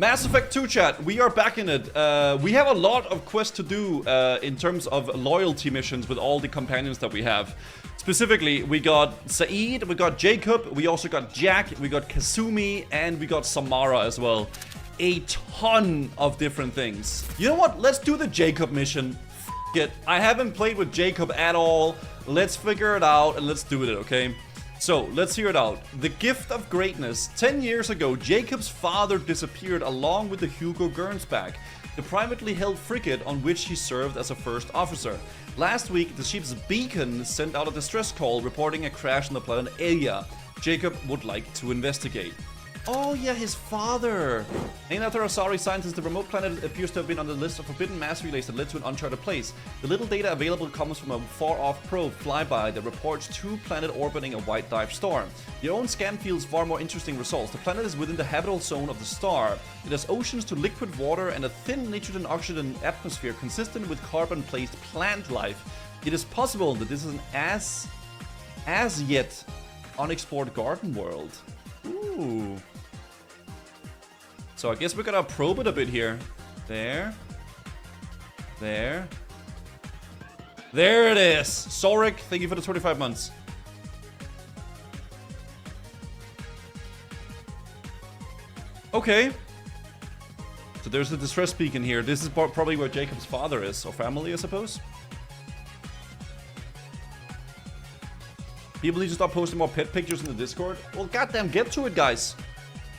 Mass Effect 2 chat, we are back in it. We have a lot of quests to do in terms of loyalty missions with all the companions that we have. Specifically, we got Zaeed, we got Jacob, we also got Jack, we got Kasumi, and we got Samara as well. A ton of different things. You know what? Let's do the Jacob mission. F it. I haven't played with Jacob at all. Let's figure it out and let's do it, okay? So, let's hear it out. The Gift of Greatness. 10 years ago, Jacob's father disappeared along with the Hugo Gernsback, the privately held frigate on which he served as a first officer. Last week, the ship's beacon sent out a distress call reporting a crash on the planet Elia. Jacob would like to investigate. Oh yeah, his father! Named after Asari scientists, the remote planet appears to have been on the list of forbidden mass relays that led to an uncharted place. The little data available comes from a far-off probe flyby that reports 2 planets orbiting a white dive star. Your own scan fields far more interesting results. The planet is within the habitable zone of the star. It has oceans to liquid water and a thin nitrogen-oxygen atmosphere consistent with carbon-placed plant life. It is possible that this is an as yet unexplored garden world. Ooh. So I guess we're gonna probe it a bit here. There. There. There it is! Zorik, thank you for the 25 months. Okay. So there's a distress beacon here. This is probably where Jacob's father is, or family, I suppose. People need to stop posting more pet pictures in the Discord. Well, goddamn, get to it, guys.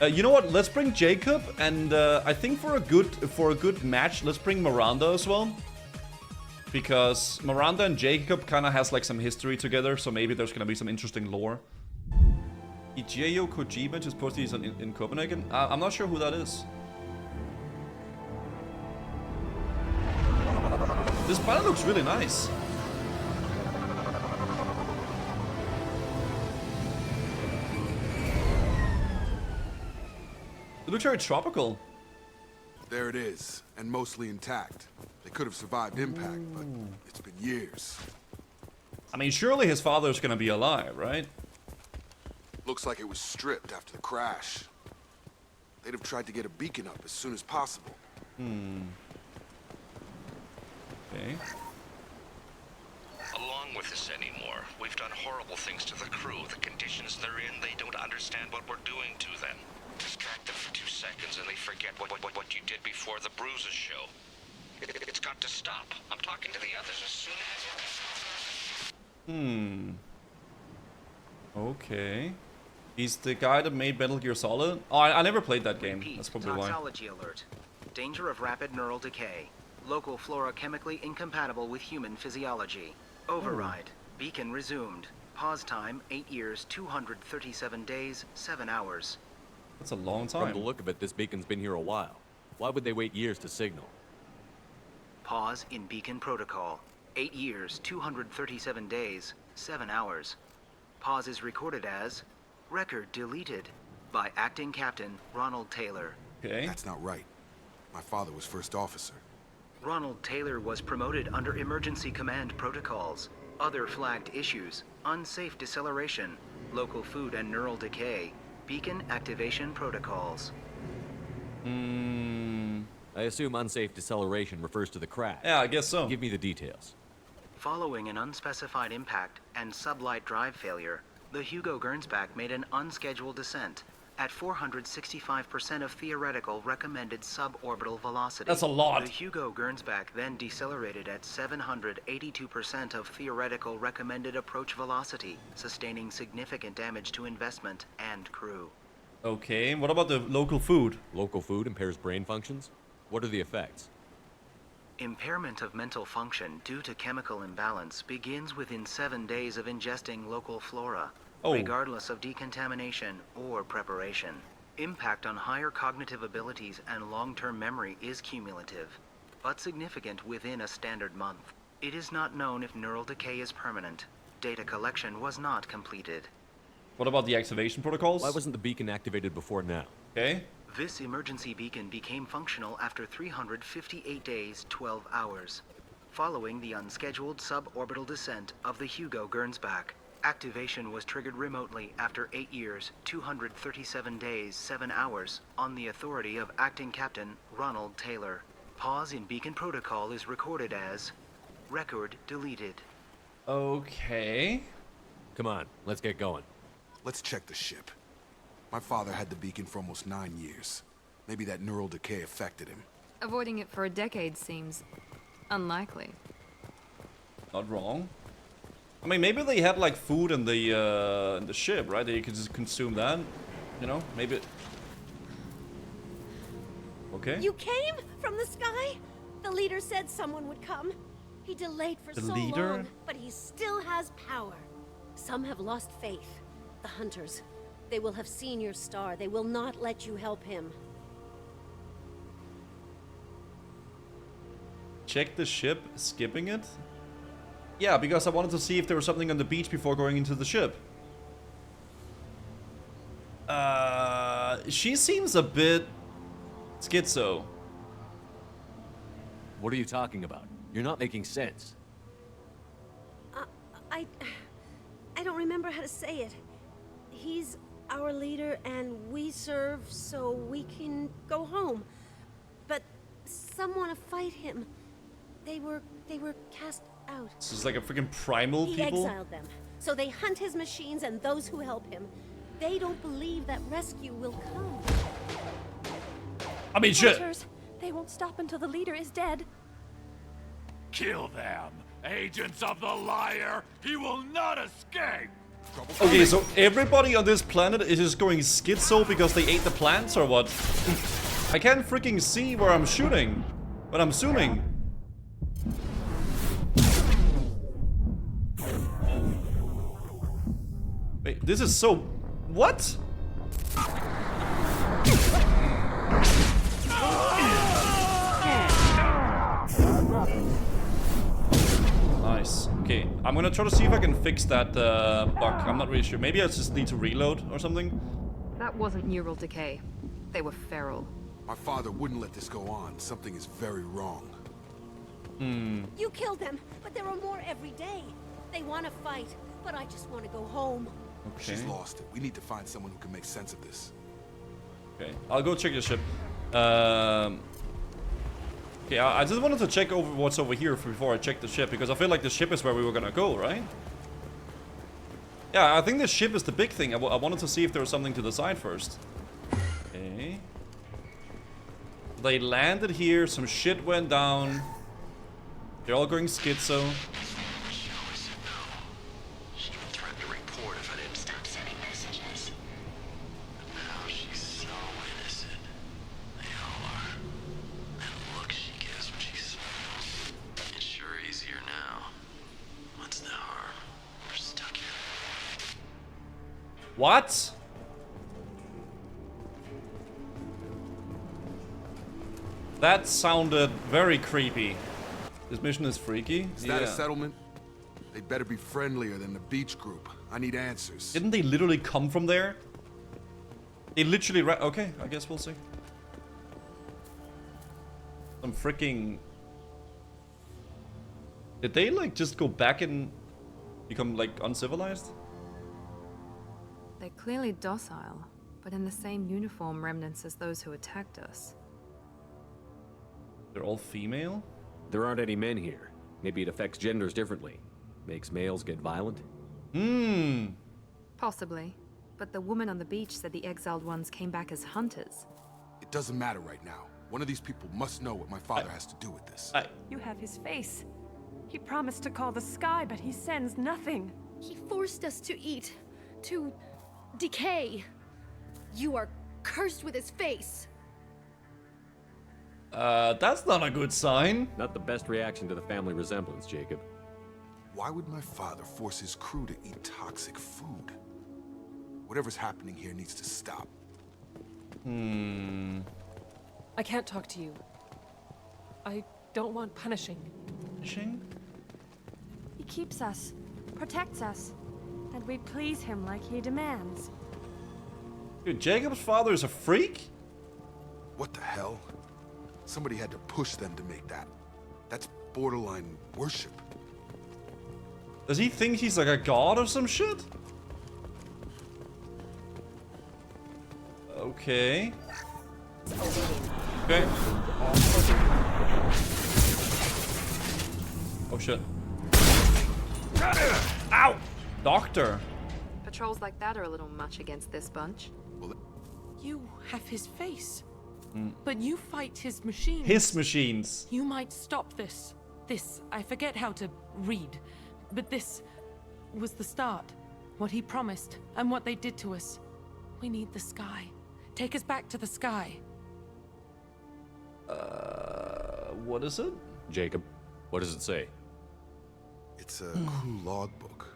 You know what? Let's bring Jacob, and I think for a good match, let's bring Miranda as well, because Miranda and Jacob kind of has like some history together, so maybe there's gonna be some interesting lore. Ichio Kojima just posted these in Copenhagen. I'm not sure who that is. This planet looks really nice. It looks very tropical. There it is, and mostly intact. They could have survived impact, but it's been years. I mean, surely his father's gonna be alive, right? Looks like it was stripped after the crash. They'd have tried to get a beacon up as soon as possible. Okay. Along with this anymore. We've done horrible things to the crew. The conditions they're in, they don't understand what we're doing to them. Distract them for 2 seconds and they forget what you did before the bruises show. It's got to stop. I'm talking to the others as soon as... Okay. He's the guy that made Metal Gear Solid? Oh, I never played that game. Repeat, That's probably why. toxology alert. Danger of rapid neural decay. Local flora chemically incompatible with human physiology. Override. Beacon resumed. Pause time 8 years, 237 days, 7 hours. That's a long From time. the look of it, this beacon's been here a while. Why would they wait years to signal? Pause in beacon protocol. 8 years, 237 days, 7 hours. Pause is recorded as record deleted by acting captain Ronald Taylor. Okay. That's not right. My father was first officer. Ronald Taylor was promoted under emergency command protocols. Other flagged issues: unsafe deceleration, local food and neural decay, beacon activation protocols. I assume unsafe deceleration refers to the crash. Yeah, I guess so. Give me the details. Following an unspecified impact and sublight drive failure, the Hugo Gernsback made an unscheduled descent at 465% of theoretical recommended suborbital velocity. That's a lot. The Hugo Gernsback then decelerated at 782% of theoretical recommended approach velocity, sustaining significant damage to investment and crew. Okay, what about the local food? Local food impairs brain functions? What are the effects? Impairment of mental function due to chemical imbalance begins within 7 days of ingesting local flora, regardless of decontamination or preparation. Impact on higher cognitive abilities and long-term memory is cumulative, but significant within a standard month. It is not known if neural decay is permanent. Data collection was not completed. What about the activation protocols? Why wasn't the beacon activated before now? Okay. This emergency beacon became functional after 358 days, 12 hours, following the unscheduled suborbital descent of the Hugo Gernsback. Activation was triggered remotely after 8 years, 237 days, 7 hours, on the authority of Acting Captain Ronald Taylor. Pause in beacon protocol is recorded as record deleted. Okay. Come on, let's get going. Let's check the ship. My father had the beacon for almost 9 years. Maybe that neural decay affected him. Avoiding it for a decade seems unlikely. Not wrong. I mean, maybe they had like food in the ship, right? That you could just consume that. You know, maybe. Okay. You came from the sky? The leader said someone would come. He delayed for The so leader? long, but he still has power. Some have lost faith. The hunters. They will have seen your star. They will not let you help him. Check the ship, skipping it? Yeah, because I wanted to see if there was something on the beach before going into the ship. She seems a bit schizo. What are you talking about? You're not making sense. I don't remember how to say it. He's our leader and we serve so we can go home. But some want to fight him. They were cast out. This is like a freaking primal He people. exiled them. So they hunt his machines and those who help him. They don't believe that rescue will come. I mean, shit. Hunters, they won't stop until the leader is dead. Kill them! Agents of the liar! He will not escape! Okay, so everybody on this planet is just going schizo because they ate the plants or what? I can't freaking see where I'm shooting, but I'm zooming. Wait, this is so... What? Nice. Okay, I'm gonna try to see if I can fix that bug. I'm not really sure. Maybe I just need to reload or something. That wasn't neural decay. They were feral. My father wouldn't let this go on. Something is very wrong. You killed them, but there are more every day. They want to fight, but I just want to go home. Okay. She's lost it. We need to find someone who can make sense of this. Okay, I'll go check the ship. Okay, I just wanted to check over what's over here before I check the ship, because I feel like the ship is where we were gonna go, right? Yeah, I think the ship is the big thing. I wanted to see if there was something to the side first. Okay. They landed here, some shit went down. They're all going schizo. She threatened to report if I didn't stop sending messages. But now she's so innocent. They all are. That look she gives when she smiles. It's sure easier now. What's the harm? We're stuck here. What? That sounded very creepy. This mission is freaky. Is that a settlement? They'd better be friendlier than the beach group. I need answers. Didn't they literally come from there? They literally okay, I guess we'll see. Some freaking... Did they like just go back and become like uncivilized? They're clearly docile, but in the same uniform remnants as those who attacked us. They're all female? There aren't any men here. Maybe it affects genders differently. Makes males get violent? Possibly. But the woman on the beach said the exiled ones came back as hunters. It doesn't matter right now. One of these people must know what my father has to do with this. You have his face. He promised to call the sky, but he sends nothing. He forced us to eat, to decay. You are cursed with his face. That's not a good sign. Not the best reaction to the family resemblance, Jacob. Why would my father force his crew to eat toxic food? Whatever's happening here needs to stop. I can't talk to you. I don't want punishing. Punishing? He keeps us, protects us, and we please him like he demands. Dude, Jacob's father is a freak? What the hell? Somebody had to push them to make that. That's borderline worship. Does he think he's like a god or some shit? Okay. Okay. Oh shit. Ow! Doctor. Patrols like that are a little much against this bunch. You have his face. But you fight his machines. His machines. You might stop this. This, I forget how to read. But this was the start. What he promised, and what they did to us. We need the sky. Take us back to the sky. What is it? Jacob, what does it say? It's a crew logbook.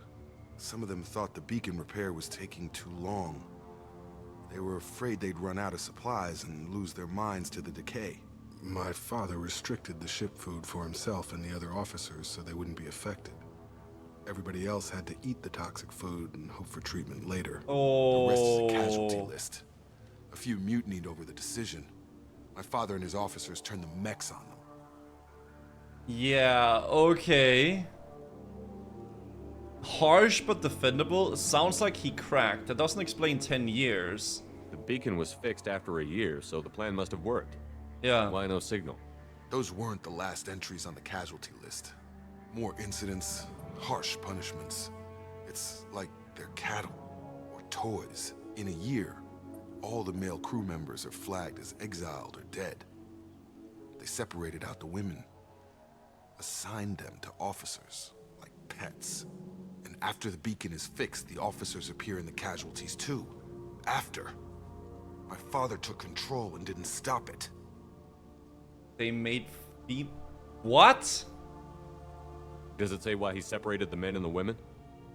Some of them thought the beacon repair was taking too long. They were afraid they'd run out of supplies and lose their minds to the decay. My father restricted the ship food for himself and the other officers so they wouldn't be affected. Everybody else had to eat the toxic food and hope for treatment later. Oh. The rest is a casualty list. A few mutinied over the decision. My father and his officers turned the mechs on them. Yeah, okay. Harsh but defendable. Sounds like he cracked. That doesn't explain 10 years. The beacon was fixed after a year, so the plan must have worked. Yeah. Why no signal? Those weren't the last entries on the casualty list. More incidents, harsh punishments. It's like they're cattle or toys. In a year, all the male crew members are flagged as exiled or dead. They separated out the women, assigned them to officers like pets. And after the beacon is fixed, the officers appear in the casualties too. After. My father took control and didn't stop it. They made what? Does it say why he separated the men and the women?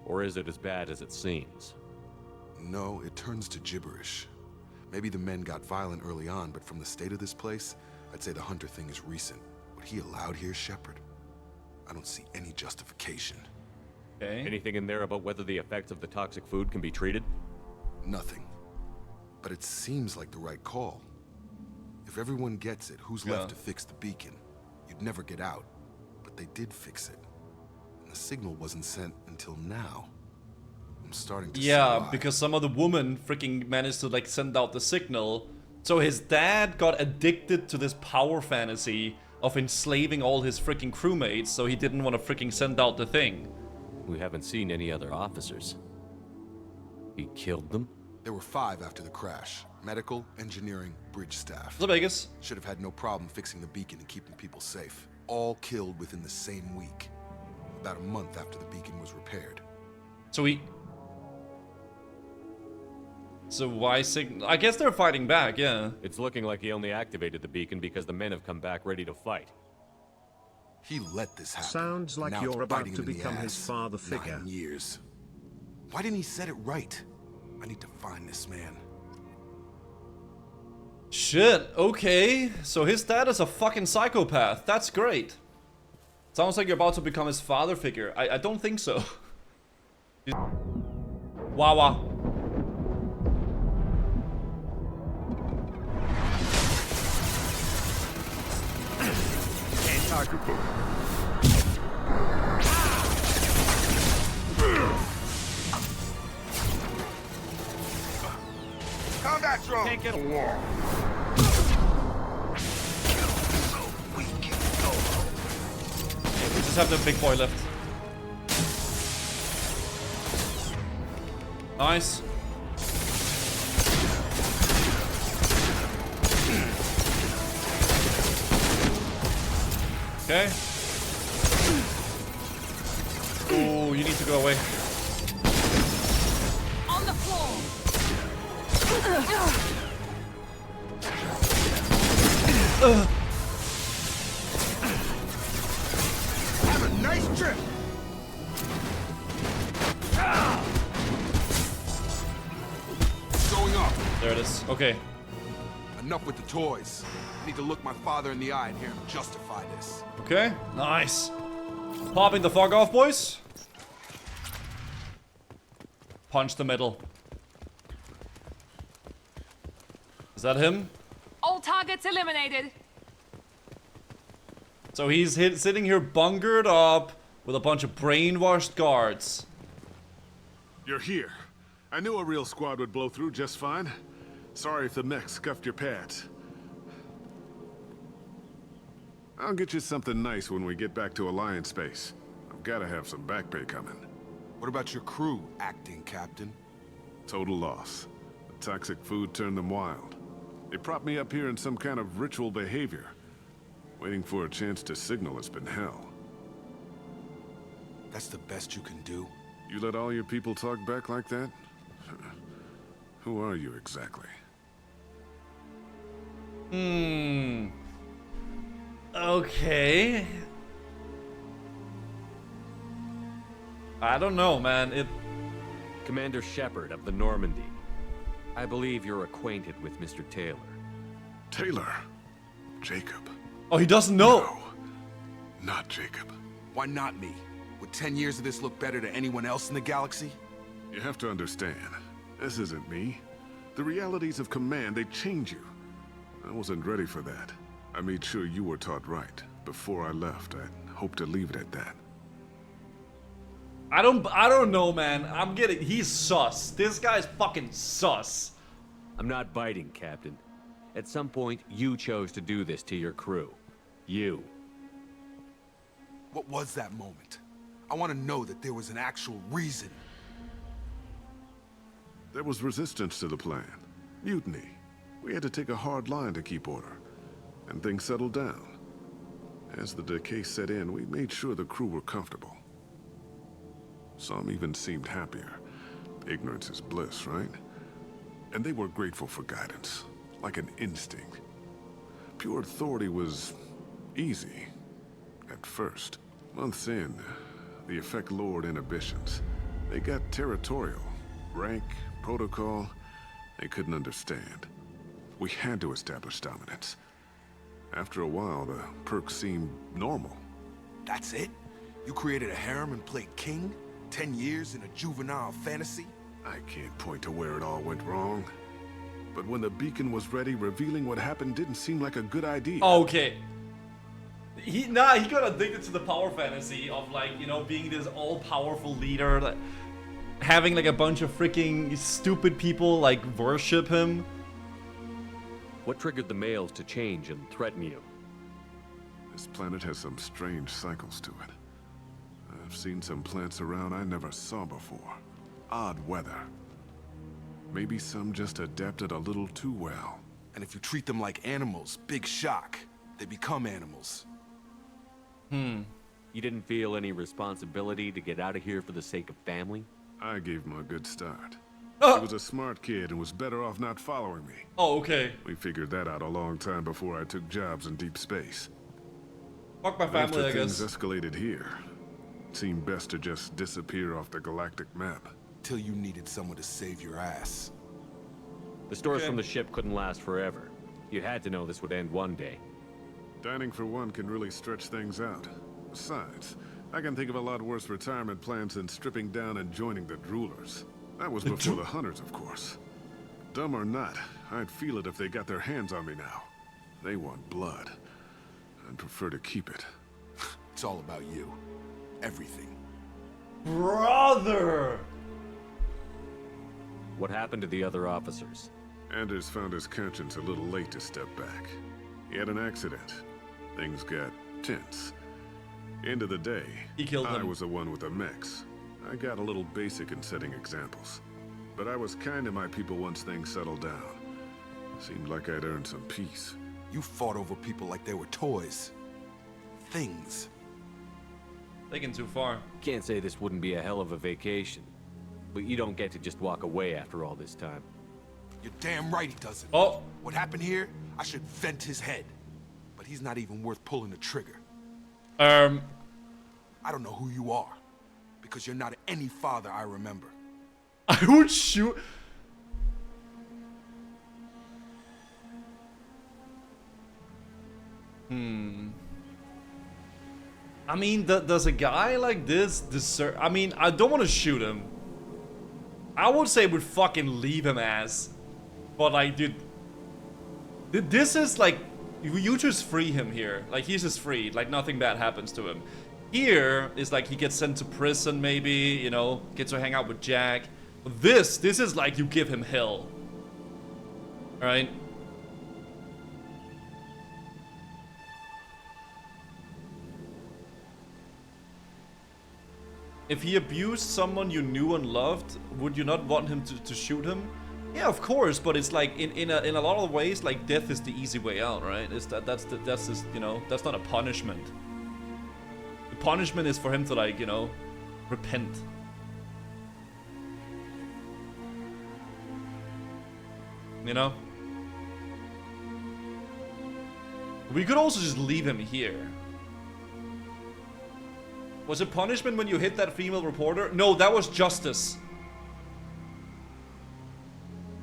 Or is it as bad as it seems? No, it turns to gibberish. Maybe the men got violent early on, but from the state of this place, I'd say the Hunter thing is recent. What he allowed here, Shepard, I don't see any justification. Okay. Anything in there about whether the effects of the toxic food can be treated? Nothing. But it seems like the right call. If everyone gets it, who's left to fix the beacon? You'd never get out. But they did fix it. And the signal wasn't sent until now. I'm starting to see why. Because some other woman freaking managed to like send out the signal. So his dad got addicted to this power fantasy of enslaving all his freaking crewmates, so he didn't want to freaking send out the thing. We haven't seen any other officers. He killed them? There were 5 after the crash. Medical, engineering, bridge staff. The Vegas. Should have had no problem fixing the beacon and keeping people safe. All killed within the same week. About a month after the beacon was repaired. So why signal? I guess they're fighting back, yeah. It's looking like he only activated the beacon because the men have come back ready to fight. He let this happen. Sounds like Now you're it's about biting to him in the become his ass. father figure. 9 years. Why didn't he set it right? I need to find this man. Shit, okay. So his dad is a fucking psychopath. That's great. Sounds like you're about to become his father figure. I don't think so. Wawa. Combat drone! Can't get a wall. We just have the big boy left. Nice. Okay. Oh, you need to go away. On the floor. Have a nice trip! Going up. There it is. Okay. Enough with the toys. I need to look my father in the eye and hear him justify this. Okay. Nice. Popping the fog off, boys. Punch the middle. Is that him? All targets eliminated. So he's sitting here bunkered up, with a bunch of brainwashed guards. You're here. I knew a real squad would blow through just fine. Sorry if the mech scuffed your pads. I'll get you something nice when we get back to Alliance Base. I've gotta have some back pay coming. What about your crew, acting captain? Total loss. The toxic food turned them wild. They propped me up here in some kind of ritual behavior. Waiting for a chance to signal has been hell. That's the best you can do? You let all your people talk back like that? Who are you exactly? Okay. I don't know, man. Commander Shepard of the Normandy. I believe you're acquainted with Mr. Taylor. Taylor? Jacob. Oh, he doesn't know. No, not Jacob. Why not me? Would 10 years of this look better to anyone else in the galaxy? You have to understand, this isn't me. The realities of command, they change you. I wasn't ready for that. I made sure you were taught right. Before I left, I hoped to leave it at that. I don't know, man. He's sus. This guy's fucking sus. I'm not biting, Captain. At some point, you chose to do this to your crew. You. What was that moment? I want to know that there was an actual reason. There was resistance to the plan. Mutiny. We had to take a hard line to keep order. And things settled down. As the decay set in, we made sure the crew were comfortable. Some even seemed happier. Ignorance is bliss, right? And they were grateful for guidance, like an instinct. Pure authority was easy, at first. Months in, the effect lowered inhibitions. They got territorial. Rank, protocol, they couldn't understand. We had to establish dominance. After a while, the perks seemed normal. That's it? You created a harem and played king? 10 years in a juvenile fantasy? I can't point to where it all went wrong. But when the beacon was ready, revealing what happened didn't seem like a good idea. Okay. He got addicted to the power fantasy of, like, you know, being this all-powerful leader, like, having like a bunch of freaking stupid people like worship him. What triggered the males to change and threaten you? This planet has some strange cycles to it. I've seen some plants around I never saw before. Odd weather. Maybe some just adapted a little too well. And if you treat them like animals, big shock. They become animals. You didn't feel any responsibility to get out of here for the sake of family? I gave him a good start. Oh. He was a smart kid and was better off not following me. Oh, okay. We figured that out a long time before I took jobs in deep space. Fuck my family, After I guess. things escalated here, it seemed best to just disappear off the galactic map. Till you needed someone to save your ass. The stores from the ship couldn't last forever. You had to know this would end one day. Dining for one can really stretch things out. Besides, I can think of a lot worse retirement plans than stripping down and joining the Droolers. That was before the Hunters, of course. Dumb or not, I'd feel it if they got their hands on me now. They want blood. I'd prefer to keep it. It's all about you. Everything. Brother! What happened to the other officers? Anders found his conscience a little late to step back. He had an accident. Things got tense. End of the day, he killed I him. was the one with the mechs. I got a little basic in setting examples. But I was kind to my people once things settled down. Seemed like I'd earned some peace. You fought over people like they were toys. Things. Taking too far. Can't say this wouldn't be a hell of a vacation. But you don't get to just walk away after all this time. You're damn right he doesn't. Oh. What happened here, I should vent his head. But he's not even worth pulling the trigger. I don't know who you are. Because you're not any father I remember. I would shoot. I mean, does a guy like this deserve... I mean, I don't want to shoot him. I would say we'd fucking leave him as. But like, dude... This is like... You just free him here. Like, he's just free. Like, nothing bad happens to him. Here is like he gets sent to prison, maybe, you know, gets to hang out with Jack. But this is like you give him hell. Alright? If he abused someone you knew and loved, would you not want him to shoot him? Yeah, of course, but it's like in a lot of ways, like death is the easy way out, right? That's just, you know, that's not a punishment. The punishment is for him to, like, you know, repent. You know? We could also just leave him here. Was it punishment when you hit that female reporter? No, that was justice.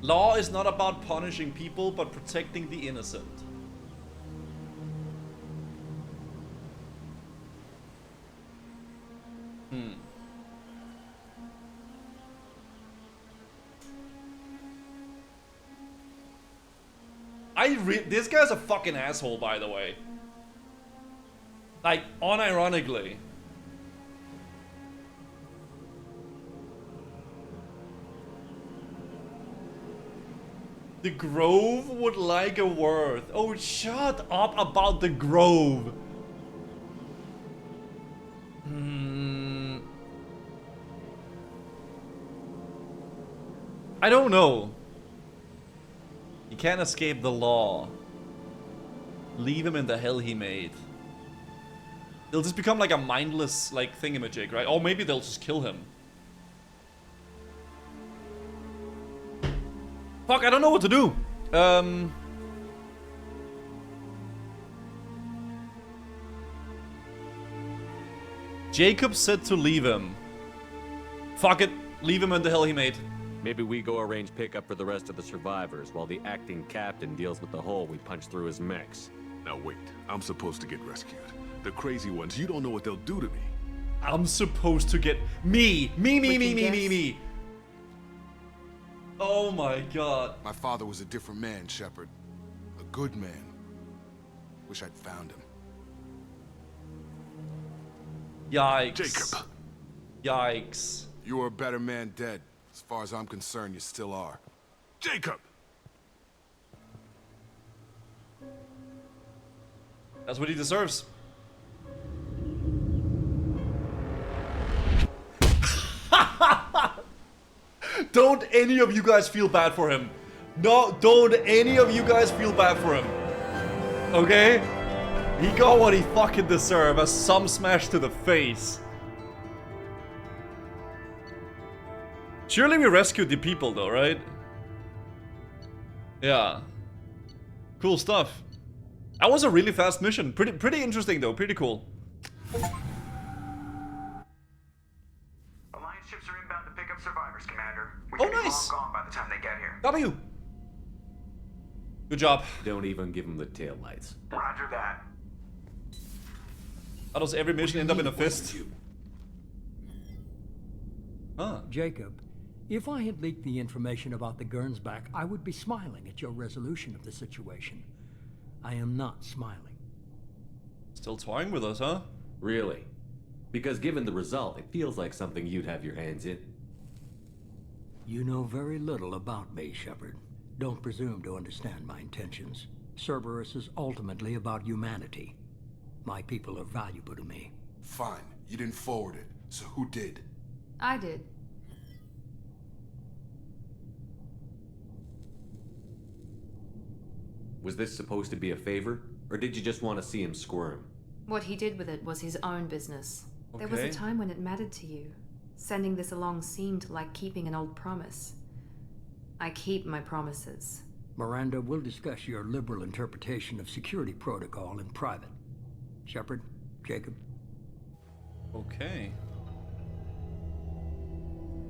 Law is not about punishing people, but protecting the innocent. This guy's a fucking asshole, by the way. Like, unironically. The Grove would like a word. Oh, shut up about the Grove. I don't know. You can't escape the law. Leave him in the hell he made. They'll just become like a mindless, like, thingamajig, right? Or maybe they'll just kill him. Fuck, I don't know what to do. Jacob said to leave him. Fuck it. Leave him in the hell he made. Maybe we go arrange pickup for the rest of the survivors while the acting captain deals with the hole we punched through his mechs. Now wait, I'm supposed to get rescued. The crazy ones, you don't know what they'll do to me. I'm supposed to get me. Oh my god. My father was a different man, Shepard. A good man. Wish I'd found him. Yikes. Jacob. Yikes. You were a better man dead. As far as I'm concerned, you still are. Jacob! That's what he deserves. Don't any of you guys feel bad for him. No, don't any of you guys feel bad for him. Okay? He got what he fucking deserved, a some smash to the face. Surely we rescued the people though, right? Yeah. Cool stuff. That was a really fast mission. Pretty interesting though, pretty cool. Alliance ships are inbound to pick up survivors, Commander. We Oh, can nice. be long gone by the time they get here. W. Good job. Don't even give him the taillights. Roger that. How does every mission end up in a fist? Huh. Jacob, if I had leaked the information about the Gernsback, I would be smiling at your resolution of the situation. I am not smiling. Still toying with us, huh? Really? Because given the result, it feels like something you'd have your hands in. You know very little about me, Shepard. Don't presume to understand my intentions. Cerberus is ultimately about humanity. My people are valuable to me. Fine. You didn't forward it. So who did? I did. Was this supposed to be a favor? Or did you just want to see him squirm? What he did with it was his own business. There was a time when it mattered to you. Sending this along seemed like keeping an old promise. I keep my promises. Miranda, we'll discuss your liberal interpretation of security protocol in private. Shepard, Jacob. Okay.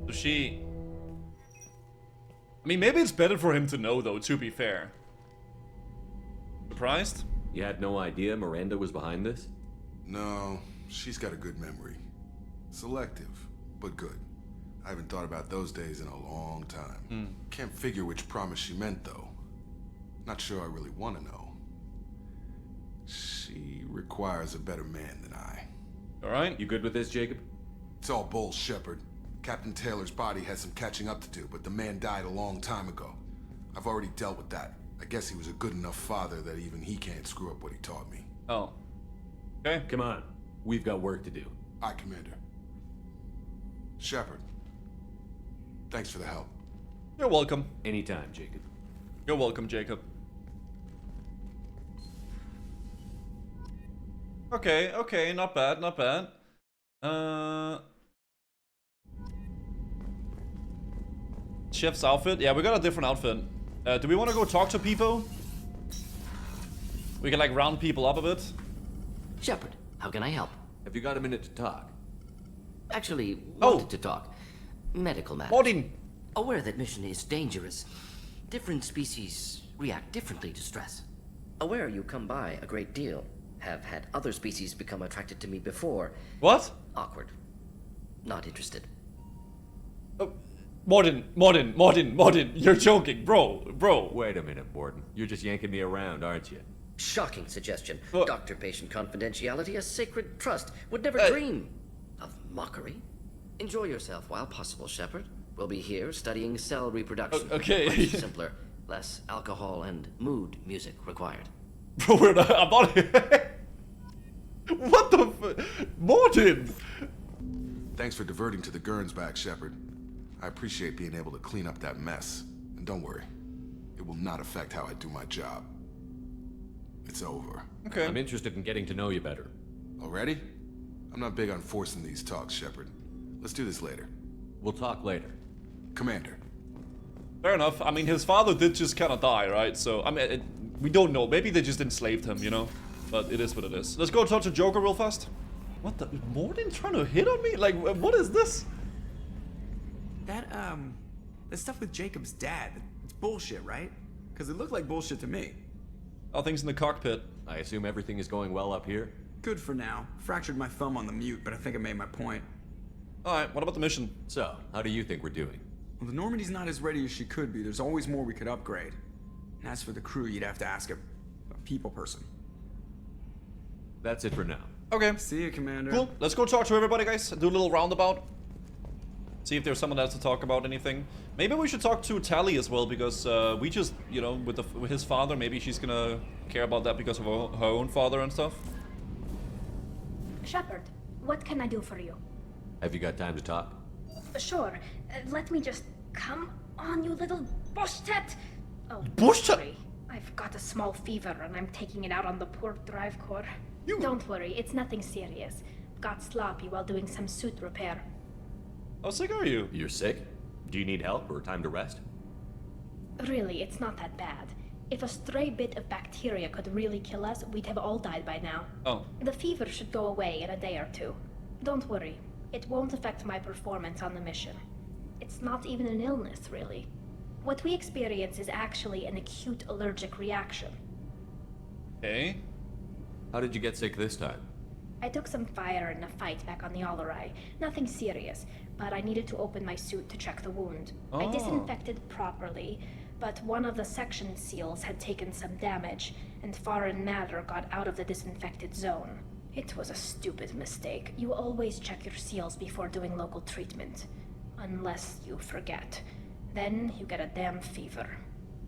So she... I mean, maybe it's better for him to know, though, to be fair. Surprised? You had no idea Miranda was behind this? No, she's got a good memory. Selective, but good. I haven't thought about those days in a long time. Can't figure which promise she meant, though. Not sure I really want to know. She requires a better man than I. Alright. You good with this, Jacob? It's all bull, Shepard. Captain Taylor's body has some catching up to do, but the man died a long time ago. I've already dealt with that. I guess he was a good enough father that even he can't screw up what he taught me. Oh. Okay. Come on. We've got work to do. Aye, Commander. Shepard. Thanks for the help. You're welcome. Anytime, Jacob. You're welcome, Jacob. Okay, okay, not bad, not bad. Chef's outfit? Yeah, we got a different outfit. Do we want to go talk to people? We can like round people up a bit. Shepard, how can I help? Have you got a minute to talk? Actually, wanted to talk. Medical matters. Martin! Aware that mission is dangerous. Different species react differently to stress. Aware you come by a great deal. Have had other species become attracted to me before. What? Awkward. Not interested. Martin, you're joking, bro. Wait a minute, Morden. You're just yanking me around, aren't you? Shocking suggestion. Doctor-patient confidentiality, a sacred trust. Would never dream of mockery. Enjoy yourself while possible, Shepard. We'll be here studying cell reproduction. Okay. Much simpler. Less alcohol and mood music required. Bro, I'm not What the Martin! Thanks for diverting to the Gurns back, Shepard. I appreciate being able to clean up that mess. And don't worry, it will not affect how I do my job. It's over. Okay. I'm interested in getting to know you better. Already? I'm not big on forcing these talks, Shepard. Let's do this later. We'll talk later. Commander. Fair enough. I mean, his father did just kind of die, right? So, I mean, we don't know. Maybe they just enslaved him, you know? But it is what it is. Let's go talk to Joker real fast. What the? Morton trying to hit on me? Like, what is this? That stuff with Jacob's dad, it's bullshit, right? Because it looked like bullshit to me. All things in the cockpit. I assume everything is going well up here? Good for now. Fractured my thumb on the mute, but I think I made my point. Alright, what about the mission? So, how do you think we're doing? Well, the Normandy's not as ready as she could be. There's always more we could upgrade. And as for the crew, you'd have to ask a people person. That's it for now. Okay. See you, Commander. Cool. Let's go talk to everybody, guys. Do a little roundabout. See if there's someone else to talk about anything. Maybe we should talk to Tally as well, because we just, you know, with his father, maybe she's gonna care about that because of her own father and stuff. Shepard, what can I do for you? Have you got time to talk? Sure. Let me just... Come on, you little bushtet! Oh, Bushtet? sorry. I've got a small fever and I'm taking it out on the poor drive core. Don't worry, it's nothing serious. Got sloppy while doing some suit repair. How sick are you? You're sick? Do you need help or time to rest? Really, it's not that bad. If a stray bit of bacteria could really kill us, we'd have all died by now. Oh. The fever should go away in a day or two. Don't worry. It won't affect my performance on the mission. It's not even an illness, really. What we experience is actually an acute allergic reaction. Okay. How did you get sick this time? I took some fire in a fight back on the Allerai. Nothing serious, but I needed to open my suit to check the wound. I disinfected properly, but one of the section seals had taken some damage, and foreign matter got out of the disinfected zone. It was a stupid mistake. You always check your seals before doing local treatment. Unless you forget. Then you get a damn fever.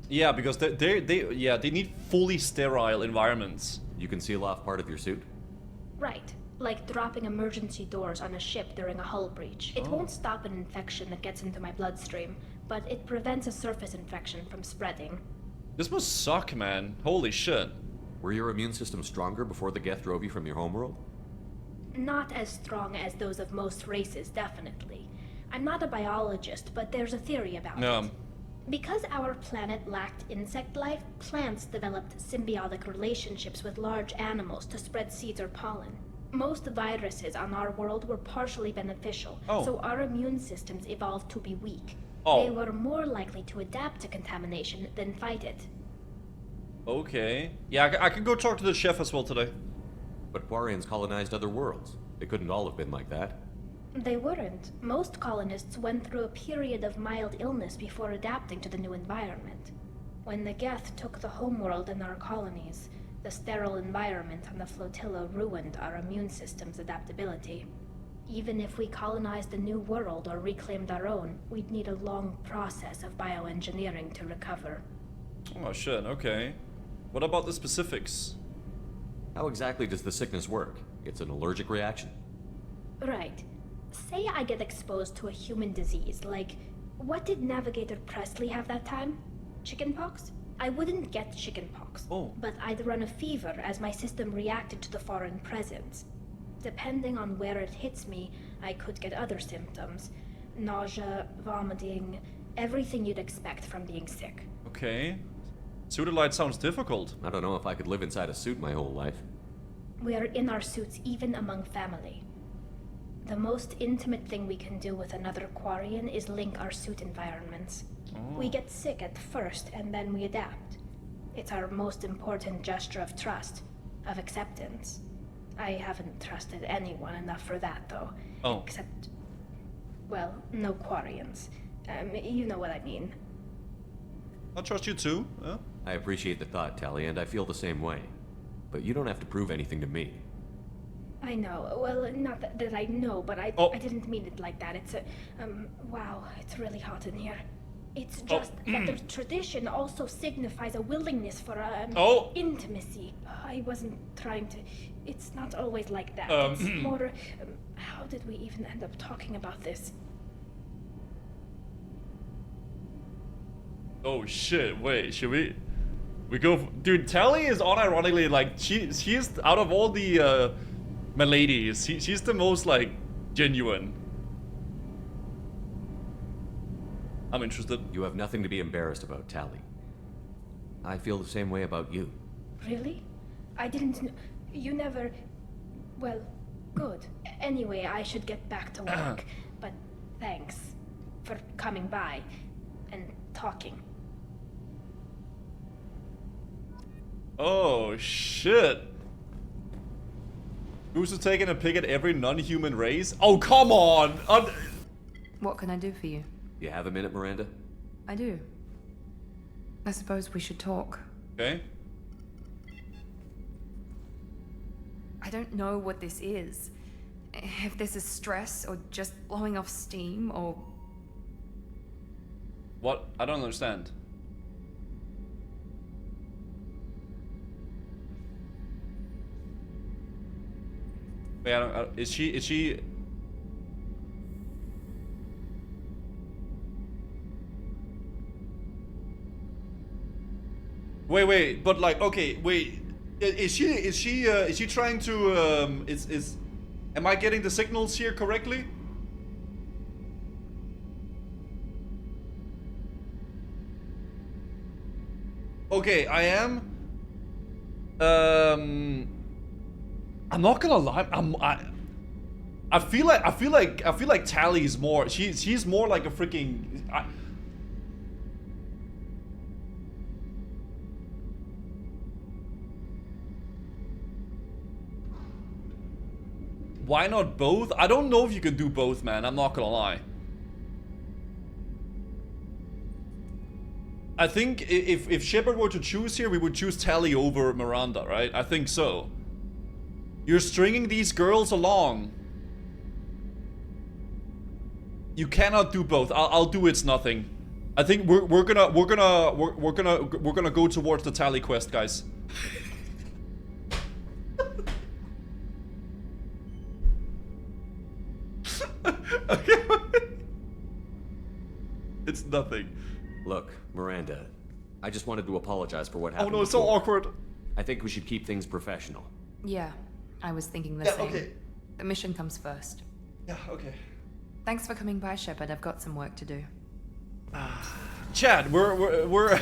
Yeah, because they need fully sterile environments. You can seal off part of your suit? Right. Like dropping emergency doors on a ship during a hull breach. It won't stop an infection that gets into my bloodstream, but it prevents a surface infection from spreading. This must suck, man. Holy shit. Were your immune system stronger before the Geth drove you from your homeworld? Not as strong as those of most races, definitely. I'm not a biologist, but there's a theory about it. Because our planet lacked insect life, plants developed symbiotic relationships with large animals to spread seeds or pollen. Most viruses on our world were partially beneficial, so our immune systems evolved to be weak. They were more likely to adapt to contamination than fight it. Okay. Yeah, I can go talk to the chef as well today. But Quarians colonized other worlds. They couldn't all have been like that. They weren't. Most colonists went through a period of mild illness before adapting to the new environment. When the Geth took the homeworld in our colonies, The sterile environment on the flotilla ruined our immune system's adaptability. Even if we colonized a new world or reclaimed our own, we'd need a long process of bioengineering to recover. Oh shit, okay. What about the specifics? How exactly does the sickness work? It's an allergic reaction? Right. Say I get exposed to a human disease, like, what did Navigator Presley have that time? Chickenpox? I wouldn't get chickenpox, but I'd run a fever as my system reacted to the foreign presence. Depending on where it hits me, I could get other symptoms. Nausea, vomiting, everything you'd expect from being sick. Okay. Pseudolite sounds difficult. I don't know if I could live inside a suit my whole life. We are in our suits even among family. The most intimate thing we can do with another Quarian is link our suit environments. We get sick at first, and then we adapt. It's our most important gesture of trust, of acceptance. I haven't trusted anyone enough for that, though. Except, well, no Quarians. You know what I mean. I'll trust you too. I appreciate the thought, Tally, and I feel the same way. But you don't have to prove anything to me. I know. Well, not that I know, but I didn't mean it like that. It's a... wow, it's really hot in here. It's just that the tradition also signifies a willingness for intimacy. I wasn't trying to... It's not always like that. It's more... how did we even end up talking about this? Oh shit, wait, should we go... Dude, Tally is unironically, like, she's out of all the, miladies, she's the most, like, genuine. I'm interested. You have nothing to be embarrassed about, Tally. I feel the same way about you. Really? I didn't know... You never... Well, good. Anyway, I should get back to work. But thanks for coming by and talking. Oh, shit. Who's taking a pick at every non-human race? Oh, come on! What can I do for you? You have a minute, Miranda? I do. I suppose we should talk. Okay. I don't know what this is. If this is stress, or just blowing off steam, or... What? I don't understand. Wait, I don't... Is she... Wait, but like, okay, wait. Is she trying to, am I getting the signals here correctly? Okay, I am. I'm not gonna lie. I feel like Tally's more. She's more like a freaking. Why not both? I don't know if you can do both, man. I'm not gonna lie. I think if Shepard were to choose here, we would choose Tally over Miranda, right? I think so. You're stringing these girls along. You cannot do both. I'll do It's Nothing. I think we're gonna go towards the Tally quest, guys. Okay. It's Nothing. Look, Miranda, I just wanted to apologize for what happened. Oh no, it's so awkward. I think we should keep things professional. Yeah, I was thinking the same. Okay. The mission comes first. Yeah, okay. Thanks for coming by, Shepard. I've got some work to do. Chad, we're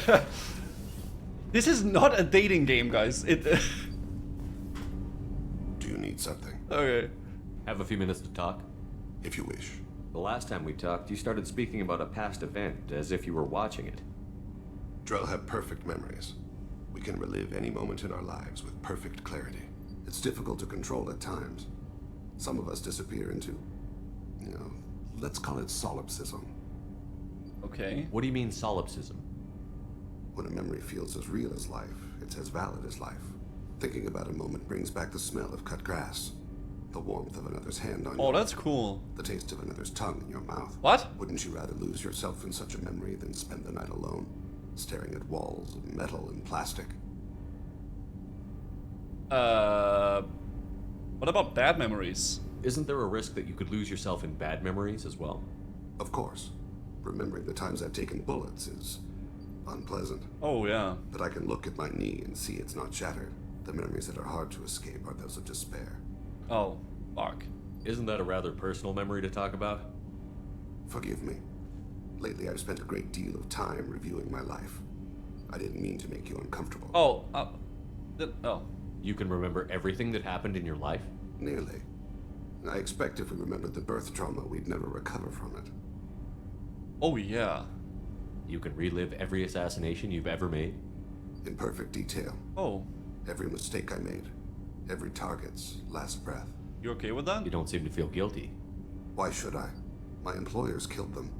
this is not a dating game, guys. It Do you need something? Okay. Have a few minutes to talk? If you wish. The last time we talked, you started speaking about a past event, as if you were watching it. Drell have perfect memories. We can relive any moment in our lives with perfect clarity. It's difficult to control at times. Some of us disappear into, you know, let's call it solipsism. Okay. What do you mean, solipsism? When a memory feels as real as life, it's as valid as life. Thinking about a moment brings back the smell of cut grass. The warmth of another's hand on you. Oh, that's cool. The taste of another's tongue in your mouth. What? Wouldn't you rather lose yourself in such a memory than spend the night alone, staring at walls of metal and plastic? What about bad memories? Isn't there a risk that you could lose yourself in bad memories as well? Of course. Remembering the times I've taken bullets is unpleasant. Oh, yeah. But I can look at my knee and see it's not shattered. The memories that are hard to escape are those of despair. Oh, fuck. Isn't that a rather personal memory to talk about? Forgive me. Lately I've spent a great deal of time reviewing my life. I didn't mean to make you uncomfortable. Oh, You can remember everything that happened in your life? Nearly. I expect if we remembered the birth trauma, we'd never recover from it. Oh, yeah. You can relive every assassination you've ever made? In perfect detail. Oh. Every mistake I made. Every target's last breath. You okay with that? You don't seem to feel guilty. Why should I? My employers killed them.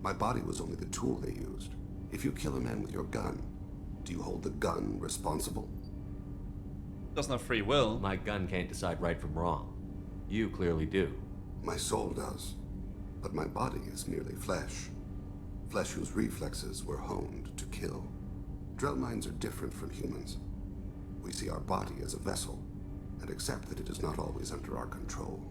My body was only the tool they used. If you kill a man with your gun, do you hold the gun responsible? Doesn't have free will. My gun can't decide right from wrong. You clearly do. My soul does. But my body is merely flesh. Flesh whose reflexes were honed to kill. Drell minds are different from humans. We see our body as a vessel, and accept that it is not always under our control.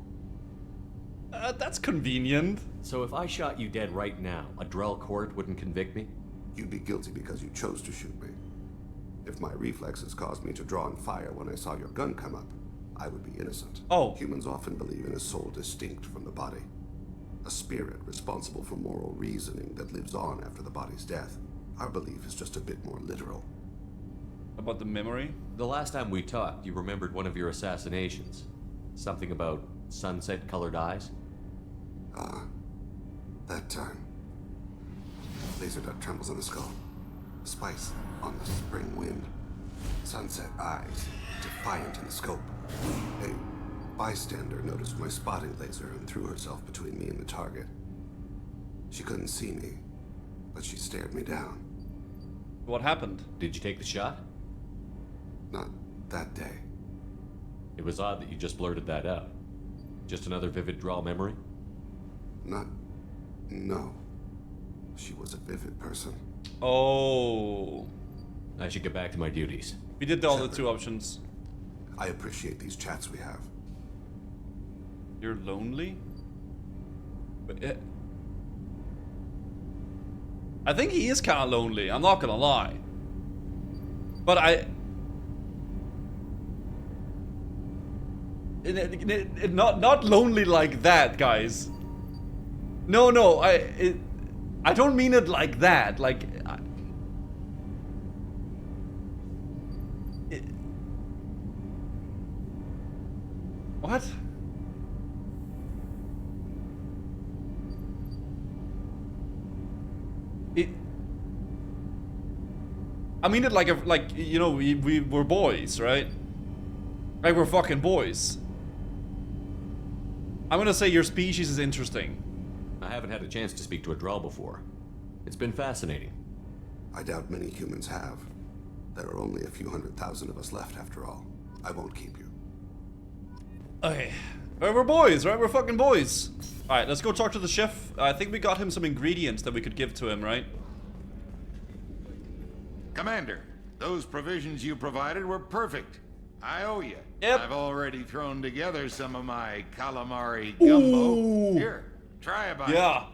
That's convenient. So if I shot you dead right now, a Drell court wouldn't convict me? You'd be guilty because you chose to shoot me. If my reflexes caused me to draw and fire when I saw your gun come up, I would be innocent. Oh. Humans often believe in a soul distinct from the body. A spirit responsible for moral reasoning that lives on after the body's death. Our belief is just a bit more literal. About the memory? The last time we talked, you remembered one of your assassinations. Something about sunset-colored eyes? Ah, that time. Laser dot trembles on the skull. Spice on the spring wind. Sunset eyes, defiant in the scope. A bystander noticed my spotting laser and threw herself between me and the target. She couldn't see me, but she stared me down. What happened? Did you take the shot? Not that day. It was odd that you just blurted that out. Just another vivid Drell memory? No. She was a vivid person. Oh. I should get back to my duties. We did all the two options. I appreciate these chats we have. You're lonely? But I think he is kind of lonely, I'm not gonna lie. But not lonely like that, guys. No, I don't mean it like that. Like, what? I mean it like you know, we were boys, right? Like we're fucking boys. I'm gonna say your species is interesting. I haven't had a chance to speak to a Drell before. It's been fascinating. I doubt many humans have. There are only a few 100,000 of us left after all. I won't keep you. Okay. Well, we're boys, right? We're fucking boys. Alright, let's go talk to the chef. I think we got him some ingredients that we could give to him, right? Commander, those provisions you provided were perfect. I owe you. Yep. I've already thrown together some of my calamari gumbo. Ooh. Here, try a bite. Yeah.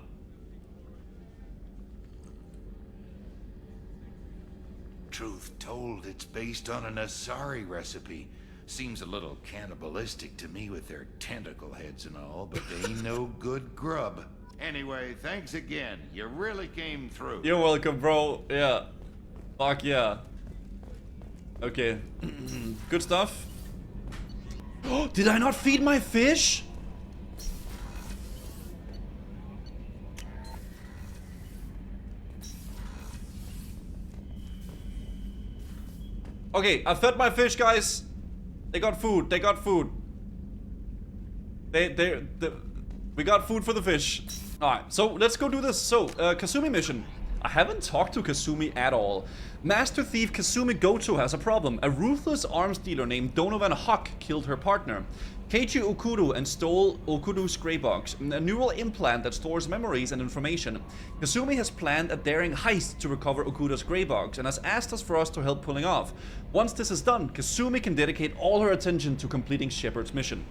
Truth told, it's based on an Asari recipe. Seems a little cannibalistic to me with their tentacle heads and all, but they ain't no good grub. Anyway, thanks again. You really came through. You're welcome, bro. Yeah. Fuck yeah. Okay. Good stuff. Did I not feed my fish? Okay, I fed my fish, guys. They got food. They got food. We got food for the fish. Alright, so let's go do this. So, Kasumi mission. I haven't talked to Kasumi at all. Master Thief Kasumi Goto has a problem. A ruthless arms dealer named Donovan Huck killed her partner. Keiichi Okudo and stole Okudo's grey box, a neural implant that stores memories and information. Kasumi has planned a daring heist to recover Okudo's grey box and has asked us for us to help pulling off. Once this is done, Kasumi can dedicate all her attention to completing Shepard's mission.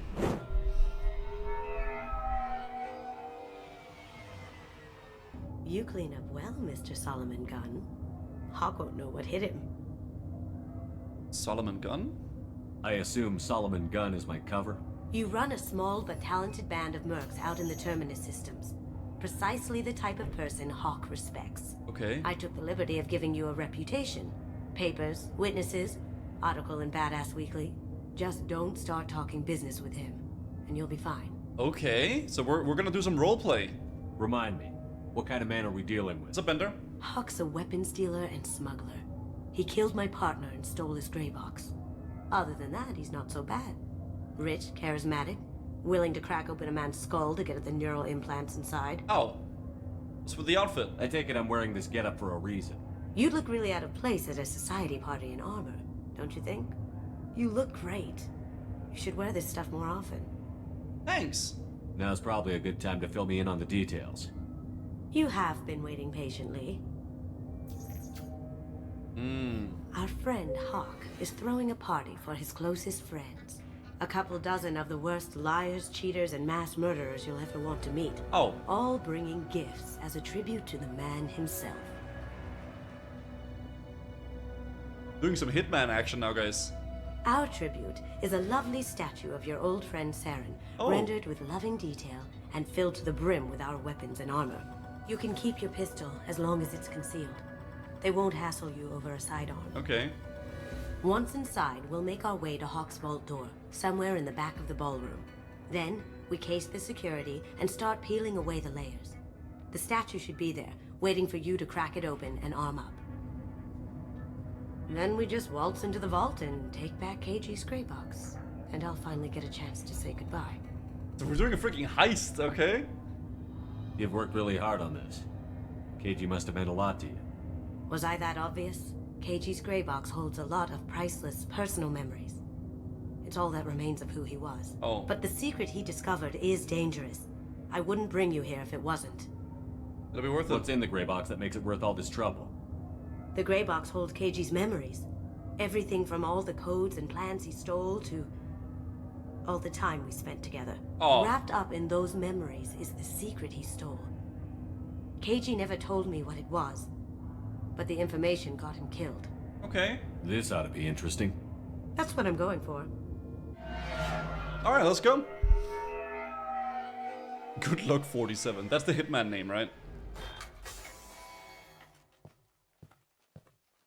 You clean up well, Mr. Solomon Gunn. Hawk won't know what hit him. Solomon Gunn? I assume Solomon Gunn is my cover? You run a small but talented band of mercs out in the Terminus systems. Precisely the type of person Hawk respects. Okay. I took the liberty of giving you a reputation. Papers, witnesses, article in Badass Weekly. Just don't start talking business with him, and you'll be fine. Okay, so we're gonna do some roleplay. Remind me, what kind of man are we dealing with? What's up, Bender? Hawk's a weapons dealer and smuggler. He killed my partner and stole his grey box. Other than that, he's not so bad. Rich, charismatic, willing to crack open a man's skull to get at the neural implants inside. Oh. What's with the outfit? I take it I'm wearing this getup for a reason. You'd look really out of place at a society party in armor, don't you think? You look great. You should wear this stuff more often. Thanks. Now's probably a good time to fill me in on the details. You have been waiting patiently. Our friend Hawk is throwing a party for his closest friends. A couple dozen of the worst liars, cheaters, and mass murderers you'll ever want to meet. Oh. All bringing gifts as a tribute to the man himself. Doing some Hitman action now, guys. Our tribute is a lovely statue of your old friend Saren, rendered with loving detail and filled to the brim with our weapons and armor. You can keep your pistol as long as it's concealed. They won't hassle you over a sidearm. Okay. Once inside, we'll make our way to Hawk's vault door, somewhere in the back of the ballroom. Then, we case the security and start peeling away the layers. The statue should be there, waiting for you to crack it open and arm up. Then we just waltz into the vault and take back Keiichi's grey box. And I'll finally get a chance to say goodbye. So we're doing a freaking heist, okay? You've worked really hard on this. Keiichi must have meant a lot to you. Was I that obvious? Keiichi's grey box holds a lot of priceless personal memories. It's all that remains of who he was. Oh. But the secret he discovered is dangerous. I wouldn't bring you here if it wasn't. It'll be worth it. What's in the grey box that makes it worth all this trouble? The grey box holds Keiichi's memories. Everything from all the codes and plans he stole to all the time we spent together. Oh. Wrapped up in those memories is the secret he stole. Keiichi never told me what it was, but the information got him killed. Okay. This ought to be interesting. That's what I'm going for. Alright, let's go. Good luck, 47. That's the Hitman name, right?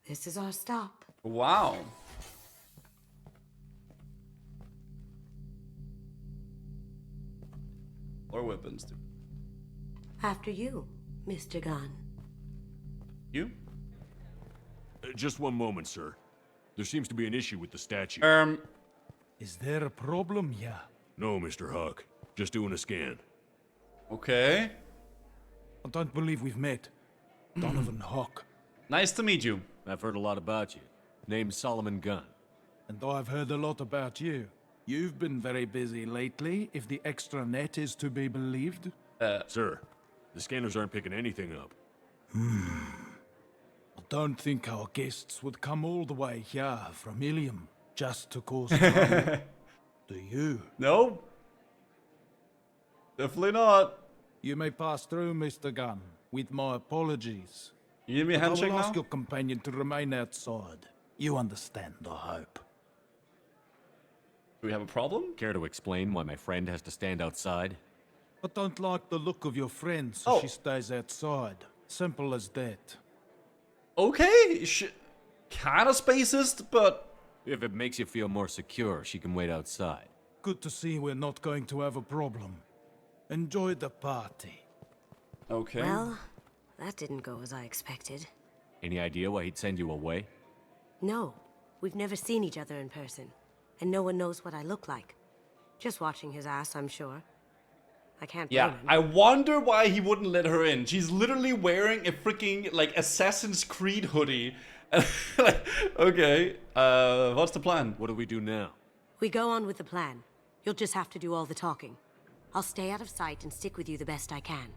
This is our stop. Wow. Or weapons, dude. After you, Mr. Gunn. You? Just one moment, sir. There seems to be an issue with the statue. Is there a problem here? No, Mr. Huck. Just doing a scan. Okay. I don't believe we've met. Donovan Hawk. Nice to meet you. I've heard a lot about you. Name's Solomon Gunn. And I've heard a lot about you. You've been very busy lately, if the extranet is to be believed. Sir, the scanners aren't picking anything up. I don't think our guests would come all the way here from Ilium just to cause trouble. Do you? No. Definitely not. You may pass through, Mr. Gunn, with my apologies. You give me a handshake I will now? ask your companion to remain outside. You understand, I hope. Do we have a problem? Care to explain why my friend has to stand outside? I don't like the look of your friend, so she stays outside. Simple as that. Okay, kind of spacist, but... If it makes you feel more secure, she can wait outside. Good to see we're not going to have a problem. Enjoy the party. Okay. Well, that didn't go as I expected. Any idea why he'd send you away? No, we've never seen each other in person, and no one knows what I look like. Just watching his ass, I'm sure. I can't Yeah, blame him. I wonder why he wouldn't let her in. She's literally wearing a freaking, like, Assassin's Creed hoodie. Okay, what's the plan? What do we do now? We go on with the plan. You'll just have to do all the talking. I'll stay out of sight and stick with you the best I can.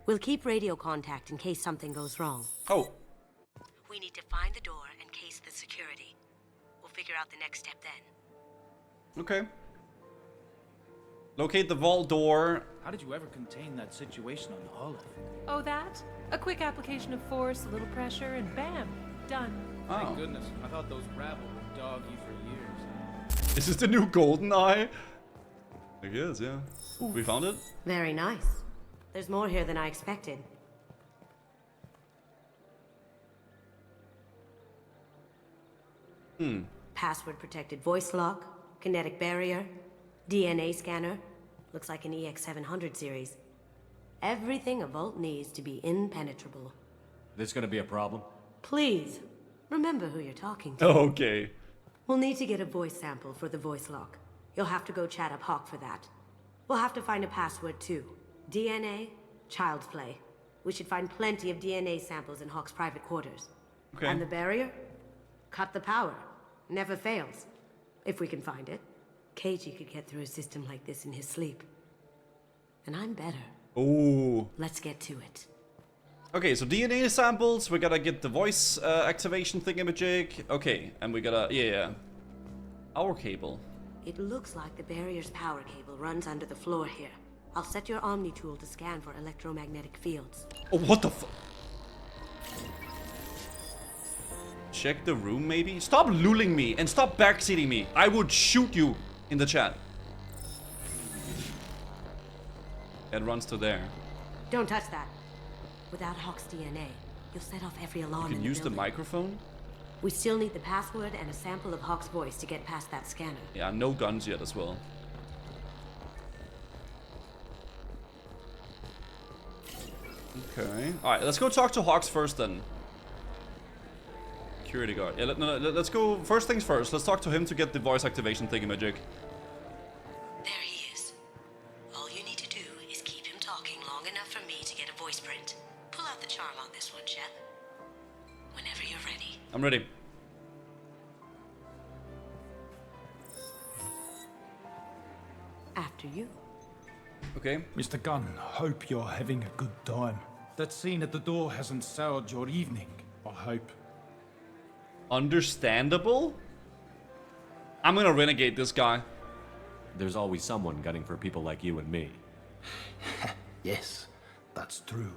We'll keep radio contact in case something goes wrong. Oh. We need to find the door and case the security. We'll figure out the next step then. Okay. Locate the vault door. How did you ever contain that situation on Olive? Oh, that? A quick application of force, a little pressure, and bam, done. Thank goodness. I thought those rabble would dog you for years. This is the new golden eye. I guess, yeah. We found it? Very nice. There's more here than I expected. Password protected voice lock, kinetic barrier, DNA scanner. Looks like an EX700 series. Everything a vault needs to be impenetrable. This gonna be a problem? Please, remember who you're talking to. Okay. We'll need to get a voice sample for the voice lock. You'll have to go chat up Hawk for that. We'll have to find a password too. DNA, child's play. We should find plenty of DNA samples in Hawk's private quarters. Okay. And the barrier? Cut the power. Never fails. If we can find it. KG could get through a system like this in his sleep. And I'm better. Ooh. Let's get to it. Okay, so DNA samples, we gotta get the voice activation thingamajig. Okay, and we gotta, yeah. Our cable. It looks like the barrier's power cable runs under the floor here. I'll set your Omni tool to scan for electromagnetic fields. Oh, what the fu- Check the room, maybe? Stop lulling me and stop backseating me. I would shoot you in the chat. It runs to there. Don't touch that. Without Hawk's DNA, you'll set off every alarm. You can use the microphone? We still need the password and a sample of Hawk's voice to get past that scanner. Yeah, no guns yet as well. Okay. Alright, let's go talk to Hawks first then. Security guard. Yeah, let's go. First things first. Let's talk to him to get the voice activation thingamajig. There he is. All you need to do is keep him talking long enough for me to get a voice print. Pull out the charm on this one, Shep. Whenever you're ready. I'm ready. After you. Okay. Mr. Gunn, hope you're having a good time. That scene at the door hasn't soured your evening, I hope. Understandable? I'm gonna renegade this guy. There's always someone gunning for people like you and me. Yes, that's true.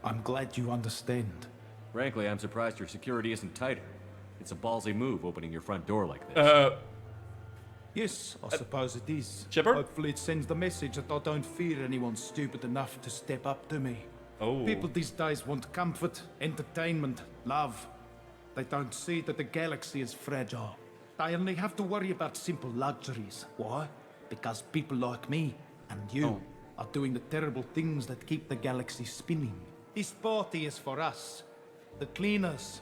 I'm glad you understand. Frankly, I'm surprised your security isn't tighter. It's a ballsy move opening your front door like this. Yes, I suppose it is. Shepard? Hopefully it sends the message that I don't fear anyone stupid enough to step up to me. Oh. People these days want comfort, entertainment, love. They don't see that the galaxy is fragile. They only have to worry about simple luxuries. Why? Because people like me and you are doing the terrible things that keep the galaxy spinning. This party is for us, the cleaners,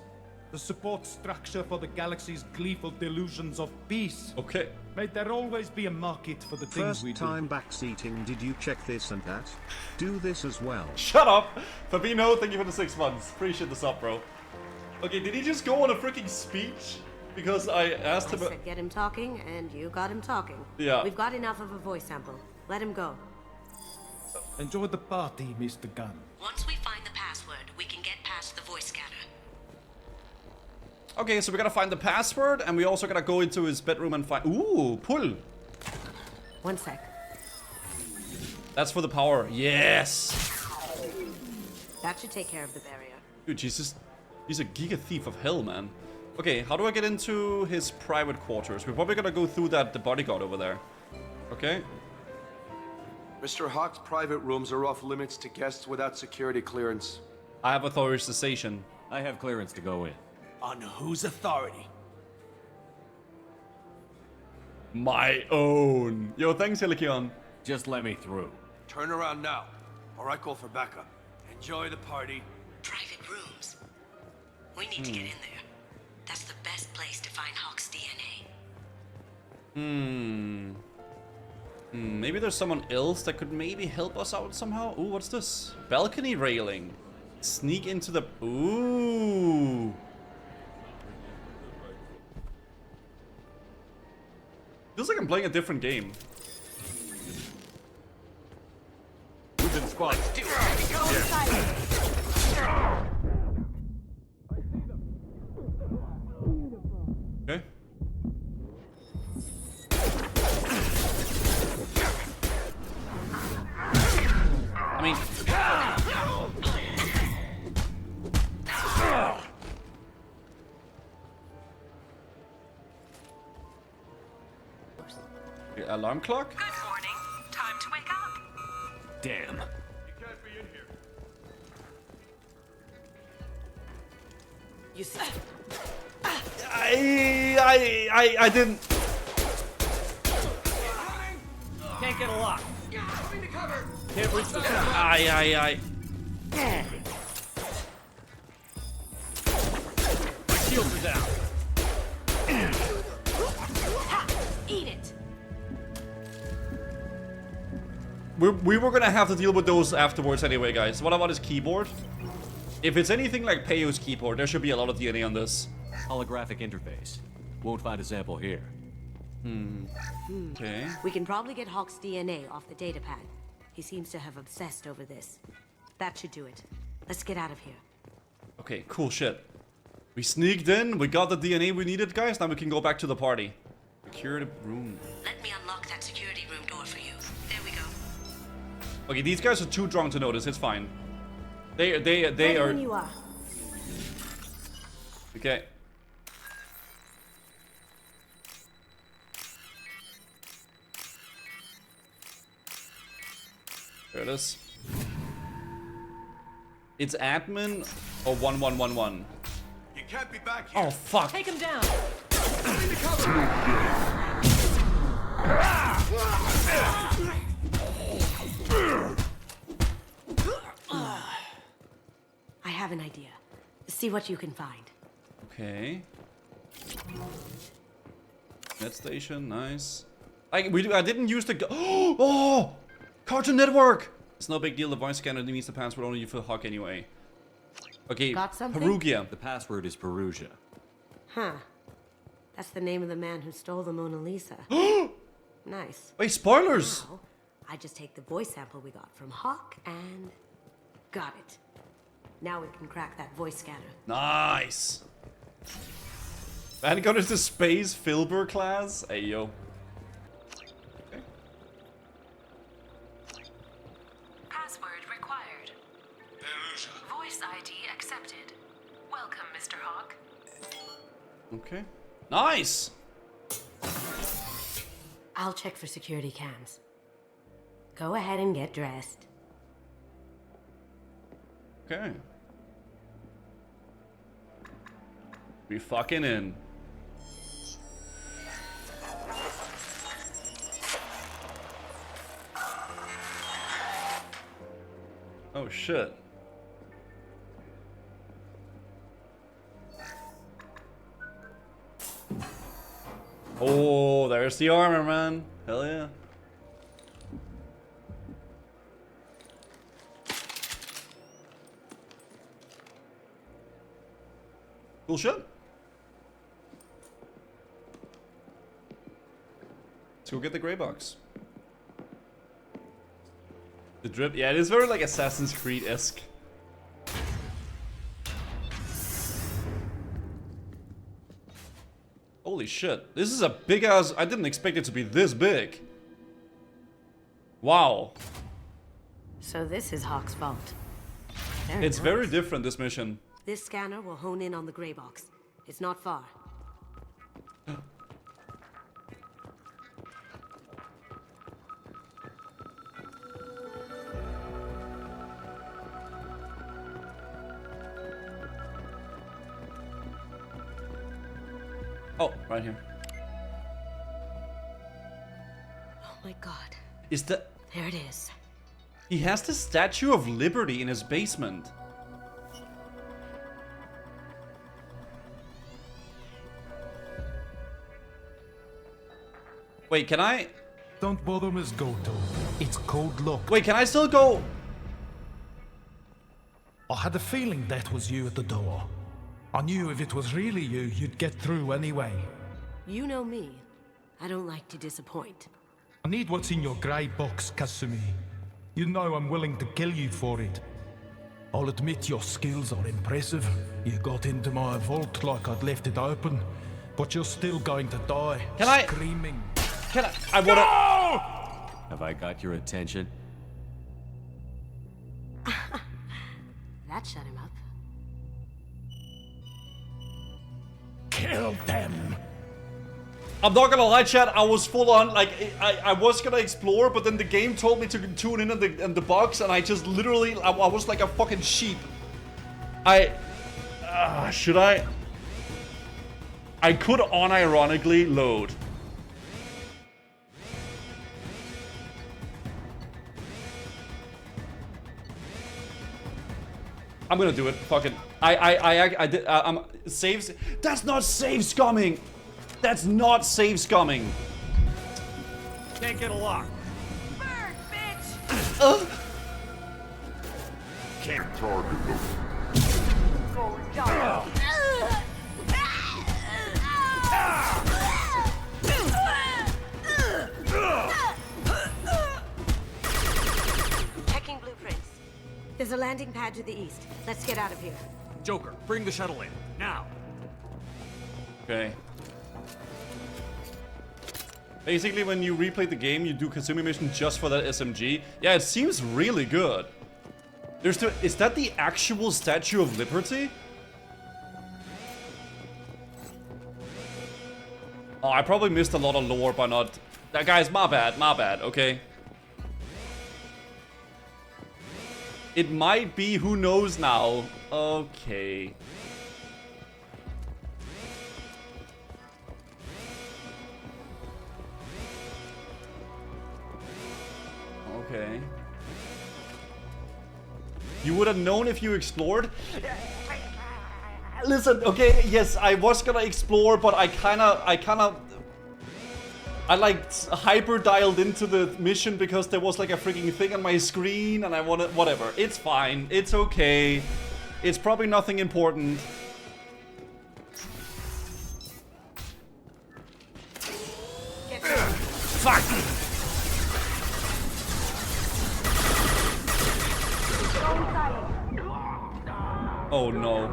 the support structure for the galaxy's gleeful delusions of peace. Okay. May there always be a market for the things we do. First time backseating, did you check this and that? Do this as well. Shut up! Fabino, thank you for the 6 months. Appreciate the sub, bro. Okay, did he just go on a freaking speech? Because I asked him... I said get him talking, and you got him talking. Yeah. We've got enough of a voice sample. Let him go. Enjoy the party, Mr. Gunn. Once we find the password, we can get past the voice scanner. Okay, so we gotta find the password, and we also gotta go into his bedroom and find... Ooh, pull! 1 sec. That's for the power. Yes! That should take care of the barrier. Dude, Jesus. He's a giga thief of hell, man. Okay, how do I get into his private quarters? We're probably gonna go through the bodyguard over there. Okay. Mr. Hawk's private rooms are off limits to guests without security clearance. I have authorization. I have clearance to go in. On whose authority? My own. Yo, thanks, Helikion. Just let me through. Turn around now, or I call for backup. Enjoy the party. Private rooms. We need to get in there. That's the best place to find Hawk's DNA. Maybe there's someone else that could maybe help us out somehow. Ooh, what's this? Balcony railing. Sneak into the... Ooh. Feels like I'm playing a different game. Within spot. Okay. I mean... The alarm clock? Good morning. Time to wake up. Damn. You can't be in here. You see? I didn't... Can't get a lock. Can't reach the top. I. My shields are down. Eat it. We were gonna have to deal with those afterwards anyway, guys. What about his keyboard? If it's anything like Peyo's keyboard, there should be a lot of DNA on this. Holographic interface. Won't find a sample here. Okay. We can probably get Hawk's DNA off the data pad. He seems to have obsessed over this. That should do it. Let's get out of here. Okay, cool shit. We sneaked in, we got the DNA we needed, guys. Now we can go back to the party. Secure the room. Let me unlock that security room door for you. There we go. Okay, these guys are too drunk to notice. It's fine. They Ready are. when you are. Okay. There it is. It's admin or 1111. You can't be back here. Oh fuck. Take him down. I have an idea. See what you can find. Okay. Net station, nice. I didn't use the oh! Cartoon Network! It's no big deal, the voice scanner means the password only for Hawk anyway. Okay, Got something? Perugia. The password is Perugia. Huh. That's the name of the man who stole the Mona Lisa. Nice. Wait, spoilers! Now, I just take the voice sample we got from Hawk and... got it. Now we can crack that voice scanner. Nice! Man got into space Filber class? Hey, yo. Okay. Password required. Voice ID accepted. Welcome, Mr. Hawk. Okay. Nice! I'll check for security cams. Go ahead and get dressed. Okay. We fucking in. Oh shit. Oh, there's the armor, man. Hell yeah. Cool shit. Let's go get the gray box. The drip, yeah, it is very like Assassin's Creed-esque. Holy shit, this is a big ass, I didn't expect it to be this big. Wow. So this is Hawk's vault. It's very different, this mission. This scanner will hone in on the gray box. It's not far. Oh, right here. Oh my god. Is that... There it is. He has the Statue of Liberty in his basement. Wait, can I? Don't bother, Miss Goto. It's cold locked. Wait, can I still go? I had a feeling that was you at the door. I knew if it was really you, you'd get through anyway. You know me. I don't like to disappoint. I need what's in your grey box, Kasumi. You know I'm willing to kill you for it. I'll admit your skills are impressive. You got into my vault like I'd left it open, but you're still going to die. Can I? Screaming. Can I wanna... No! Have I got your attention? That shut him up. Kill them! I'm not gonna lie, chat, I was full on, like, I was gonna explore, but then the game told me to tune in the box, and I just literally, I was like a fucking sheep. Should I? I could unironically load. I'm gonna do it, fuck it. I did, saves, that's not save scumming! That's not save scumming. Can't get a lock. Bird, bitch! Can't target them. Checking blueprints. There's a landing pad to the east. Let's get out of here. Joker, bring the shuttle in, now. Okay. Basically, when you replay the game, you do Kasumi mission just for that SMG. Yeah, it seems really good. Is that the actual Statue of Liberty? Oh, I probably missed a lot of lore by not... Guys, my bad, okay? It might be, who knows now. Okay. Okay. You would have known if you explored? Listen, okay, yes, I was gonna explore, but I like hyper dialed into the mission because there was like a freaking thing on my screen and I wanted, whatever. It's fine, it's okay. It's probably nothing important. Fuck! Oh no.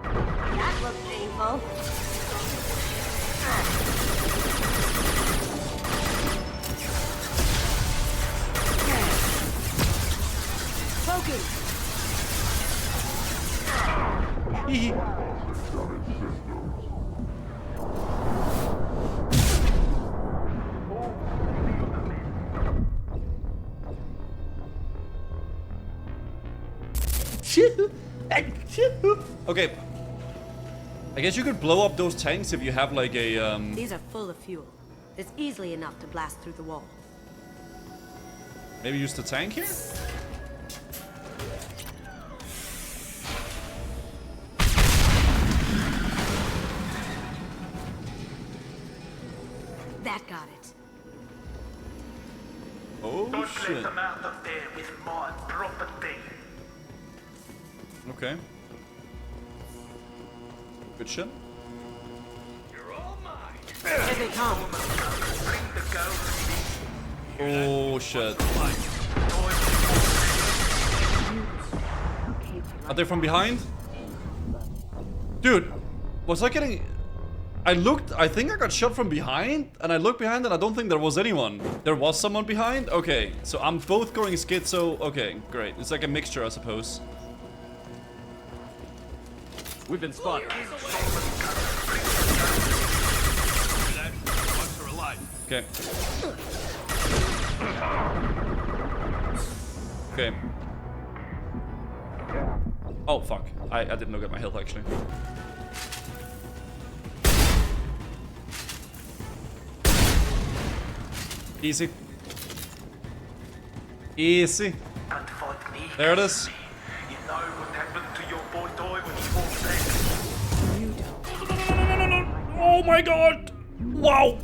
That looks painful. Focus. Okay. I guess you could blow up those tanks if you have like a These are full of fuel. It's easily enough to blast through the wall. Maybe use the tank here? That got it. Oh Don't shit. let them out of there with my property. Okay. Good shit. You're all mine. Here they come. Bring the ghost. Oh shit. Are they from behind? Dude, was I getting... I think I got shot from behind, and I looked behind and I don't think there was anyone. There was someone behind? Okay, so I'm both going schizo. Okay, great. It's like a mixture, I suppose. We've been spotted. Okay. Okay. Oh, fuck. I didn't look at my health, actually. Easy. Easy. There it is. You know what happened to your boy toy when he walked in? Oh my god! Wow!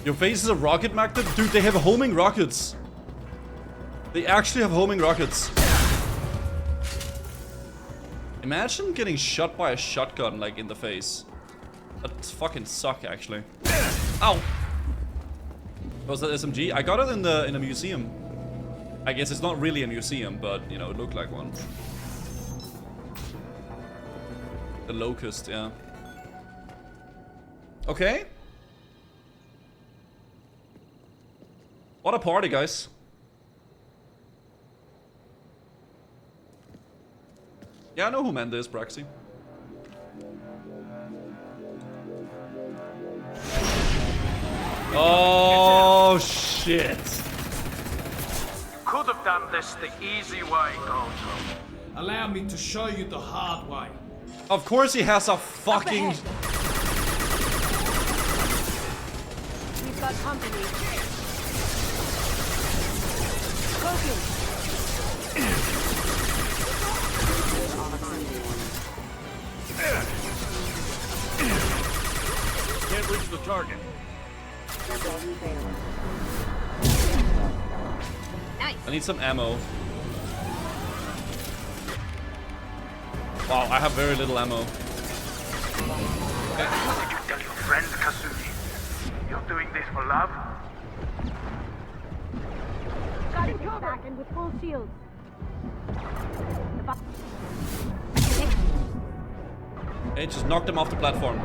Your face is a rocket magnet? Dude, they have homing rockets. They actually have homing rockets. Imagine getting shot by a shotgun, like, in the face. That'd fucking suck, actually. Ow! Was that SMG? I got it in the museum. I guess it's not really a museum, but, you know, it looked like one. The Locust, yeah. Okay. What a party, guys. Yeah, I know who Manda is, Braxy. Oh, shit. Could have done this the easy way, Gojo. Allow me to show you the hard way. Of course he has a fucking... We've got company. Cooking. Can't reach the target. I need some ammo. Wow, I have very little ammo. Okay. Did you tell your friend, Kasumi? You're doing this for love? Got it back and with full shields. Okay, just knocked him off the platform.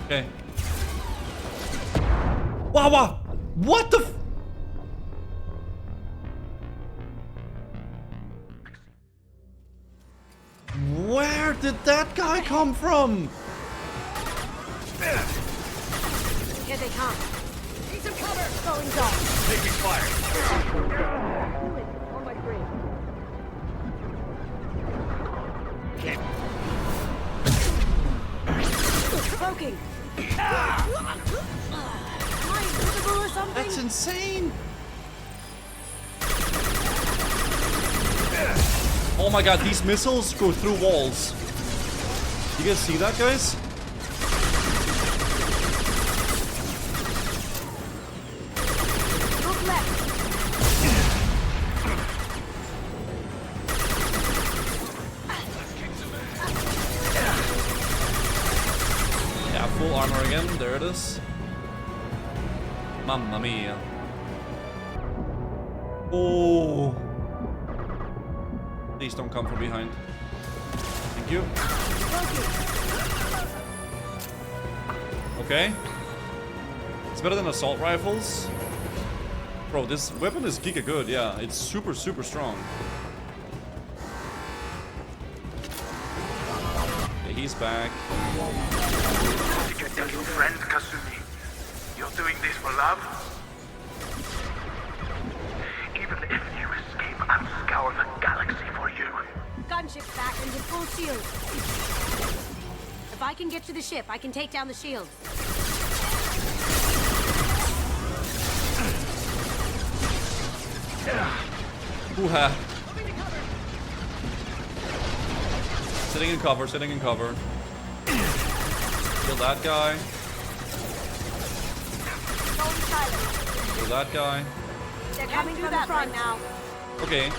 Okay. Wow, wow! What the f— Where did that guy come from? Here they come. Need some cover. Going dark. Taking fire. On my brain. Smoking. Am I invisible or something? That's insane! Oh my god, these missiles go through walls. You guys see that, guys? Look left. Yeah, full armor again. There it is. Mamma mia. Oh. Please don't come from behind. Thank you. Okay. It's better than assault rifles. Bro, this weapon is giga good. Yeah, it's super, super strong. Okay, he's back. Did you tell your friend, Kasumi? You're doing this for love? Even if you escape, I'll scour the galaxy for you. Gunship back and with full shield. If I can get to the ship, I can take down the shield. Hoo-ha. Sitting in cover, sitting in cover. Kill that guy. Kill that guy. They're coming from the front now. Okay. I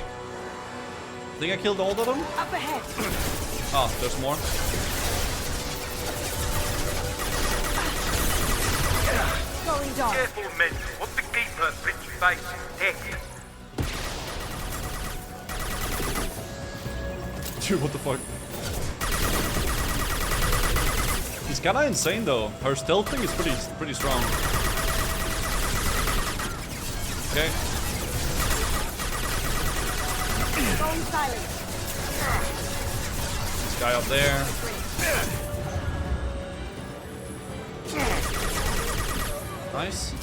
think I killed all of them? Up ahead. Oh, there's more. Going dark. Careful, men. What the keeper pretty face heck. Dude, what the fuck? He's kinda insane though. Her stealth thing is pretty strong. Okay. Going silent. This guy up there. Nice.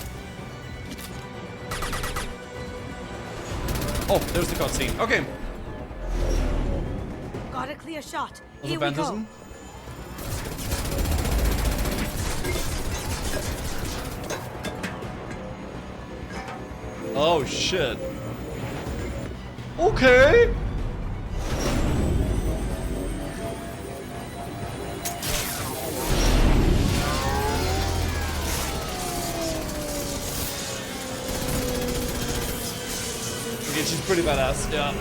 Oh, there's the cutscene. Okay. Got a clear shot. Was Here it we go. Phantasm? Oh shit. Okay. Okay, she's pretty badass, yeah.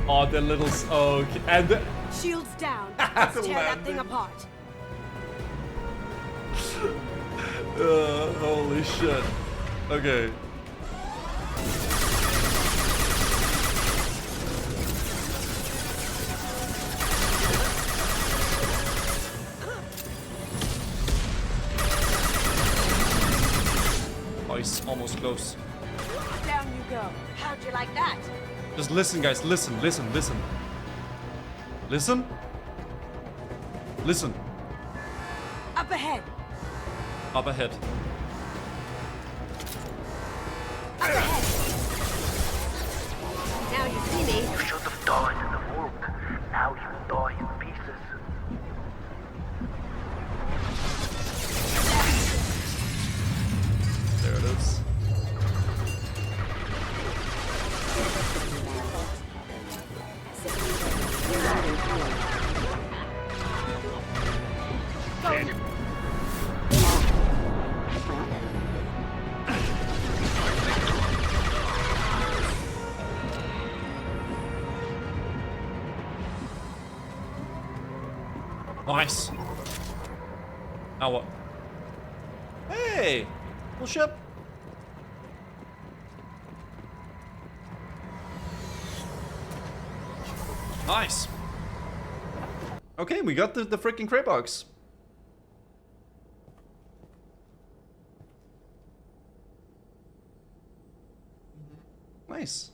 Oh, the little... Oh, okay. And the... Shields down. Let's tear that thing apart. Holy shit. Okay. Oh, he's almost close. Down you go. How'd you like that? Just listen, guys. Listen, listen, listen. Listen. Listen. Up ahead. Up ahead. Up ahead. Now you see me. You should have died in the vault. Now you die in pieces. There it is. Nice. Now what? Hey! Cool ship. Nice. Okay, we got the freaking crate box. Nice.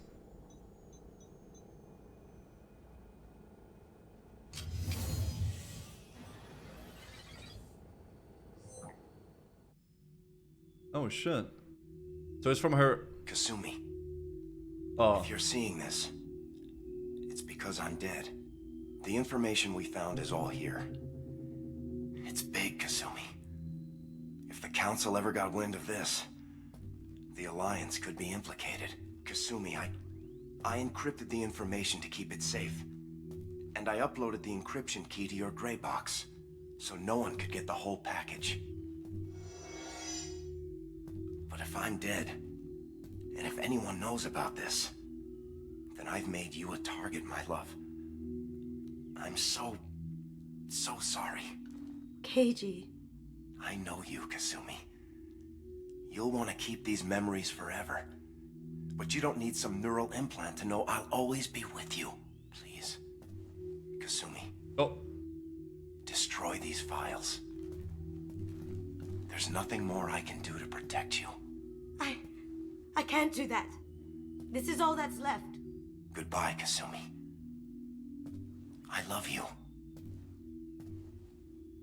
Oh shit. So it's from her. Kasumi. Oh. If you're seeing this, it's because I'm dead. The information we found is all here. It's big, Kasumi. If the Council ever got wind of this, the Alliance could be implicated. Kasumi, I encrypted the information to keep it safe. And I uploaded the encryption key to your gray box, so no one could get the whole package. But if I'm dead, and if anyone knows about this, then I've made you a target, my love. I'm so sorry. Keiji. I know you, Kasumi. You'll want to keep these memories forever. But you don't need some neural implant to know I'll always be with you. Please. Kasumi. Oh. Destroy these files. There's nothing more I can do to protect you. I can't do that. This is all that's left. Goodbye, Kasumi. I love you.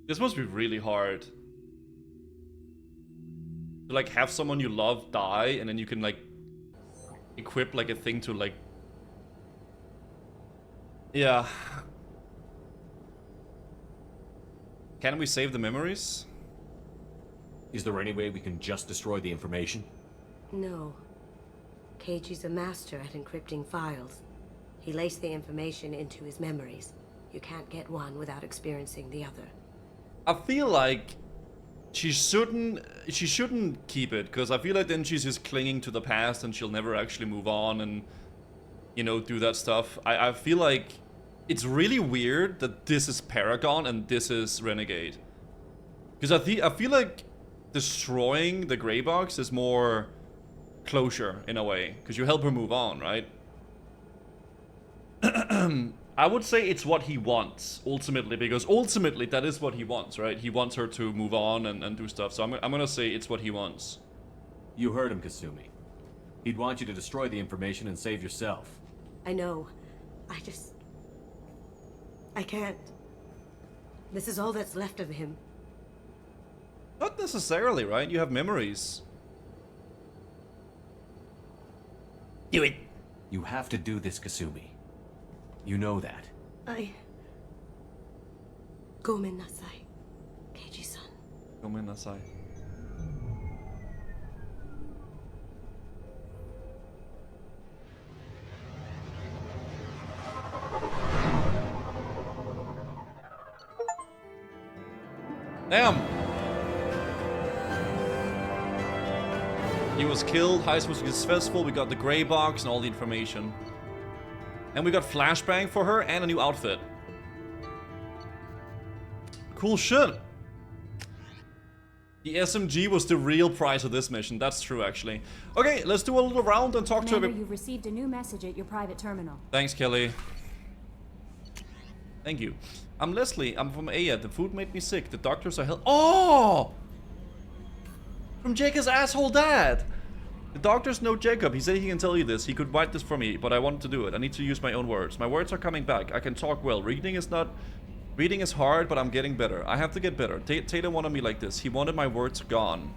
This must be really hard. To like have someone you love die and then you can like equip like a thing to like... Yeah. Can we save the memories? Is there any way we can just destroy the information? No. Keiji's a master at encrypting files. He laced the information into his memories. You can't get one without experiencing the other. I feel like she shouldn't keep it, because I feel like then she's just clinging to the past and she'll never actually move on and, you know, do that stuff. I feel like it's really weird that this is Paragon and this is Renegade. Because I feel like destroying the gray box is more closure in a way, because you help her move on, right? I would say it's what he wants, ultimately, because ultimately that is what he wants, right? He wants her to move on and do stuff, so I'm gonna say it's what he wants. You heard him, Kasumi. He'd want you to destroy the information and save yourself. I know. I can't. This is all that's left of him. Not necessarily, right? You have memories. Do it! You have to do this, Kasumi. You know that. Gomen nasai, Keiji-san. Come in, Asai. Damn! He was killed, heist was successful, we got the grey box and all the information. And we got flashbang for her and a new outfit. Cool shit! The SMG was the real prize of this mission, that's true actually. Okay, let's do a little round and talk to Commander, every- you've received a new message at your private terminal. Thanks, Kelly. Thank you. I'm Leslie. I'm from Aya. The food made me sick. The doctors are hell. Oh! From Jacob's asshole dad. The doctors know Jacob. He said he can tell you this. He could write this for me, but I wanted to do it. I need to use my own words. My words are coming back. I can talk well. Reading is hard, but I'm getting better. I have to get better. Taylor wanted me like this. He wanted my words gone.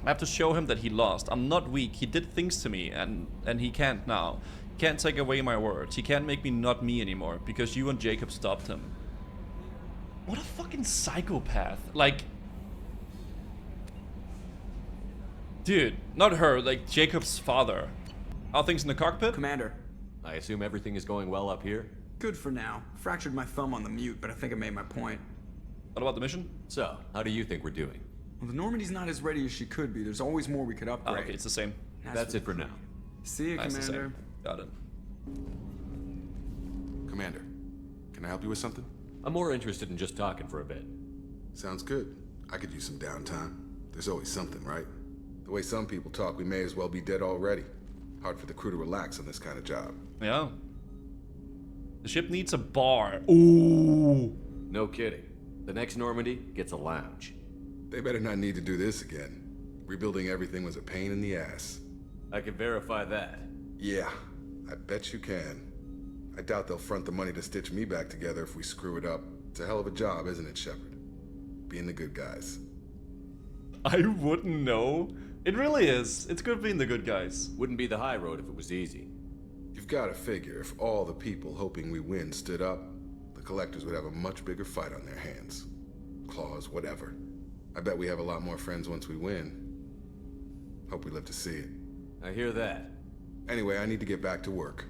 I have to show him that he lost. I'm not weak. He did things to me, and he can't now. He can't take away my words. He can't make me not me anymore, because you and Jacob stopped him. What a fucking psychopath. Like... Dude, not her, like Jacob's father. How are things in the cockpit? Commander. I assume everything is going well up here? Good for now. Fractured my thumb on the mute, but I think I made my point. What about the mission? So, how do you think we're doing? Well, the Normandy's not as ready as she could be. There's always more we could upgrade. Oh, okay, it's the same. That's it for now. See you, Nice, the Commander. same. Got it. Commander, can I help you with something? I'm more interested in just talking for a bit. Sounds good. I could use some downtime. There's always something, right? The way some people talk, we may as well be dead already. Hard for the crew to relax on this kind of job. Yeah. The ship needs a bar. Ooh. No kidding. The next Normandy gets a lounge. They better not need to do this again. Rebuilding everything was a pain in the ass. I can verify that. Yeah, I bet you can. I doubt they'll front the money to stitch me back together if we screw it up. It's a hell of a job, isn't it, Shepard? Being the good guys. I wouldn't know. It really is. It's good being the good guys. Wouldn't be the high road if it was easy. You've got to figure if all the people hoping we win stood up, the collectors would have a much bigger fight on their hands. Claws, whatever. I bet we have a lot more friends once we win. Hope we live to see it. I hear that. Anyway, I need to get back to work.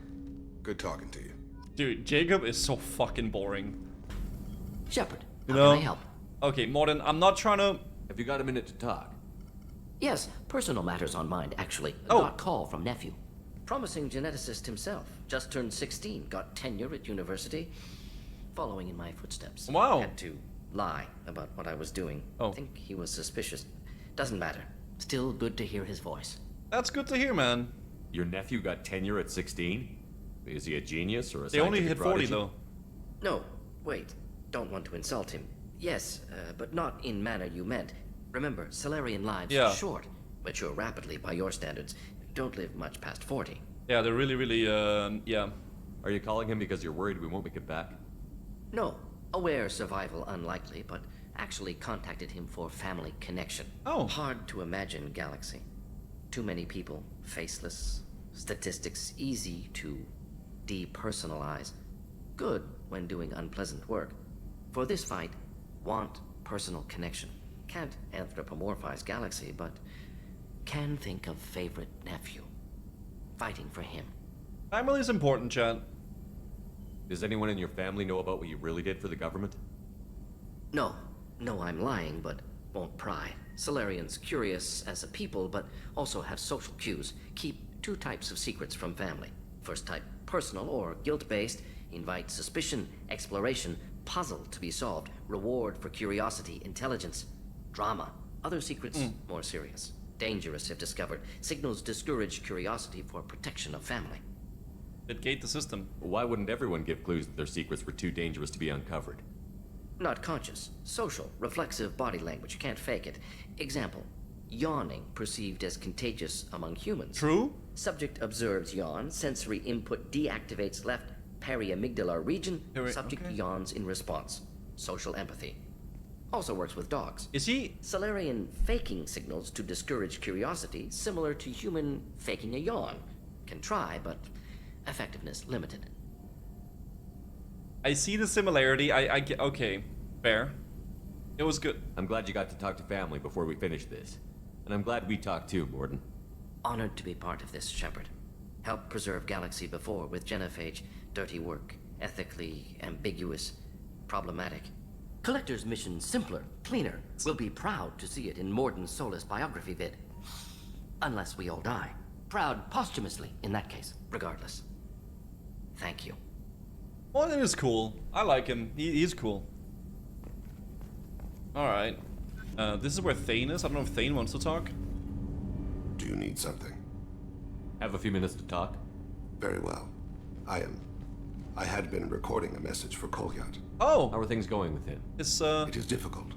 Good talking to you. Dude, Jacob is so fucking boring. Shepard, You how know? can I help? Okay, Morten, I'm not trying to... Have you got a minute to talk? Yes, personal matters on mind, actually. Oh. Got call from nephew. Promising geneticist himself. Just turned 16, got tenure at university. Following in my footsteps. Wow. Had to lie about what I was doing. Oh. Think he was suspicious. Doesn't matter. Still good to hear his voice. That's good to hear, man. Your nephew got tenure at 16? Is he a genius or a They only scientific hit 40, prodigy? though. No, wait. Don't want to insult him. Yes, but not in manner you meant. Remember, Salarian lives Yeah. are short. Mature rapidly by your standards. Don't live much past 40. Yeah, they're really, really, yeah. Are you calling him because you're worried we won't make it back? No. Aware survival unlikely, but actually contacted him for family connection. Oh. Hard to imagine galaxy. Too many people, faceless, statistics easy to depersonalize. Good when doing unpleasant work. For this fight, want personal connection. Can't anthropomorphize galaxy, but can think of favorite nephew. Fighting for him. Family is important, chat. Does anyone in your family know about what you really did for the government? No. No, I'm lying, but won't pry. Solarians curious as a people, but also have social cues. Keep two types of secrets from family. First type, personal or guilt-based. Invite suspicion, exploration, puzzle to be solved. Reward for curiosity, intelligence. Drama. Other secrets, more serious. Dangerous if discovered. Signals discourage curiosity for protection of family. It gate the system. Why wouldn't everyone give clues that their secrets were too dangerous to be uncovered? Not conscious. Social. Reflexive body language. Can't fake it. Example. Yawning perceived as contagious among humans. True. Subject observes yawn. Sensory input deactivates left periamygdalar region. Subject yawns in response. Social empathy. Also works with dogs. Is he? Solarian faking signals to discourage curiosity, similar to human faking a yawn. Can try, but effectiveness limited. I see the similarity. I get... Okay. Fair. It was good. I'm glad you got to talk to family before we finish this. And I'm glad we talked too, Morden. Honored to be part of this, Shepard. Helped preserve Galaxy before with Genophage. Dirty work. Ethically ambiguous. Problematic. Collector's mission simpler, cleaner. We'll be proud to see it in Morden's Solus biography vid. Unless we all die. Proud posthumously, in that case. Regardless. Thank you. Morden is cool. I like him. He's cool. Alright. This is where Thane is. I don't know if Thane wants to talk. Do you need something? Have a few minutes to talk? Very well. I had been recording a message for Kolyat. Oh! How are things going with him? It is difficult.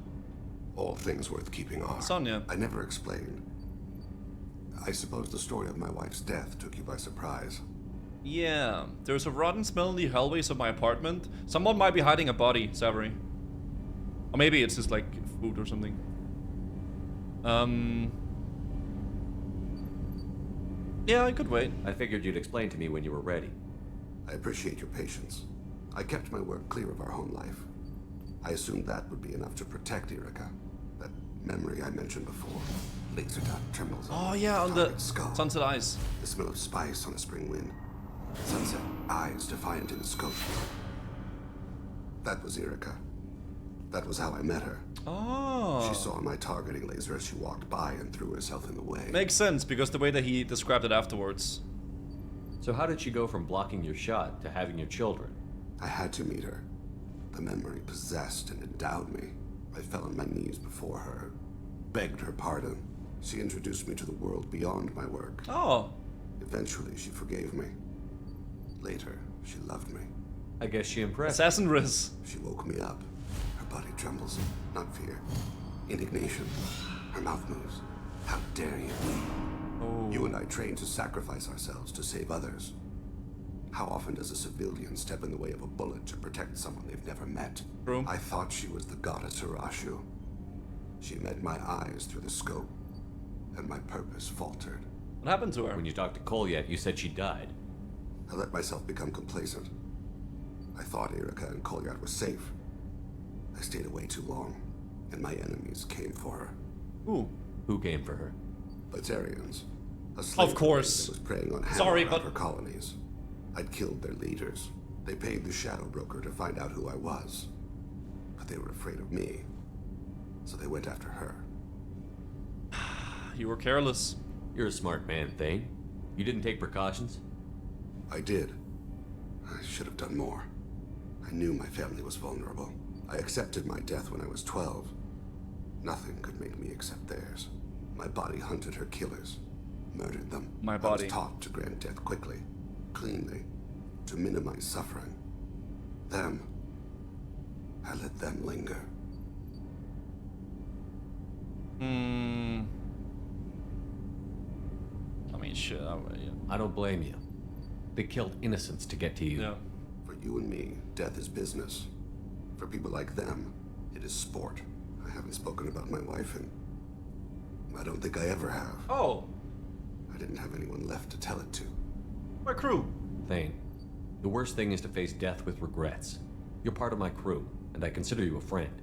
All things worth keeping are. Sonya. I never explained. I suppose the story of my wife's death took you by surprise. Yeah. There's a rotten smell in the hallways of my apartment. Someone might be hiding a body, Savory. Or maybe it's just like food or something. Yeah, I could wait. I figured you'd explain to me when you were ready. I appreciate your patience. I kept my work clear of our home life. I assumed that would be enough to protect Erica. That memory I mentioned before. Laser dot trembles on on the skull. Sunset Eyes. The smell of spice on a spring wind. Sunset eyes defiant in the scope. That was Erica. That was how I met her. Oh. She saw my targeting laser as she walked by and threw herself in the way. Makes sense, because the way that he described it afterwards. So how did she go from blocking your shot to having your children? I had to meet her. The memory possessed and endowed me. I fell on my knees before her, begged her pardon. She introduced me to the world beyond my work. Oh. Eventually, she forgave me. Later, she loved me. I guess she impressed. Assassin Riz. She woke me up. Her body trembles. Not fear. Indignation. Her mouth moves. How dare you? Oh. You and I trained to sacrifice ourselves to save others. How often does a civilian step in the way of a bullet to protect someone they've never met? True. I thought she was the goddess Arashu. She met my eyes through the scope, and my purpose faltered. What happened to her? When you talked to Kolyat, you said she died. I let myself become complacent. I thought Erica and Kolyat were safe. I stayed away too long, and my enemies came for her. Who came for her? Batarians. A slave Of course. that was preying on Sorry, Hammer but and her colonies. I'd killed their leaders. They paid the Shadow Broker to find out who I was. But they were afraid of me. So they went after her. You were careless. You're a smart man, Thane. You didn't take precautions? I did. I should have done more. I knew my family was vulnerable. I accepted my death when I was 12. Nothing could make me accept theirs. My body hunted her killers, murdered them. My body. I was taught to grant death quickly, cleanly, to minimize suffering. Them, I let them linger. I mean, shit. I don't blame you. They killed innocents to get to you. Yeah. For you and me, death is business. For people like them, it is sport. I haven't spoken about my wife, and I don't think I ever have. Oh. I didn't have anyone left to tell it to. My crew. Thane, the worst thing is to face death with regrets. You're part of my crew, and I consider you a friend.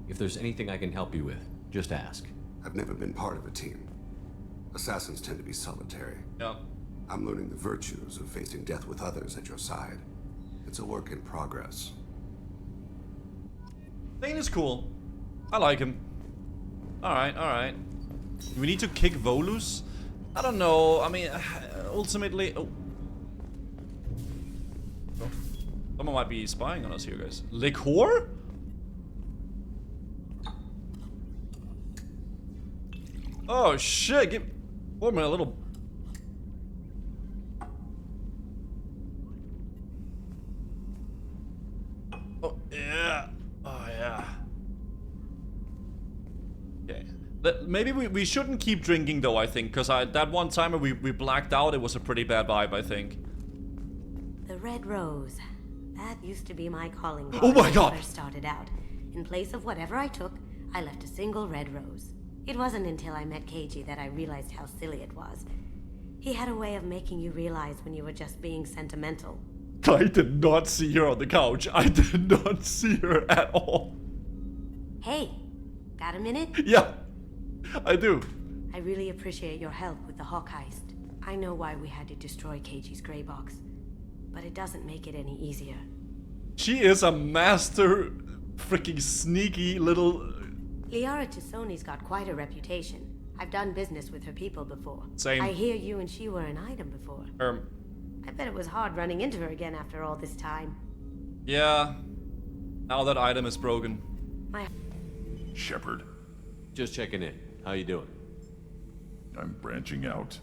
If there's anything I can help you with, just ask. I've never been part of a team. Assassins tend to be solitary. Yeah. I'm learning the virtues of facing death with others at your side. It's a work in progress. Thane is cool. I like him. Alright, alright. We need to kick Volus? I don't know. I mean, ultimately... Oh. Someone might be spying on us here, guys. Liqueur? Oh, shit. Give Foreman a little... Oh, yeah. Oh, yeah. Okay. Maybe we shouldn't keep drinking, though, I think. Because that one time we blacked out, it was a pretty bad vibe, I think. The Red Rose. That used to be my calling card Oh my when God! I first started out. In place of whatever I took, I left a single red rose. It wasn't until I met Keiji that I realized how silly it was. He had a way of making you realize when you were just being sentimental. I did not see her on the couch. I did not see her at all. Hey, got a minute? Yeah, I do. I really appreciate your help with the Hawk heist. I know why we had to destroy KG's gray box, but it doesn't make it any easier. She is a master freaking sneaky little... Liara Chisoni's got quite a reputation. I've done business with her people before. Same. I hear you and she were an item before. I bet it was hard running into her again after all this time. Yeah. Now that item is broken. Shepard. Just checking in. How you doing? I'm branching out.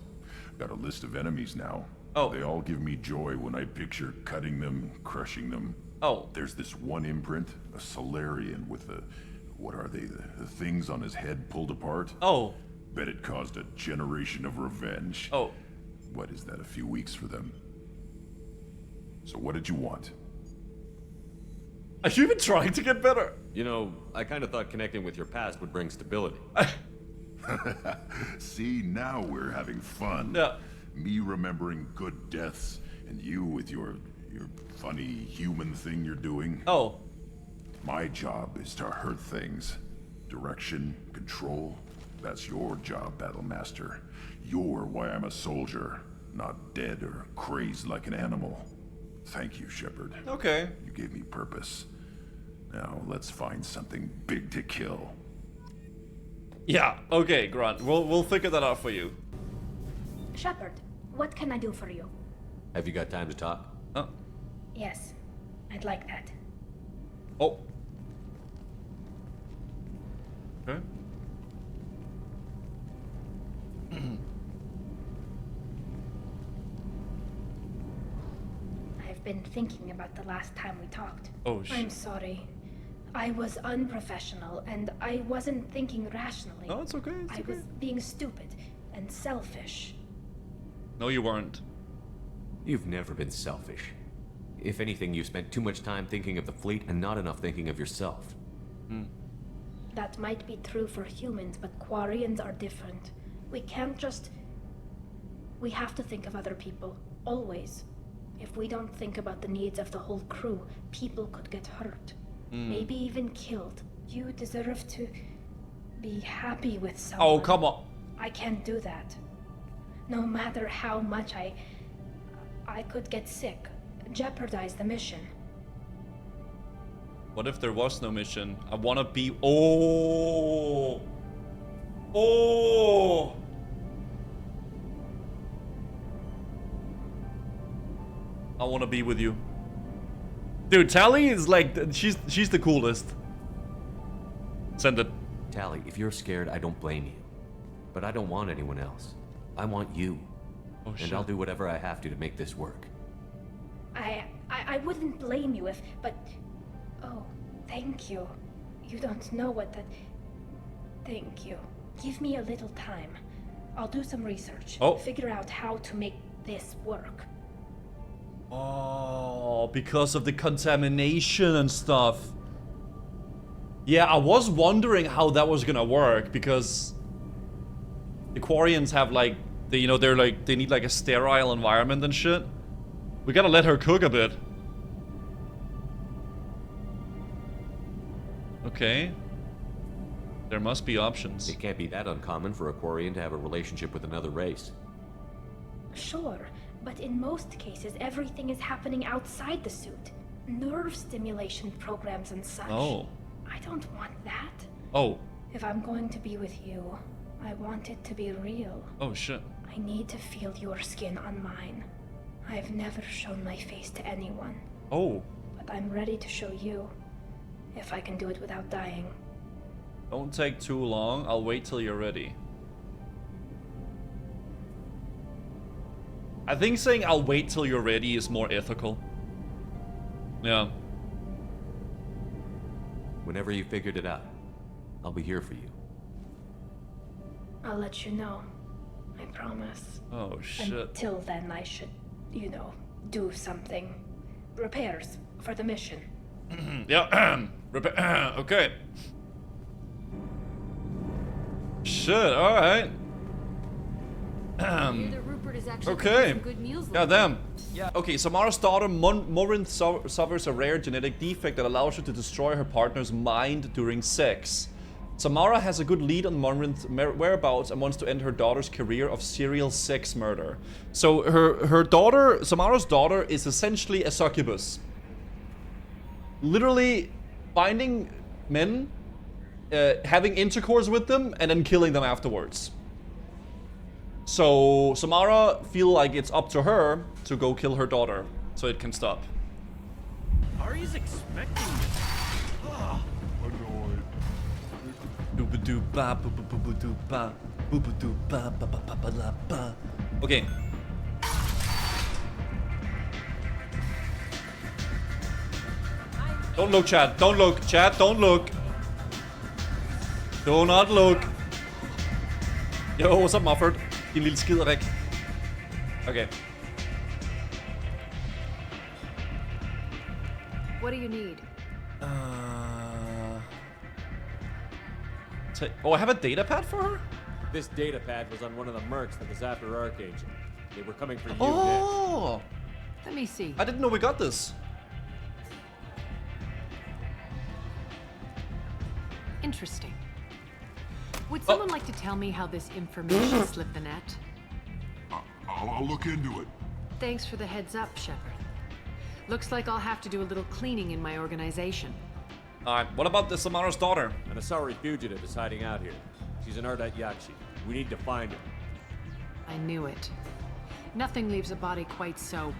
Got a list of enemies now. Oh. They all give me joy when I picture cutting them, crushing them. Oh. There's this one imprint, a Solarian with the... What are they? The things on his head pulled apart? Oh. Bet it caused a generation of revenge. Oh. What is that, a few weeks for them? So what did you want? Are you even trying to get better? You know, I kind of thought connecting with your past would bring stability. See, now we're having fun. Yeah. Me remembering good deaths, and you with your funny human thing you're doing. Oh. My job is to hurt things. Direction, control. That's your job, Battlemaster. You're why I'm a soldier, not dead or crazed like an animal. Thank you, Shepard. Okay. You gave me purpose. Now let's find something big to kill. Yeah, okay, Grant. We'll figure that out for you. Shepard, what can I do for you? Have you got time to talk? Oh. Yes, I'd like that. Oh. Okay. I've been thinking about the last time we talked. Oh, shit. I'm sorry. I was unprofessional and I wasn't thinking rationally. No, it's okay. I was being stupid and selfish. No, you weren't. You've never been selfish. If anything, you spent too much time thinking of the fleet and not enough thinking of yourself. That might be true for humans, but Quarians are different. We can't just... We have to think of other people, always. If we don't think about the needs of the whole crew, people could get hurt. Maybe even killed. You deserve to be happy with someone. Oh, come on. I can't do that. No matter how much I could get sick, jeopardize the mission. What if there was no mission? I wanna be... Oh! Oh! I wanna be with you. Dude, Tally is like... She's the coolest. Send it. Tally, if you're scared, I don't blame you. But I don't want anyone else. I want you. Oh, shit. And I'll do whatever I have to make this work. I wouldn't blame you if... But... Oh, thank you. You don't know what that... Thank you. Give me a little time. I'll do some research. Oh. Figure out how to make this work. Oh, because of the contamination and stuff. Yeah, I was wondering how that was gonna work, because the Quarians have like, they need like a sterile environment and shit. We gotta let her cook a bit. Okay. There must be options. It can't be that uncommon for a Quarian to have a relationship with another race. Sure, but in most cases, everything is happening outside the suit. Nerve stimulation programs and such. Oh. I don't want that. Oh. If I'm going to be with you, I want it to be real. Oh, shit. I need to feel your skin on mine. I've never shown my face to anyone. Oh. But I'm ready to show you, if I can do it without dying. Don't take too long. I'll wait till you're ready. I think saying I'll wait till you're ready is more ethical. Yeah. Whenever you figured it out, I'll be here for you. I'll let you know. I promise. Oh, shit. Until then, I should, do something. Repairs for the mission. Yeah. Okay. Shit, alright. Okay. God damn. Yeah. Okay, Samara's daughter, Morin, suffers a rare genetic defect that allows her to destroy her partner's mind during sex. Samara has a good lead on Morin's whereabouts and wants to end her daughter's career of serial sex murder. So her daughter, Samara's daughter, is essentially a succubus. Literally finding men, having intercourse with them, and then killing them afterwards. So Samara feel like it's up to her to go kill her daughter so it can stop. Ari's expecting this. Ugh. Annoyed. Dooba-doo-ba, boo-ba-boo-doo-ba, boo-ba-doo-ba, ba-ba-ba-ba-la-ba. Okay. Don't look, chat. Don't look. Chat, don't look. Do not look. Yo, what's up, Mufford? Din lille skiderik. Okay. What do you need? Oh, I have a data pad for her? This data pad was on one of the mercs that was after Archangel. They were coming for you Oh! Let me see. I didn't know we got this. Interesting. Would someone like to tell me how this information slipped the net? I'll look into it. Thanks for the heads up, Shepard. Looks like I'll have to do a little cleaning in my organization. Alright, what about the Samara's daughter? An Asari fugitive is hiding out here. She's an Ardat Yakshi. We need to find her. I knew it. Nothing leaves a body quite so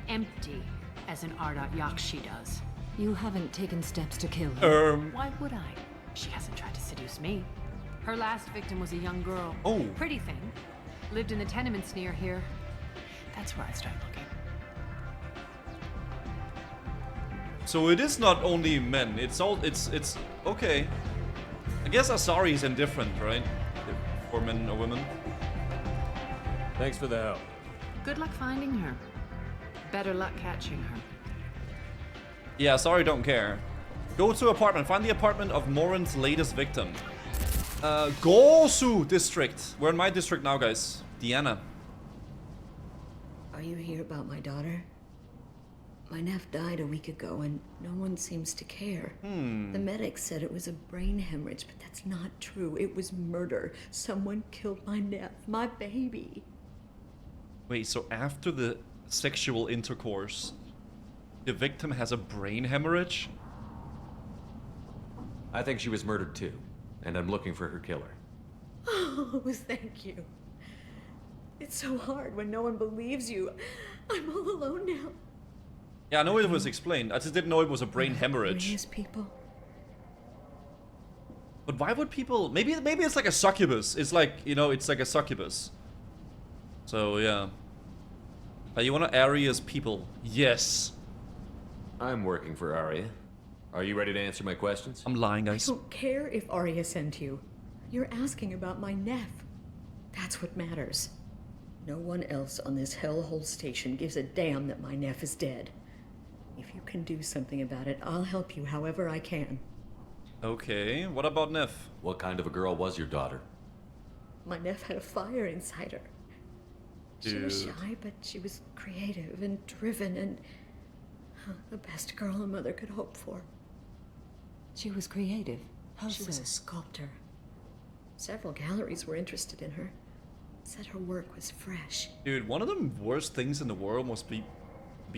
empty as an Ardat Yakshi does. You haven't taken steps to kill her. Why would I? She hasn't tried to seduce me. Her last victim was a young girl. Oh. Pretty thing. Lived in the tenements near here. That's where I start looking. So it is not only men, it's okay. I guess Asari is indifferent, right? For men or women. Thanks for the help. Good luck finding her. Better luck catching her. Yeah, Asari don't care. Go to apartment, find the apartment of Morin's latest victim. Gosu district. We're in my district now, guys. Diana. Are you here about my daughter? My nephew died a week ago and no one seems to care. The medics said it was a brain hemorrhage, but that's not true. It was murder. Someone killed my nephew, my baby. Wait, so after the sexual intercourse, the victim has a brain hemorrhage? I think she was murdered too, and I'm looking for her killer. Oh, thank you. It's so hard when no one believes you. I'm all alone now. Yeah, I know it was explained. I just didn't know it was a brain hemorrhage. Curious people. But why would people... Maybe it's like a succubus. It's like, you know, it's like a succubus. So, yeah. You want to Arya's people? Yes. I'm working for Arya. Are you ready to answer my questions? I'm lying, guys. I don't care if Arya sent you. You're asking about my nephew. That's what matters. No one else on this hellhole station gives a damn that my nephew is dead. If you can do something about it, I'll help you however I can. Okay, what about Neff? What kind of a girl was your daughter? My nephew had a fire inside her. She was shy, but she was creative and driven and the best girl a mother could hope for. She was creative. How She so? was a sculptor. Several galleries were interested in her. Said her work was fresh. Dude, one of the worst things in the world must be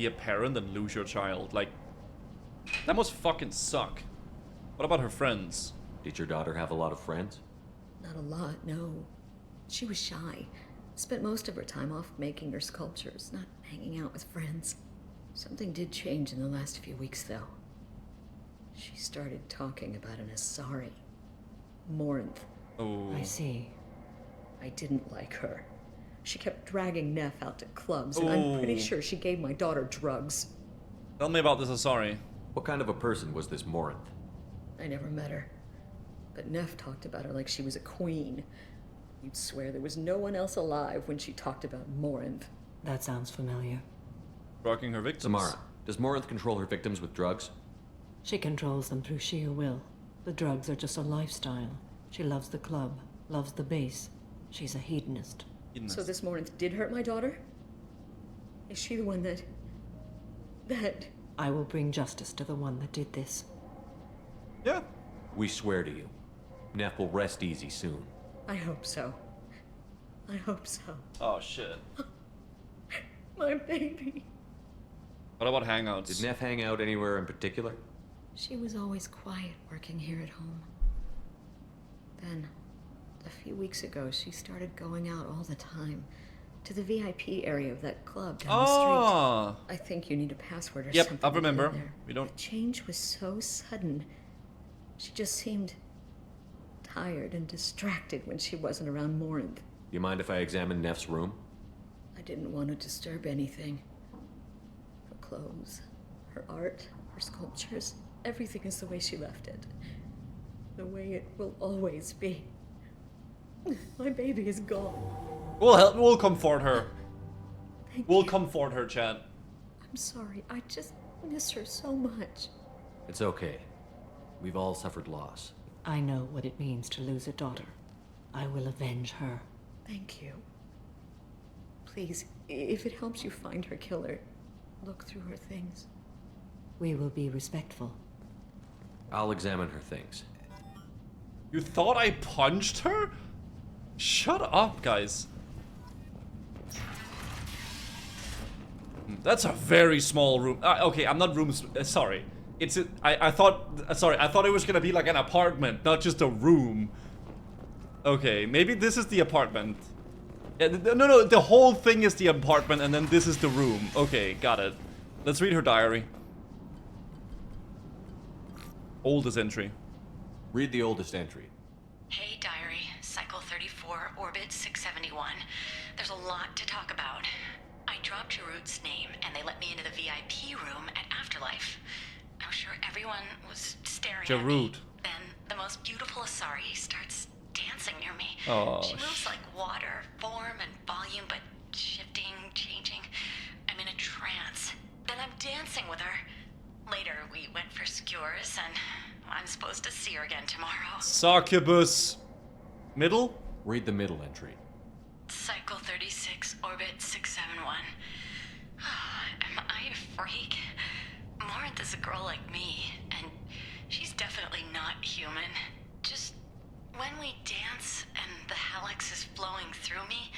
a parent and lose your child. Like, that must fucking suck. What about her friends? Did your daughter have a lot of friends? Not a lot, no. She was shy. Spent most of her time off making her sculptures, not hanging out with friends. Something did change in the last few weeks, though. She started talking about an Asari. Morinth. Oh. I see. I didn't like her. She kept dragging Neff out to clubs, and I'm pretty sure she gave my daughter drugs. Tell me about this Asari. What kind of a person was this Morinth? I never met her. But Neff talked about her like she was a queen. You'd swear there was no one else alive when she talked about Morinth. That sounds familiar. Rocking her victims. Samara, does Morinth control her victims with drugs? She controls them through sheer will. The drugs are just a lifestyle. She loves the club, loves the base. She's a hedonist. So this Morinth did hurt my daughter? Is she the one that... I will bring justice to the one that did this. Yeah. We swear to you. Neff will rest easy soon. I hope so. I hope so. Oh, shit. My baby. What about hangouts? Did Neff hang out anywhere in particular? She was always quiet working here at home. Then, a few weeks ago, she started going out all the time. To the VIP area of that club down the street. I think you need a password or something. Yep, I remember. There. We don't... The change was so sudden. She just seemed tired and distracted when she wasn't around Morinth. You mind if I examine Neff's room? I didn't want to disturb anything. Her clothes, her art, her sculptures, everything is the way she left it. The way it will always be. My baby is gone. We'll comfort her. We'll comfort her, Chad. I'm sorry, I just miss her so much. It's okay. We've all suffered loss. I know what it means to lose a daughter. I will avenge her. Thank you. Please, if it helps you find her killer, look through her things. We will be respectful. I'll examine her things. You thought I punched her? Shut up, guys. That's a very small room. Okay, I'm not rooms. Sorry, it's. I thought. Sorry, I thought it was gonna be like an apartment, not just a room. Okay, maybe this is the apartment. No, the whole thing is the apartment, and then this is the room. Okay, got it. Let's read her diary. Oldest entry. Read the oldest entry. Hey, diary. Cycle 34, orbit 671. There's a lot to talk about. I dropped Jarut's name, and they let me into the VIP room at Afterlife. I'm sure everyone was staring at me. Then the most beautiful Asari starts dancing near me. Oh, she moves like water, form and volume, but shifting, changing. I'm in a trance. Then I'm dancing with her. Later, we went for skewers, and I'm supposed to see her again tomorrow. Succubus. Middle? Read the middle entry. Cycle 36, orbit 671. Am I a freak? Morinth is a girl like me, and she's definitely not human. Just when we dance and the helix is flowing through me,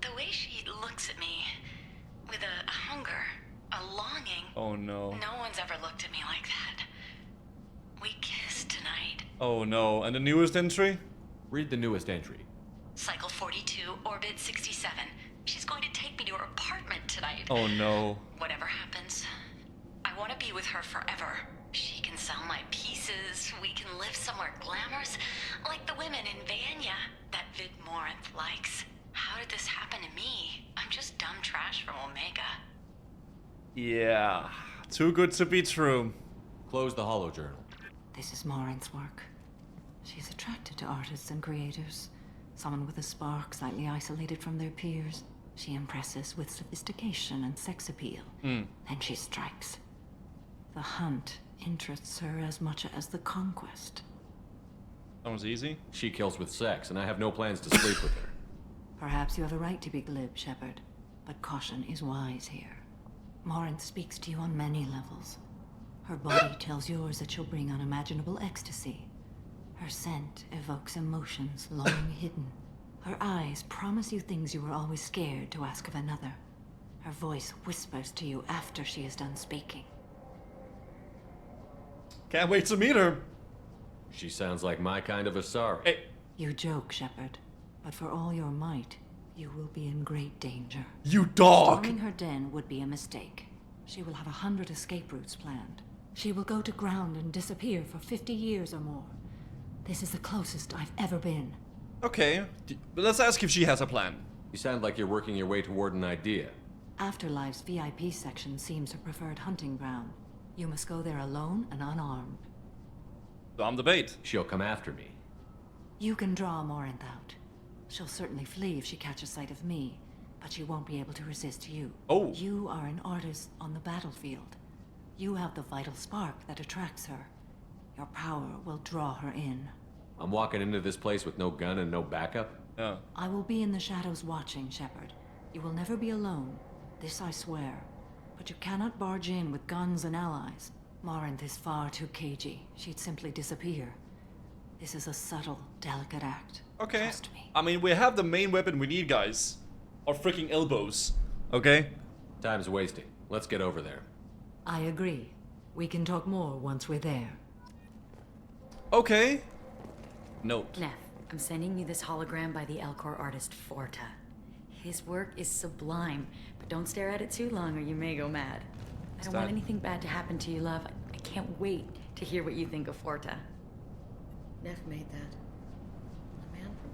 the way she looks at me with a hunger, a longing. Oh no. No one's ever looked at me like that. We kissed tonight. Oh no. And the newest entry? Read the newest entry. Cycle 42, orbit 67. She's going to take me to her apartment tonight. Oh no. Whatever happens, I want to be with her forever. She can sell my pieces. We can live somewhere glamorous, like the women in Vanya that Vid Morinth likes. How did this happen to me? I'm just dumb trash from Omega. Yeah. Too good to be true. Close the holo journal. This is Morinth's work. She's attracted to artists and creators. Someone with a spark, slightly isolated from their peers. She impresses with sophistication and sex appeal. Then she strikes. The hunt interests her as much as the conquest. That was easy. She kills with sex, and I have no plans to sleep with her. Perhaps you have a right to be glib, Shepard, but caution is wise here. Morinth speaks to you on many levels. Her body tells yours that she'll bring unimaginable ecstasy. Her scent evokes emotions long hidden. Her eyes promise you things you were always scared to ask of another. Her voice whispers to you after she is done speaking. Can't wait to meet her. She sounds like my kind of Asari. Hey. You joke, Shepard, but for all your might, you will be in great danger. You dog! Storming her den would be a mistake. She will have 100 escape routes planned. She will go to ground and disappear for 50 years or more. This is the closest I've ever been. Okay, but let's ask if she has a plan. You sound like you're working your way toward an idea. Afterlife's VIP section seems her preferred hunting ground. You must go there alone and unarmed. So I'm the bait. She'll come after me. You can draw Morinth out. She'll certainly flee if she catches sight of me, but she won't be able to resist you. Oh. You are an artist on the battlefield. You have the vital spark that attracts her. Your power will draw her in. I'm walking into this place with no gun and no backup? Yeah. I will be in the shadows watching, Shepard. You will never be alone. This I swear. But you cannot barge in with guns and allies. Morinth is far too cagey. She'd simply disappear. This is a subtle, delicate act. Okay. Trust me. I mean, we have the main weapon we need, guys. Our freaking elbows. Okay? Time's wasting. Let's get over there. I agree. We can talk more once we're there. Okay. Note. Neff, I'm sending you this hologram by the Elcor artist Forta. His work is sublime, but don't stare at it too long or you may go mad. I don't want anything bad to happen to you, love. I can't wait to hear what you think of Forta. Neff made that. The man from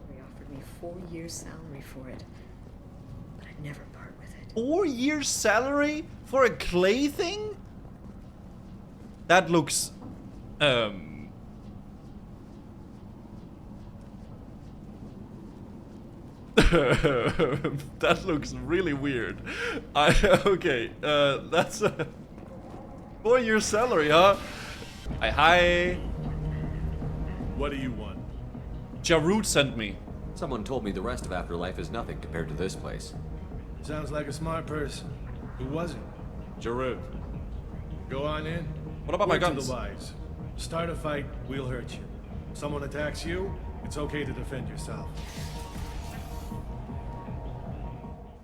Calgary offered me 4 years' salary for it. But I'd never part with it. 4 years salary for a clay thing? That looks that looks really weird. Okay, that's a 4 years salary, huh? Hi. What do you want? Jarut sent me. Someone told me the rest of Afterlife is nothing compared to this place. Sounds like a smart person. Who was it? Jarut. Go on in. What about my Word to guns? the wise. Start a fight, we'll hurt you. Someone attacks you, it's okay to defend yourself.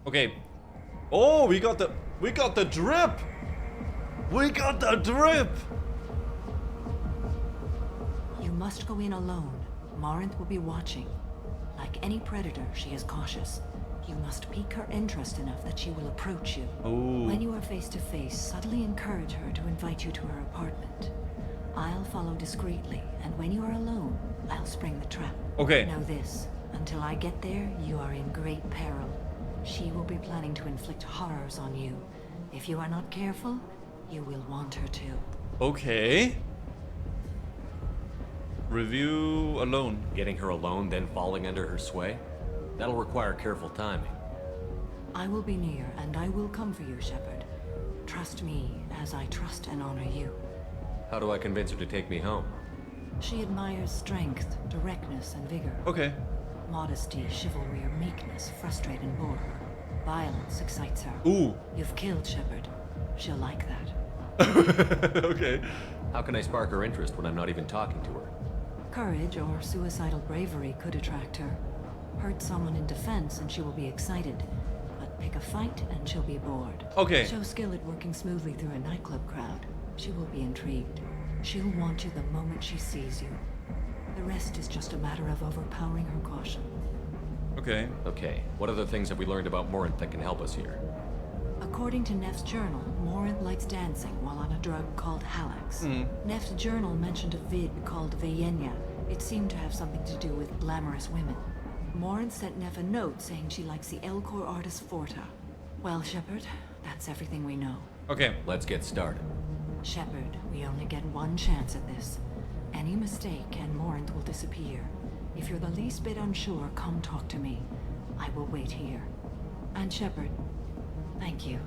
Okay. Oh, we got the drip. We got the drip. You must go in alone. Morinth will be watching. Like any predator, she is cautious. You must pique her interest enough that she will approach you. Ooh. When you are face to face, subtly encourage her to invite you to her apartment. I'll follow discreetly, and when you are alone, I'll spring the trap. Okay. Know this, until I get there, you are in great peril. She will be planning to inflict horrors on you. If you are not careful, you will want her to. Okay. Review alone. Getting her alone, then falling under her sway? That'll require careful timing. I will be near, and I will come for you, Shepard. Trust me, as I trust and honor you. How do I convince her to take me home? She admires strength, directness, and vigor. Okay. Modesty, chivalry, or meekness frustrate and bore her. Violence excites her. Ooh. You've killed Shepard. She'll like that. Okay. How can I spark her interest when I'm not even talking to her? Courage or suicidal bravery could attract her. Hurt someone in defense and she will be excited. But pick a fight and she'll be bored. Okay. Show skill at working smoothly through a nightclub crowd. She will be intrigued. She'll want you the moment she sees you. The rest is just a matter of overpowering her caution. Okay. Okay. What other things have we learned about Morinth that can help us here? According to Neff's journal, Morinth likes dancing while on a drug called Halax. Neff's journal mentioned a vid called Vayenya. It seemed to have something to do with glamorous women. Morinth sent Neff a note saying she likes the Elcor artist Forta. Well, Shepard, that's everything we know. Okay. Let's get started. Shepard, we only get one chance at this. Any mistake and Morinth will disappear. If you're the least bit unsure, come talk to me. I will wait here. And Shepard, thank you.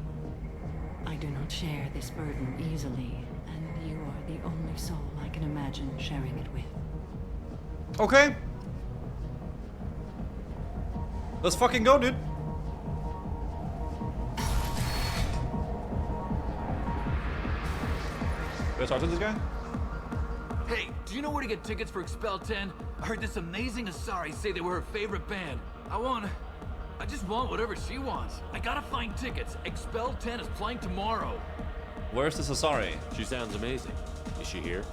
I do not share this burden easily, and you are the only soul I can imagine sharing it with. Okay. Let's fucking go, dude. Can I talk to this guy? Hey, do you know where to get tickets for Expel 10? I heard this amazing Asari say they were her favorite band. I just want whatever she wants. I gotta find tickets. Expel 10 is playing tomorrow. Where's this Asari? She sounds amazing. Is she here?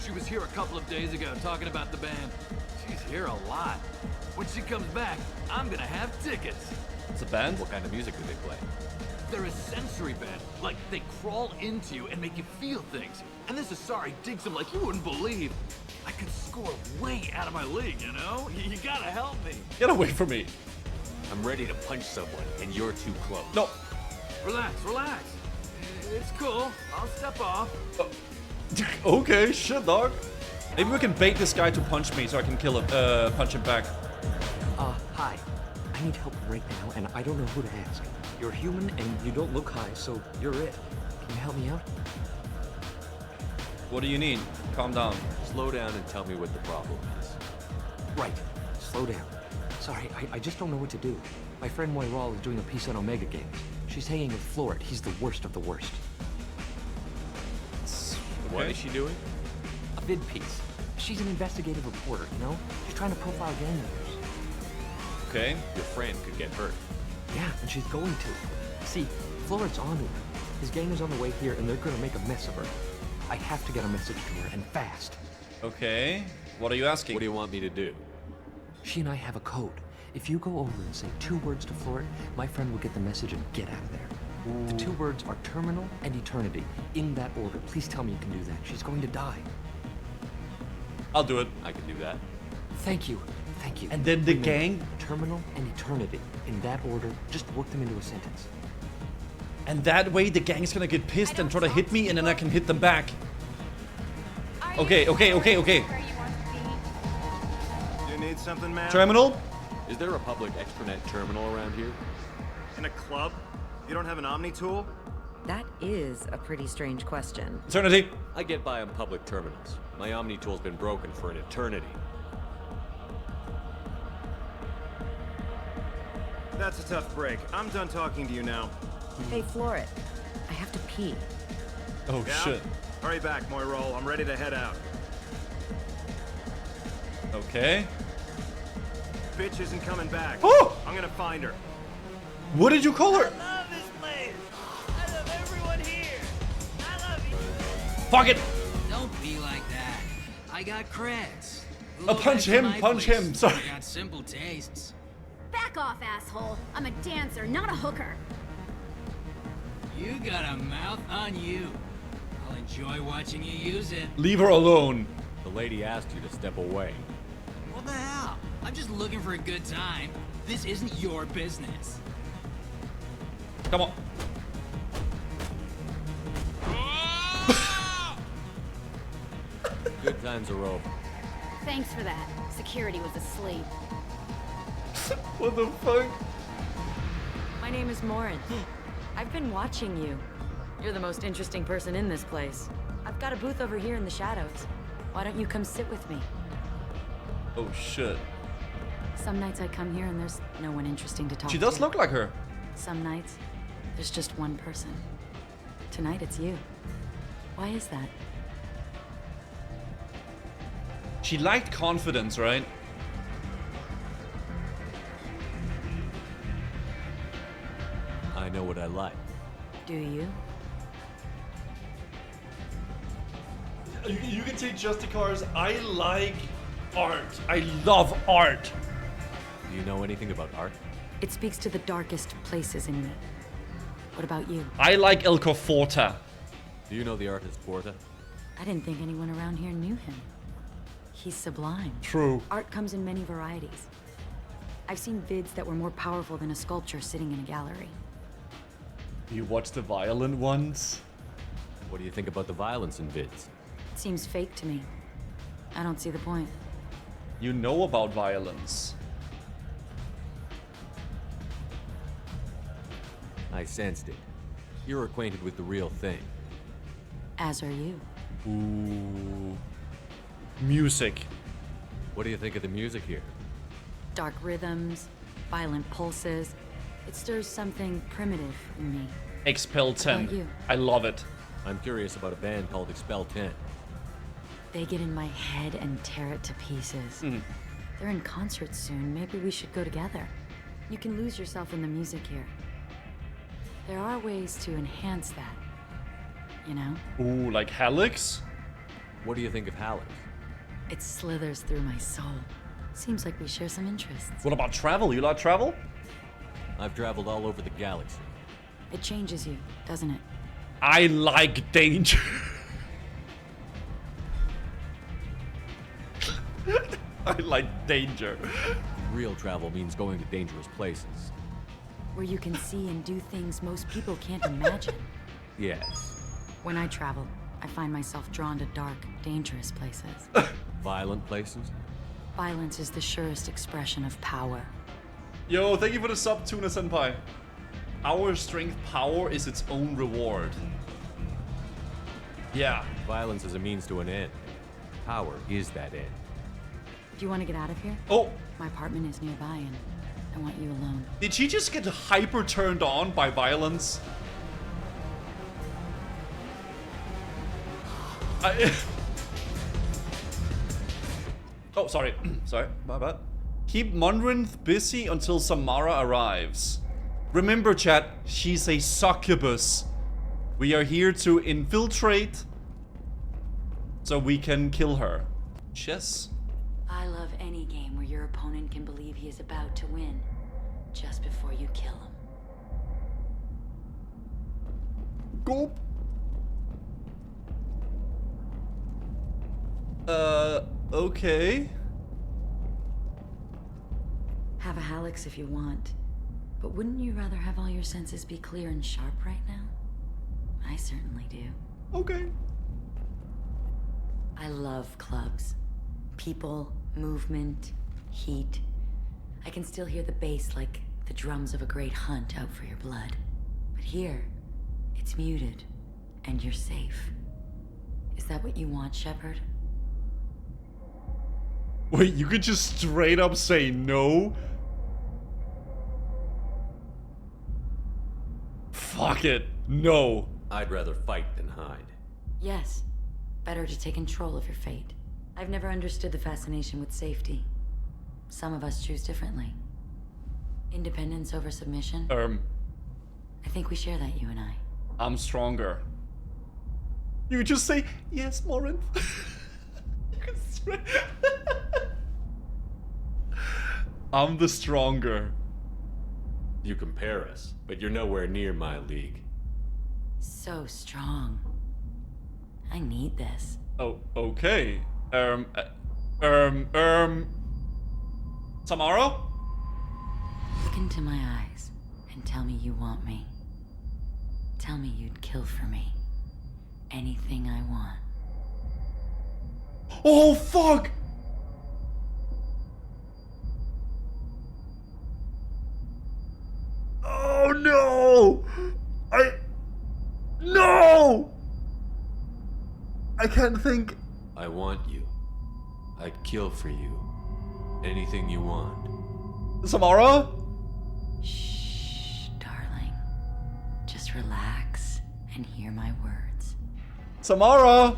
She was here a couple of days ago talking about the band. She's here a lot. When she comes back, I'm gonna have tickets. It's a band? What kind of music do they play? They're a sensory band. Like, they crawl into you and make you feel things. And this Asari digs them like you wouldn't believe. I could score way out of my league, you know? You gotta help me. Get away from me. I'm ready to punch someone, and you're too close. No. Relax, relax. It's cool. I'll step off. Okay, shit, dog. Maybe we can bait this guy to punch me so I can kill him, punch him back. Hi. I need help right now, and I don't know who to ask. You're human, and you don't look high, so you're it. Can you help me out? What do you need? Calm down. Slow down and tell me what the problem is. Right. Slow down. Sorry, I just don't know what to do. My friend Moiral is doing a piece on Omega Games. She's hanging with Florid. He's the worst of the worst. What is she doing? A vid piece. She's an investigative reporter, you know? She's trying to profile gang members. Okay. Your friend could get hurt. Yeah, and she's going to. See, Florid's on to her. His gang is on the way here, and they're gonna make a mess of her. I have to get a message to her, and fast. Okay. What are you asking? What do you want me to do? She and I have a code. If you go over and say 2 words to Florid, my friend will get the message and get out of there. Ooh. The 2 words are terminal and eternity. In that order. Please tell me you can do that. She's going to die. I'll do it. I can do that. Thank you. Thank you. And then the gang? Terminal and eternity. In that order. Just work them into a sentence. And that way the gang's gonna get pissed and try to hit me, and then I can hit them back. Okay. You need something, man? Terminal? Is there a public extranet terminal around here? In a club? You don't have an Omni tool? That is a pretty strange question. Eternity. I get by on public terminals. My Omni tool's been broken for an eternity. That's a tough break. I'm done talking to you now. Hey, Florid. I have to pee. Oh, yeah? shit. Hurry back, Moiral. I'm ready to head out. Okay. Bitch isn't coming back. Oh! I'm gonna find her. What did you call her? I love this place. I love everyone here. I love you. Fuck it. Don't be like that. I got creds. Punch him. Sorry. I got simple tastes. Back off, asshole. I'm a dancer, not a hooker. You got a mouth on you. I'll enjoy watching you use it. Leave her alone. The lady asked you to step away. What the hell? I'm just looking for a good time. This isn't your business. Come on. Good times are over. Thanks for that. Security was asleep. What the fuck? My name is Morin. I've been watching you. You're the most interesting person in this place. I've got a booth over here in the shadows. Why don't you come sit with me? Oh shit. Some nights I come here and there's no one interesting to talk to. She does look like her. Some nights, there's just one person. Tonight it's you. Why is that? She liked confidence, right? I know what I like. Do you? You can take just the cars. I like art. I love art. Do you know anything about art? It speaks to the darkest places in me. What about you? I like El Forta. Do you know the artist Porta? I didn't think anyone around here knew him. He's sublime. True. Art comes in many varieties. I've seen vids that were more powerful than a sculpture sitting in a gallery. You watch the violent ones? What do you think about the violence in vids? It seems fake to me. I don't see the point. You know about violence. I sensed it. You're acquainted with the real thing. As are you. Ooh. Music. What do you think of the music here? Dark rhythms, violent pulses. It stirs something primitive in me. Expel 10. About you? I love it. I'm curious about a band called Expel 10. They get in my head and tear it to pieces. They're in concert soon. Maybe we should go together. You can lose yourself in the music here. There are ways to enhance that. You know? Ooh, like Halix? What do you think of Halix? It slithers through my soul. Seems like we share some interests. What about travel? You like travel? I've traveled all over the galaxy. It changes you, doesn't it? I like danger. I like danger. Real travel means going to dangerous places. Where you can see and do things most people can't imagine. Yes. When I travel, I find myself drawn to dark, dangerous places. Violent places? Violence is the surest expression of power. Yo, thank you for the sub, Tuna Senpai. Our strength power is its own reward. Yeah. Violence is a means to an end. Power is that end. Do you want to get out of here? Oh! My apartment is nearby and I want you alone. Did she just get hyper turned on by violence? Oh, sorry. Sorry, my bad. Keep Monrinth busy until Samara arrives. Remember, chat, she's a succubus. We are here to infiltrate so we can kill her. Chess? I love any game where your opponent can believe he is about to win just before you kill him. Gulp. Okay. Have a Halix if you want, but wouldn't you rather have all your senses be clear and sharp right now? I certainly do. Okay. I love clubs. People, movement, heat. I can still hear the bass like the drums of a great hunt out for your blood. But here, it's muted, and you're safe. Is that what you want, Shepard? Wait, you could just straight up say no? Fuck it. No. I'd rather fight than hide. Yes. Better to take control of your fate. I've never understood the fascination with safety. Some of us choose differently. Independence over submission? I think we share that, you and I. I'm stronger. You just say, yes, Morin. You can straight... I'm the stronger. You compare us, but you're nowhere near my league. So strong. I need this. Oh, okay. Samara? Look into my eyes and tell me you want me. Tell me you'd kill for me. Anything I want. Oh, fuck! Oh, no! No! I can't think. I want you. I'd kill for you. Anything you want. Samara? Shh, darling. Just relax and hear my words. Samara!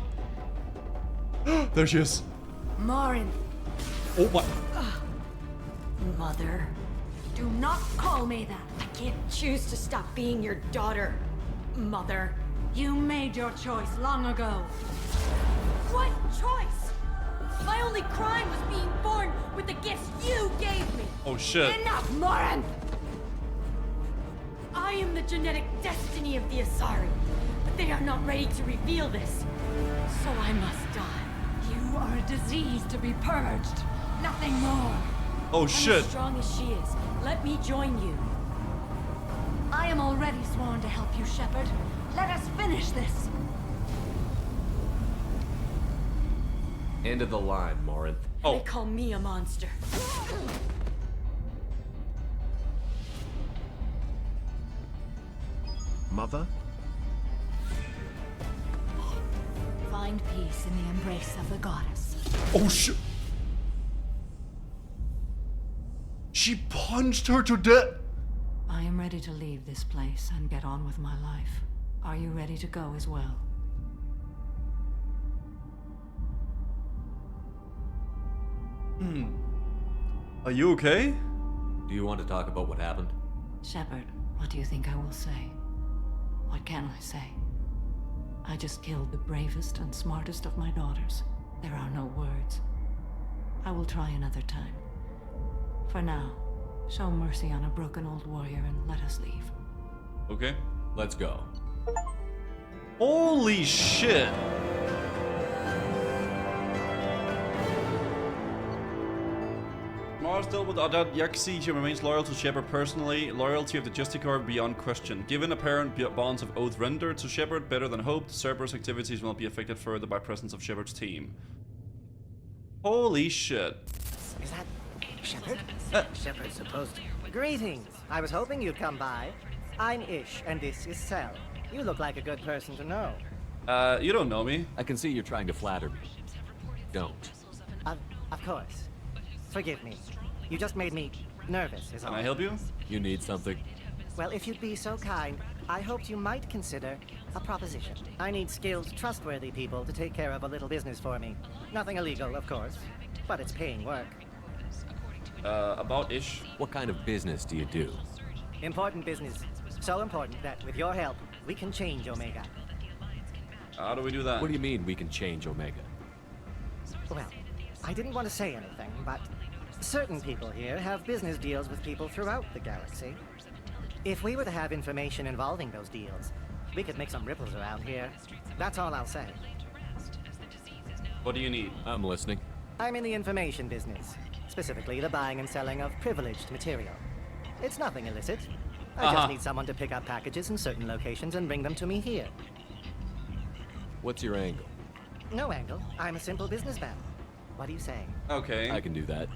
There she is. Morin. Oh my. Mother. Do not call me that. I can't choose to stop being your daughter, Mother. You made your choice long ago. What choice? My only crime was being born with the gifts you gave me. Oh shit. Enough, Morin! I am the genetic destiny of the Asari, but they are not ready to reveal this. So I must die. You are a disease to be purged. Nothing more. Oh I'm shit. as strong as she is. Let me join you. I am already sworn to help you, Shepard. Let us finish this. End of the line, Morinth. They call me a monster. Mother? Find peace in the embrace of the goddess. Oh shit. She punched her to death. I am ready to leave this place and get on with my life. Are you ready to go as well? Are you okay? Do you want to talk about what happened? Shepard, what do you think I will say? What can I say? I just killed the bravest and smartest of my daughters. There are no words. I will try another time. For now, show mercy on a broken old warrior and let us leave. Okay. Let's go. Holy shit. Mara still with Adat Yaxi, she remains loyal to Shepard personally. Loyalty of the Justicar beyond question. Given apparent bonds of oath rendered to Shepard better than hoped, Cerberus activities will not be affected further by presence of Shepard's team. Holy shit. Is that Shepard? Shepard's supposed to. Greetings. I was hoping you'd come by. I'm Ish, and this is Cell. You look like a good person to know. You don't know me. I can see you're trying to flatter me. Don't. Of course. Forgive me. You just made me Nervous is all. Can I help you? You need something? Well, if you'd be so kind, I hoped you might consider a proposition. I need skilled, trustworthy people to take care of a little business for me. Nothing illegal, of course, but it's paying work. About-ish. What kind of business do you do? Important business. So important that, with your help, we can change Omega. How do we do that? What do you mean we can change Omega? Well, I didn't want to say anything, but certain people here have business deals with people throughout the galaxy. If we were to have information involving those deals, we could make some ripples around here. That's all I'll say. What do you need? I'm listening. I'm in the information business, specifically the buying and selling of privileged material. It's nothing illicit. I just need someone to pick up packages in certain locations and bring them to me here. What's your angle? No angle. I'm a simple businessman. What do you say? Okay. I can do that.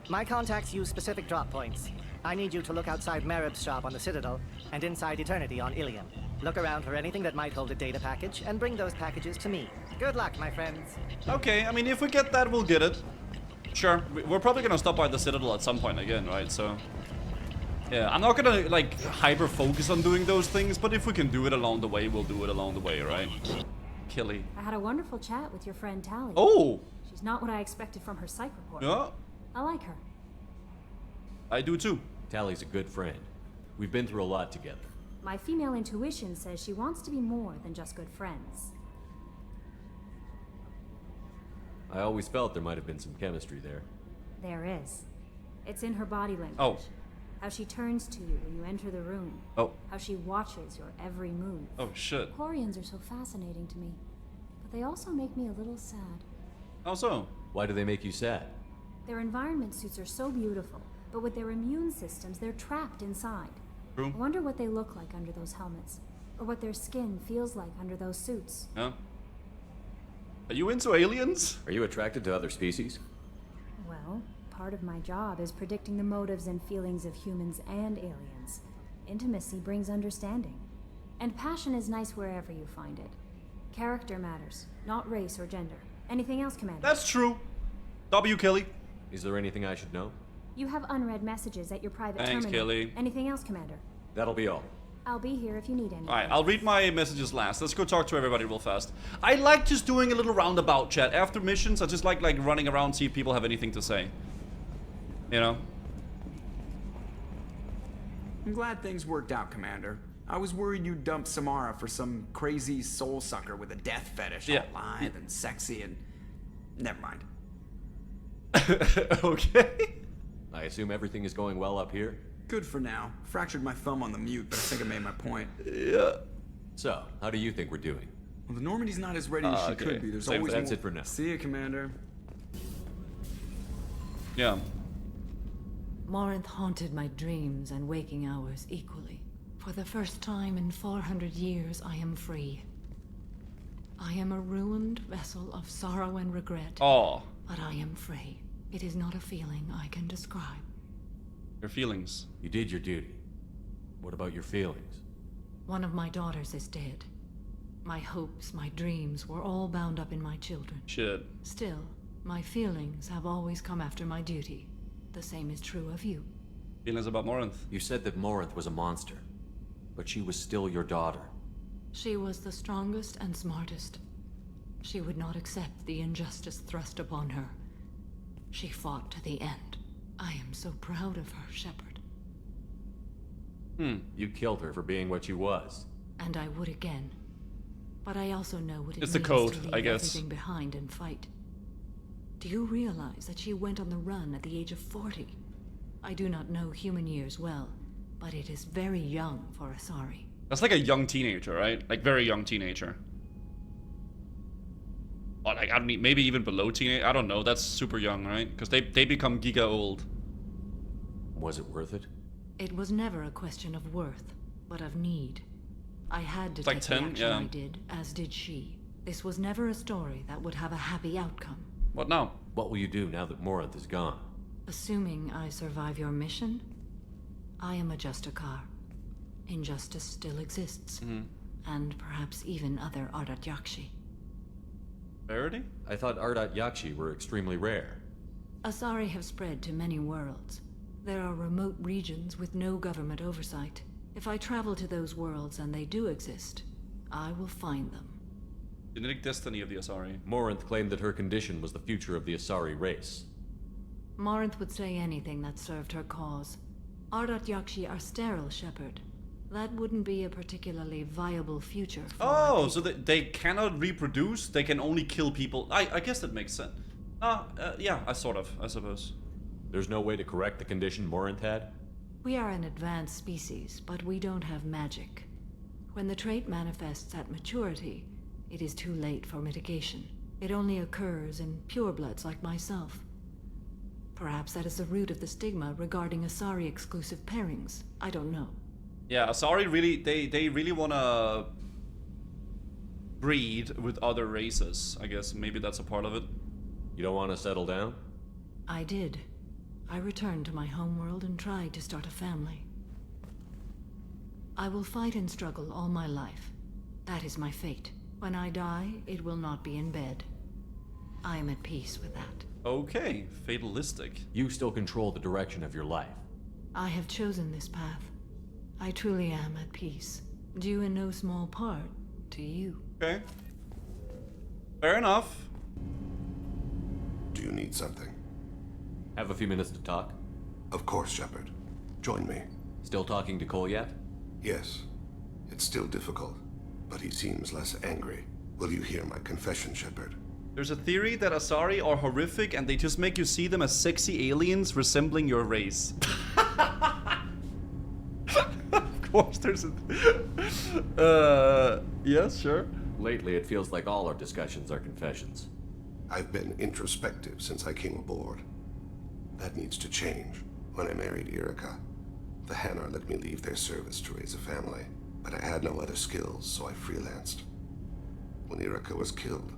My contacts use specific drop points. I need you to look outside Merib's shop on the Citadel and inside Eternity on Ilium. Look around for anything that might hold a data package and bring those packages to me. Good luck, my friends. Okay, I mean, if we get that, we'll get it. Sure. We're probably gonna stop by the Citadel at some point again, right? So... yeah, I'm not gonna, like, hyper-focus on doing those things, but if we can do it along the way, we'll do it along the way, right? Killy. I had a wonderful chat with your friend Tally. Oh! She's not what I expected from her psych report. Yeah. I like her. I do too. Tally's a good friend. We've been through a lot together. My female intuition says she wants to be more than just good friends. I always felt there might have been some chemistry there. There is. It's in her body language. Oh. How she turns to you when you enter the room. Oh. How she watches your every move. Oh, shit. Quarians are so fascinating to me, but they also make me a little sad. How so? Why do they make you sad? Their environment suits are so beautiful, but with their immune systems, they're trapped inside. True. I wonder what they look like under those helmets, or what their skin feels like under those suits. Yeah. Are you into aliens? Are you attracted to other species? Well, part of my job is predicting the motives and feelings of humans and aliens. Intimacy brings understanding. And passion is nice wherever you find it. Character matters, not race or gender. Anything else, Commander? That's true. W, Kelly. Is there anything I should know? You have unread messages at your private Thanks, terminal. Kelly. Anything else, Commander? That'll be all. I'll be here if you need anything. Alright, I'll read my messages last. Let's go talk to everybody real fast. I like just doing a little roundabout chat. After missions, I just like running around, see if people have anything to say. You know? I'm glad things worked out, Commander. I was worried you'd dump Samara for some crazy soul sucker with a death fetish, all live and sexy and... never mind. Okay. I assume everything is going well up here? Good for now. Fractured my thumb on the mute, but I think I made my point. Yeah. So, how do you think we're doing? Well, the Normandy's not as ready as she could be. There's always That's more... it for now. See you, Commander. Yeah. Morinth haunted my dreams and waking hours equally. For the first time in 400 years, I am free. I am a ruined vessel of sorrow and regret. Oh. But I am free. It is not a feeling I can describe. Your feelings. You did your duty. What about your feelings? One of my daughters is dead. My hopes, my dreams were all bound up in my children. Shit. Still, my feelings have always come after my duty. The same is true of you. Feelings about Morinth. You said that Morinth was a monster, but she was still your daughter. She was the strongest and smartest. She would not accept the injustice thrust upon her. She fought to the end. I am so proud of her, Shepard. You killed her for being what she was. And I would again. But I also know what it It's means the code, to leave I guess. everything behind and fight. Do you realize that she went on the run at the age of 40? I do not know human years well, but it is very young for Asari. That's like a young teenager, right? Like very young teenager. Or like, I mean, maybe even below teenage. I don't know. That's super young, right? Because they become giga old. Was it worth it? It was never a question of worth, but of need. I had to It's like take 10, the action yeah. I did, as did she. This was never a story that would have a happy outcome. What now? What will you do now that Morinth is gone? Assuming I survive your mission, I am a Justicar. Injustice still exists. And perhaps even other Ardat Yakshi. Verity? I thought Ardat Yakshi were extremely rare. Asari have spread to many worlds. There are remote regions with no government oversight. If I travel to those worlds and they do exist, I will find them. Genetic destiny of the Asari. Morinth claimed that her condition was the future of the Asari race. Morinth would say anything that served her cause. Ardat Yakshi are sterile, Shepard. That wouldn't be a particularly viable future for Oh, so they cannot reproduce? They can only kill people? I guess that makes sense. Yeah, I suppose. There's no way to correct the condition Morinth had? We are an advanced species, but we don't have magic. When the trait manifests at maturity, it is too late for mitigation. It only occurs in purebloods like myself. Perhaps that is the root of the stigma regarding Asari exclusive pairings. I don't know. Yeah, Asari really, they really wanna breed with other races. I guess maybe that's a part of it. You don't want to settle down? I did. I returned to my homeworld and tried to start a family. I will fight and struggle all my life. That is my fate. When I die, it will not be in bed. I am at peace with that. Okay, fatalistic. You still control the direction of your life. I have chosen this path. I truly am at peace, due in no small part to you. Okay. Fair enough. Do you need something? Have a few minutes to talk? Of course, Shepard. Join me. Still talking to Cole yet? Yes. It's still difficult, but he seems less angry. Will you hear my confession, Shepard? There's a theory that Asari are horrific and they just make you see them as sexy aliens resembling your race. Of course there's a... yes, sure. Lately, it feels like all our discussions are confessions. I've been introspective since I came aboard. That needs to change. When I married Irika, the Hanar let me leave their service to raise a family, but I had no other skills, so I freelanced. When Irika was killed,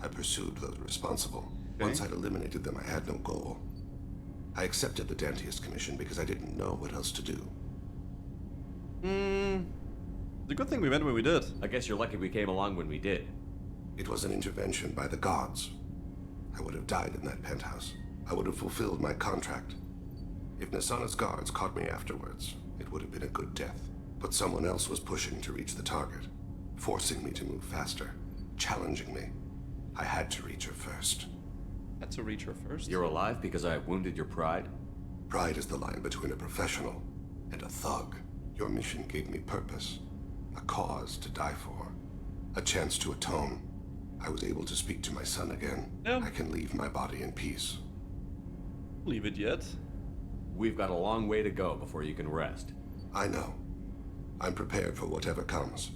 I pursued those responsible. Okay. Once I'd eliminated them, I had no goal. I accepted the Dantiest commission because I didn't know what else to do. It's a good thing we went when we did. I guess you're lucky we came along when we did. It was an intervention by the gods. I would have died in that penthouse. I would have fulfilled my contract. If Nasana's guards caught me afterwards, it would have been a good death. But someone else was pushing to reach the target, forcing me to move faster, challenging me. I had to reach her first. Had to reach her first? You're alive because I wounded your pride? Pride is the line between a professional and a thug. Your mission gave me purpose, a cause to die for, a chance to atone. I was able to speak to my son again. Yeah. I can leave my body in peace. Leave it yet? We've got a long way to go before you can rest. I know. I'm prepared for whatever comes.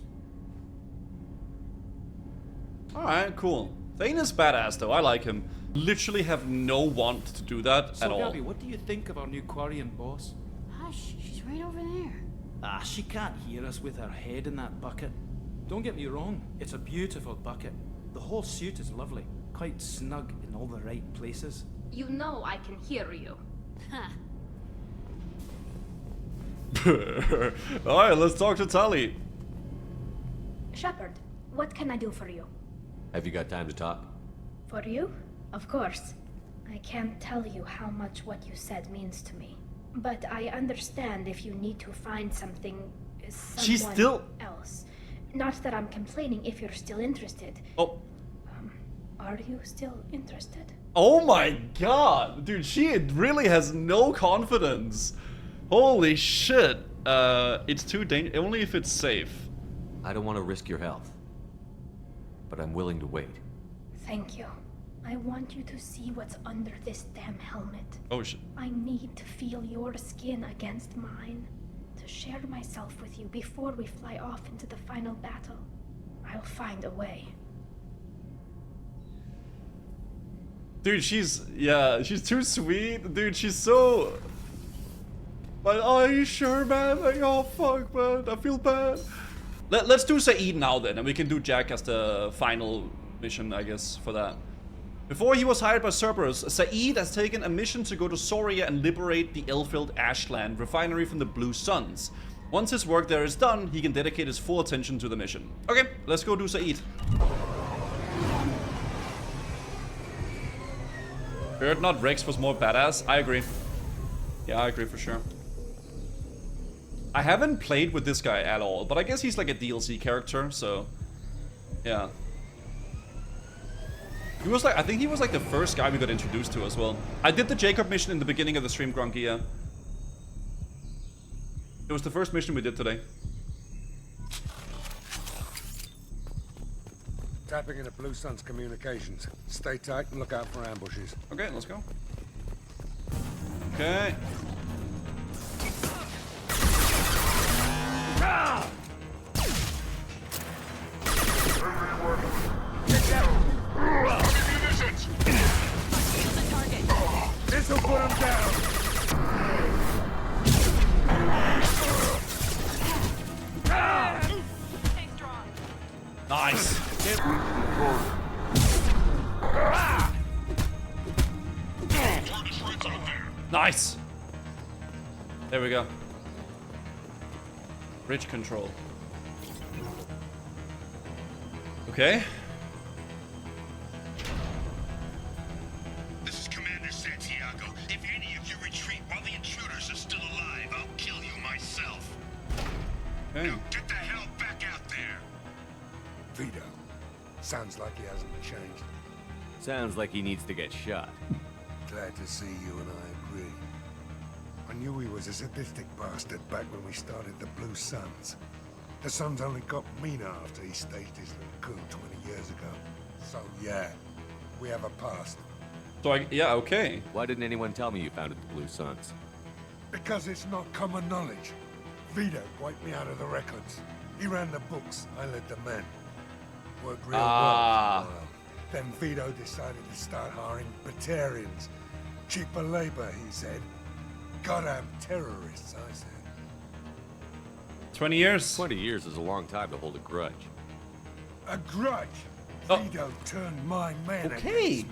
Alright, cool. Thane is badass though, I like him. Literally have no want to do that at all. So Gabby, what do you think of our new Quarian boss? Hush, she's right over there. Ah, she can't hear us with her head in that bucket. Don't get me wrong, it's a beautiful bucket. The whole suit is lovely, quite snug in all the right places. You know I can hear you. Alright, let's talk to Tali. Shepard, what can I do for you? Have you got time to talk? For you? Of course. I can't tell you how much what you said means to me. But I understand if you need to find someone else. Not that I'm complaining if you're still interested. Oh. Are you still interested? Oh my god! Dude, she really has no confidence. Holy shit. It's too dangerous. Only if it's safe. I don't want to risk your health. But I'm willing to wait. Thank you. I want you to see what's under this damn helmet. Oh shit. I need to feel your skin against mine. To share myself with you before we fly off into the final battle. I'll find a way. Dude, she's too sweet. Dude, she's so... But are you sure, man? Like, oh fuck, man, I feel bad. Let's do Zaeed now then, and we can do Jack as the final mission, I guess, for that. Before he was hired by Cerberus, Zaeed has taken a mission to go to Soria and liberate the Elfield Ashland refinery from the Blue Suns. Once his work there is done, he can dedicate his full attention to the mission. Okay, let's go do Zaeed. Heard not Rex was more badass. I agree. Yeah, I agree for sure. I haven't played with this guy at all, but I guess he's like a DLC character, so yeah. He was like, I think he was like the first guy we got introduced to as well. I did the Jacob mission in the beginning of the stream, Grunky, yeah. It was the first mission we did today. Tapping into Blue Sun's communications. Stay tight and look out for ambushes. Okay, let's go. Okay. This'll put him down. Nice. Nice. There we go. Bridge control. Okay. This is Commander Santiago. If any of you retreat while the intruders are still alive, I'll kill you myself. Okay. Now get the hell back out there. Vito. Sounds like he hasn't changed. Sounds like he needs to get shot. Glad to see you and I agree. I knew he was a sadistic bastard back when we started the Blue Suns. The Suns only got meaner after he staged his little coup 20 years ago. So yeah, we have a past. So yeah, okay. Why didn't anyone tell me you founded the Blue Suns? Because it's not common knowledge. Vito wiped me out of the records. He ran the books, I led the men. Worked real well for a while. Then Vito decided to start hiring Batarians. Cheaper labor, he said. Goddamn terrorists, I said. 20 years? 20 years is a long time to hold a grudge. A grudge? Vito turned my men against me.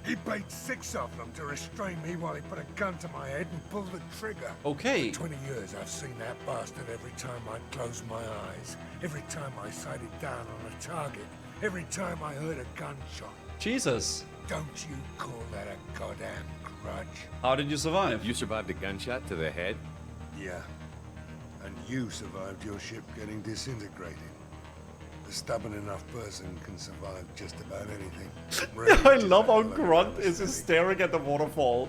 He bait 6 of them to restrain me while he put a gun to my head and pulled the trigger. Okay. For 20 years I've seen that bastard every time I closed my eyes. Every time I sighted down on a target. Every time I heard a gunshot. Jesus. Don't you call that a goddamn grudge? How did you survive? You survived a gunshot to the head? Yeah. And you survived your ship getting disintegrated. A stubborn enough person can survive just about anything. I love how Grunt is just staring at the waterfall.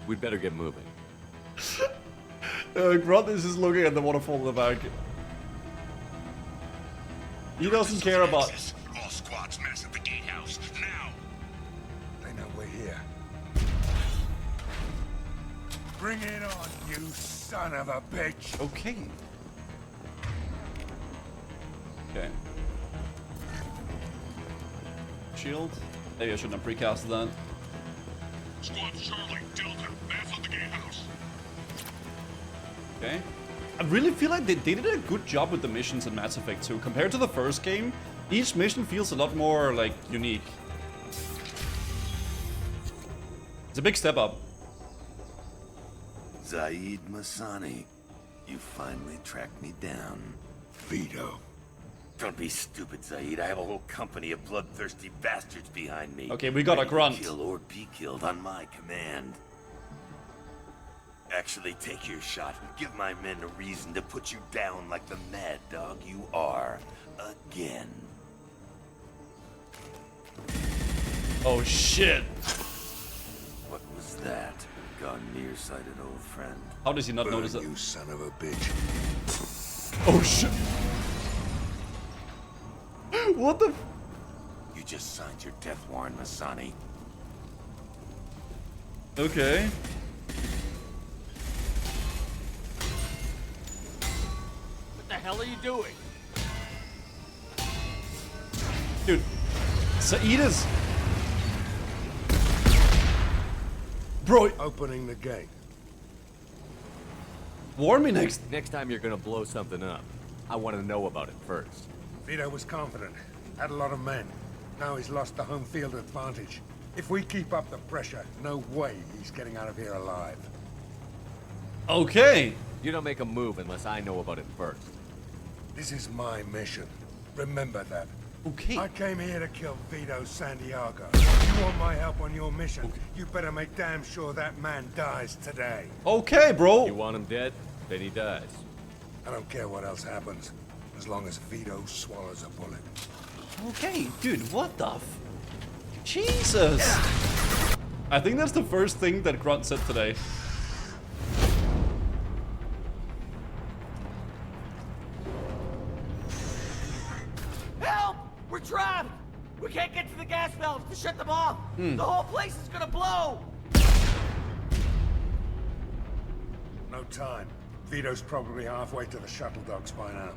We'd better get moving. Grunt is just looking at the waterfall in the back. He doesn't care about... All squads mass at the gatehouse, now! They know we're here. Bring it on, you son of a bitch! Okay. Okay. Shield? Maybe I shouldn't have precasted that. Squad Charlie, Delta, mass at the gatehouse. Okay. I really feel like they did a good job with the missions in Mass Effect 2. Compared to the first game, each mission feels a lot more, like, unique. It's a big step up. Zaeed Masani, you finally tracked me down. Vito. Don't be stupid, Zaeed. I have a whole company of bloodthirsty bastards behind me. Okay, we got a grunt. Kill or be killed on my command. Actually, take your shot and give my men a reason to put you down like the mad dog you are. Again. Oh, shit. What was that? Gone nearsighted, old friend. How does he not notice it? You son of a bitch. Oh, shit. What the? You just signed your death warrant, Masani. Okay. What the hell are you doing? Dude, Zaeed is... Bro... Opening the gate. Warn me next... Next time you're gonna blow something up, I want to know about it first. Vito was confident. Had a lot of men. Now he's lost the home field advantage. If we keep up the pressure, no way he's getting out of here alive. Okay. You don't make a move unless I know about it first. This is my mission. Remember that. Okay. I came here to kill Vito Santiago. You want my help on your mission? Okay. You better make damn sure that man dies today. Okay, bro. You want him dead? Then he dies. I don't care what else happens, as long as Vito swallows a bullet. Okay, dude, what the Jesus! I think that's the first thing that Grunt said today. Help! We're trapped! We can't get to the gas valves to shut them off! The whole place is gonna blow! No time. Vito's probably halfway to the shuttle docks by now.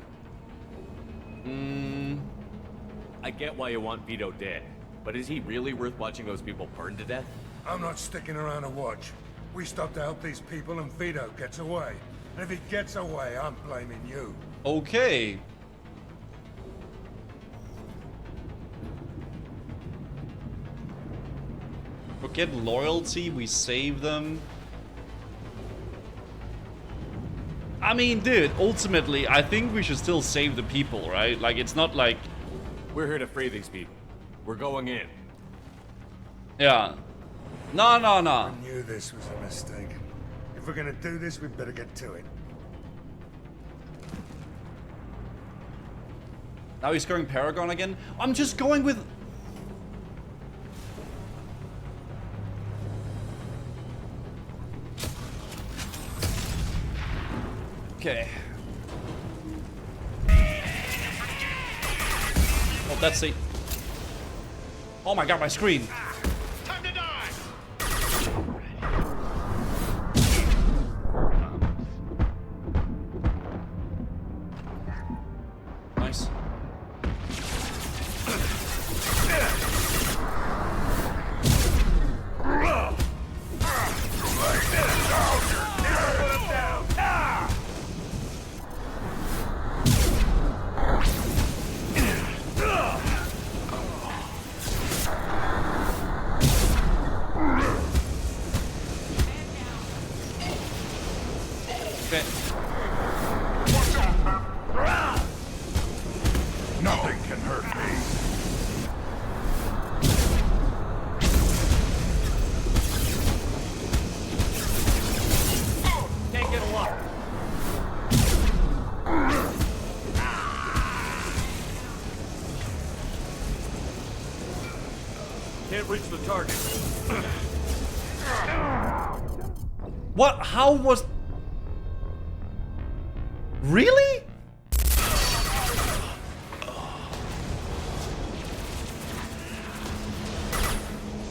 I get why you want Vito dead, but is he really worth watching those people burn to death? I'm not sticking around to watch. We stop to help these people and Vito gets away. And if he gets away, I'm blaming you. Okay. Forget loyalty, we save them. I mean, dude, ultimately, I think we should still save the people, right? Like, it's not like... We're here to free these people. We're going in. Yeah. No. I knew this was a mistake. If we're gonna do this, we'd better get to it. Now he's going Paragon again? I'm just going with... Okay. Oh, that's it. Oh my god, my screen. Time to die. Nice. Nothing can hurt me. Can't get a lot. Can't reach the target. What? How was... Really?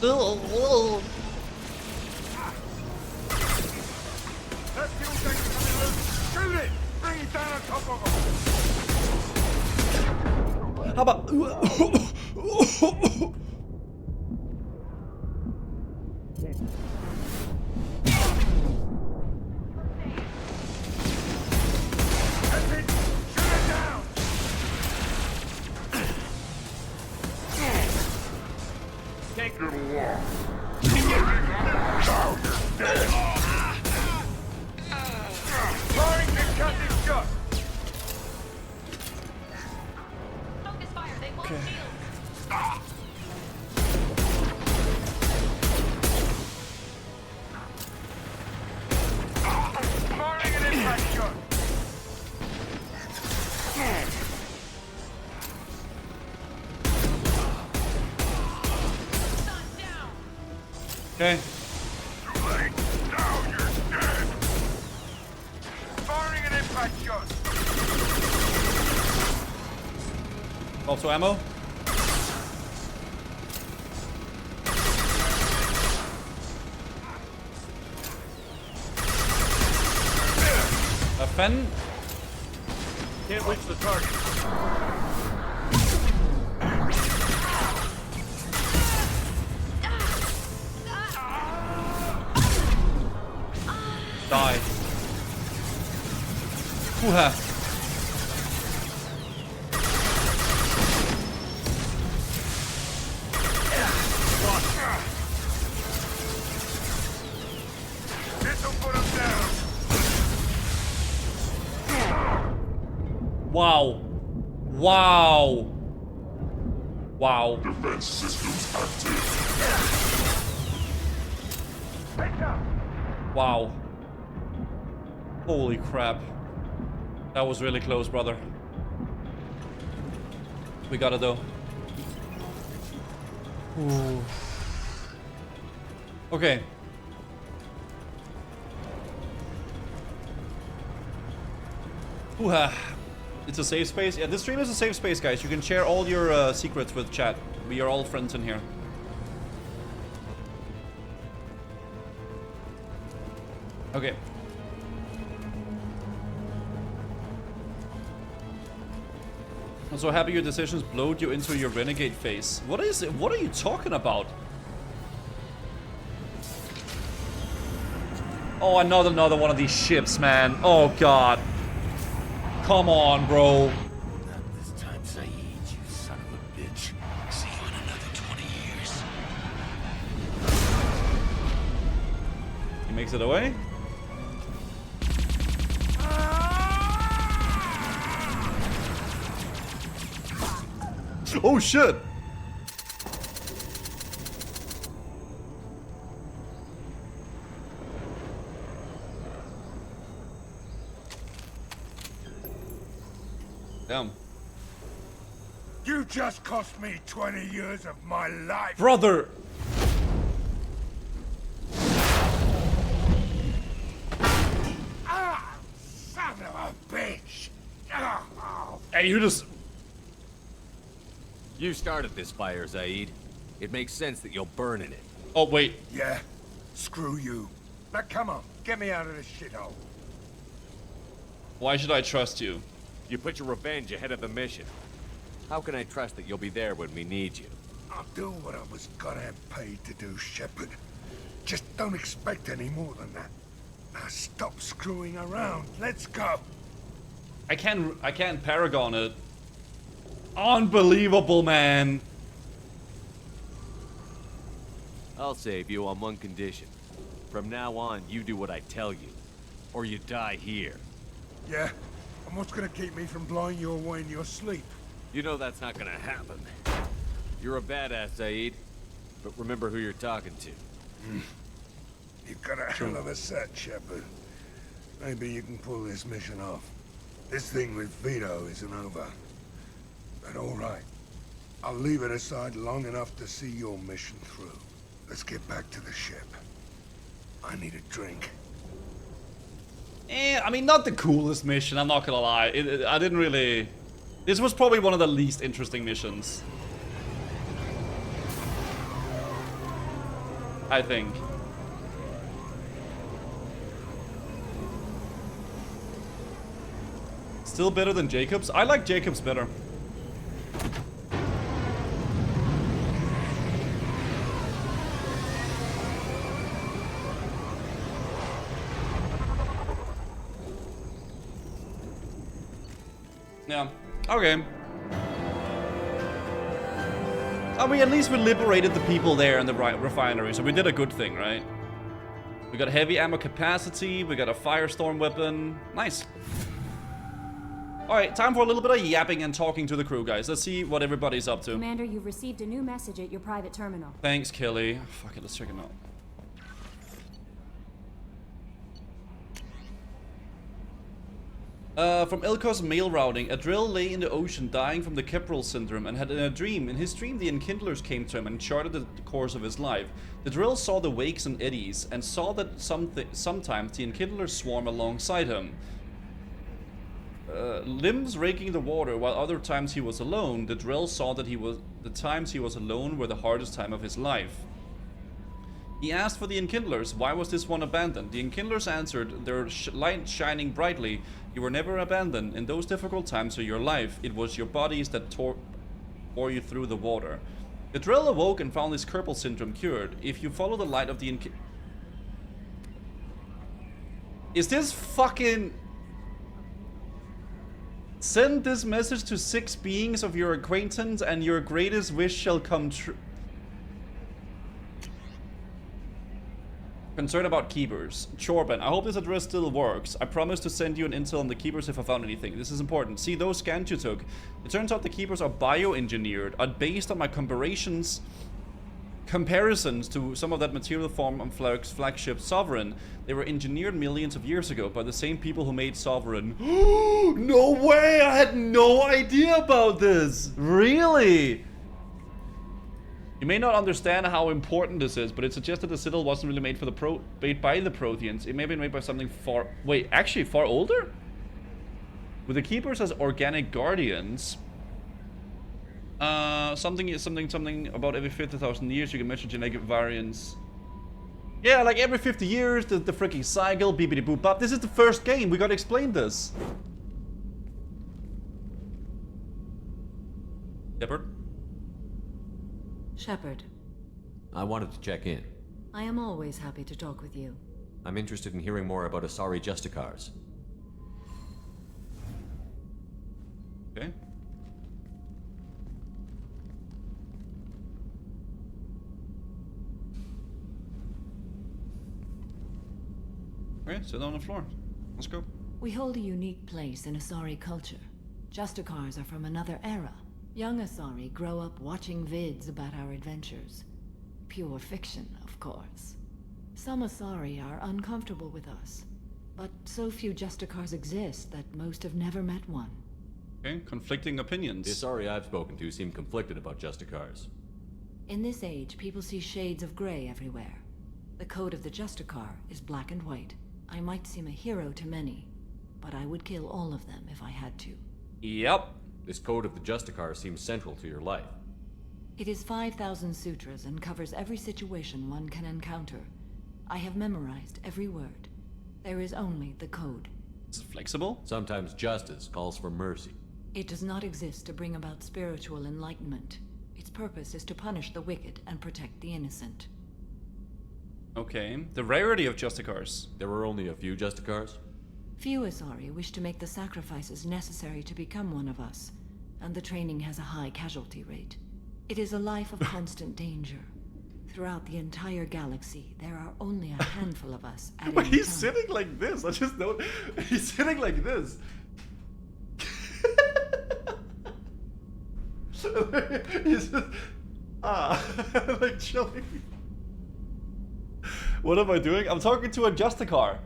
Ugh. That fuel tank's coming loose. Shoot it! Bring it down on top of him. How about... That's it! Shoot it down! Can't get along. Now you're dead. Firing concussive shot! Focus fire, they won't Okay. shield. Firing an impact shot! Okay. Too late. Now you're dead. Firing an impact shot! Also ammo. A Fen. Can't reach the target. Die. Hoo-ha. This'll put him down. Wow. Wow. Wow. Defense systems active. Wow. Holy crap. That was really close, brother. We got it though. Ooh. Okay. Ooh-ha. It's a safe space. Yeah, this stream is a safe space, guys. You can share all your secrets with chat. We are all friends in here. Okay. I'm so happy your decisions blowed you into your renegade phase. What is it? What are you talking about? Oh, another one of these ships, man. Oh, God. Come on, bro. Not this time, Zaeed, you son of a bitch. See you in another 20 years. He makes it away. Oh, shit. Damn. You just cost me 20 years of my life. Brother. Ah, son of a bitch. Oh. Hey, you just... You started this fire, Zaeed. It makes sense that you'll burn in it. Oh, wait. Yeah, screw you. Now come on, get me out of this shithole. Why should I trust you? You put your revenge ahead of the mission. How can I trust that you'll be there when we need you? I'll do what I was goddamn paid to do, Shepard. Just don't expect any more than that. Now stop screwing around. Let's go. I can't paragon it. Unbelievable, man. I'll save you on one condition. From now on, you do what I tell you. Or you die here. Yeah? And what's gonna keep me from blowing you away in your sleep? You know that's not gonna happen. You're a badass, Zaeed. But remember who you're talking to. You've got a hell of a set, Shepard. Maybe you can pull this mission off. This thing with Vito isn't over. But all right. I'll leave it aside long enough to see your mission through. Let's get back to the ship. I need a drink. I mean, not the coolest mission, I'm not gonna lie. I didn't really... This was probably one of the least interesting missions. I think. Still better than Jacob's? I like Jacob's better. Yeah. Okay. I mean, at least we liberated the people there in the refinery, so we did a good thing, right? We got heavy ammo capacity, we got a firestorm weapon. Nice. Alright, time for a little bit of yapping and talking to the crew, guys. Let's see what everybody's up to. Commander, you've received a new message at your private terminal. Thanks, Kelly. Fuck it, let's check it out. From Ilko's mail routing, a drill lay in the ocean dying from the Keprel syndrome and had a dream. In his dream, the Enkindlers came to him and charted the course of his life. The drill saw the wakes and eddies and saw that sometimes the Enkindlers swarm alongside him. Limbs raking the water while other times he was alone. The drill saw that the times he was alone were the hardest time of his life. He asked for the Enkindlers. Why was this one abandoned? The Enkindlers answered, their light shining brightly. You were never abandoned. In those difficult times of your life, it was your bodies that tore you through the water. The drill awoke and found his Keprel syndrome cured. If you follow the light of the Is this fucking... Send this message to 6 beings of your acquaintance and your greatest wish shall come true. Concerned about keepers. Chorban, I hope this address still works. I promise to send you an intel on the keepers if I found anything. This is important. See those scans you took? It turns out the keepers are bioengineered, are based on my comparisons to some of that material form on flagship Sovereign. They were engineered millions of years ago by the same people who made Sovereign. No way! I had no idea about this! Really? You may not understand how important this is, but it suggests that the Citadel wasn't really made by the Protheans. It may have been made by something far... Wait, actually far older? With the Keepers as organic guardians... something about every 50,000 years you can measure genetic variants. Yeah, like every 50 years, the freaking cycle, beepity boop bop. This is the first game, we gotta explain this. Shepard? Shepard. I wanted to check in. I am always happy to talk with you. I'm interested in hearing more about Asari Justicars. Okay. Okay, sit on the floor. Let's go. We hold a unique place in Asari culture. Justicars are from another era. Young Asari grow up watching vids about our adventures. Pure fiction, of course. Some Asari are uncomfortable with us, but so few Justicars exist that most have never met one. Okay, conflicting opinions. The Asari I've spoken to seem conflicted about Justicars. In this age, people see shades of gray everywhere. The code of the Justicar is black and white. I might seem a hero to many, but I would kill all of them if I had to. Yep. This code of the Justicar seems central to your life. It is 5,000 sutras and covers every situation one can encounter. I have memorized every word. There is only the code. Is it flexible? Sometimes justice calls for mercy. It does not exist to bring about spiritual enlightenment. Its purpose is to punish the wicked and protect the innocent. Okay. The rarity of Justicars. There were only a few Justicars? Few Asari wish to make the sacrifices necessary to become one of us, and the training has a high casualty rate. It is a life of constant danger. Throughout the entire galaxy, there are only a handful of us at But any he's time. sitting like this. I just know. He's sitting like this. He's just like chilling. What am I doing? I'm talking to a Justicar.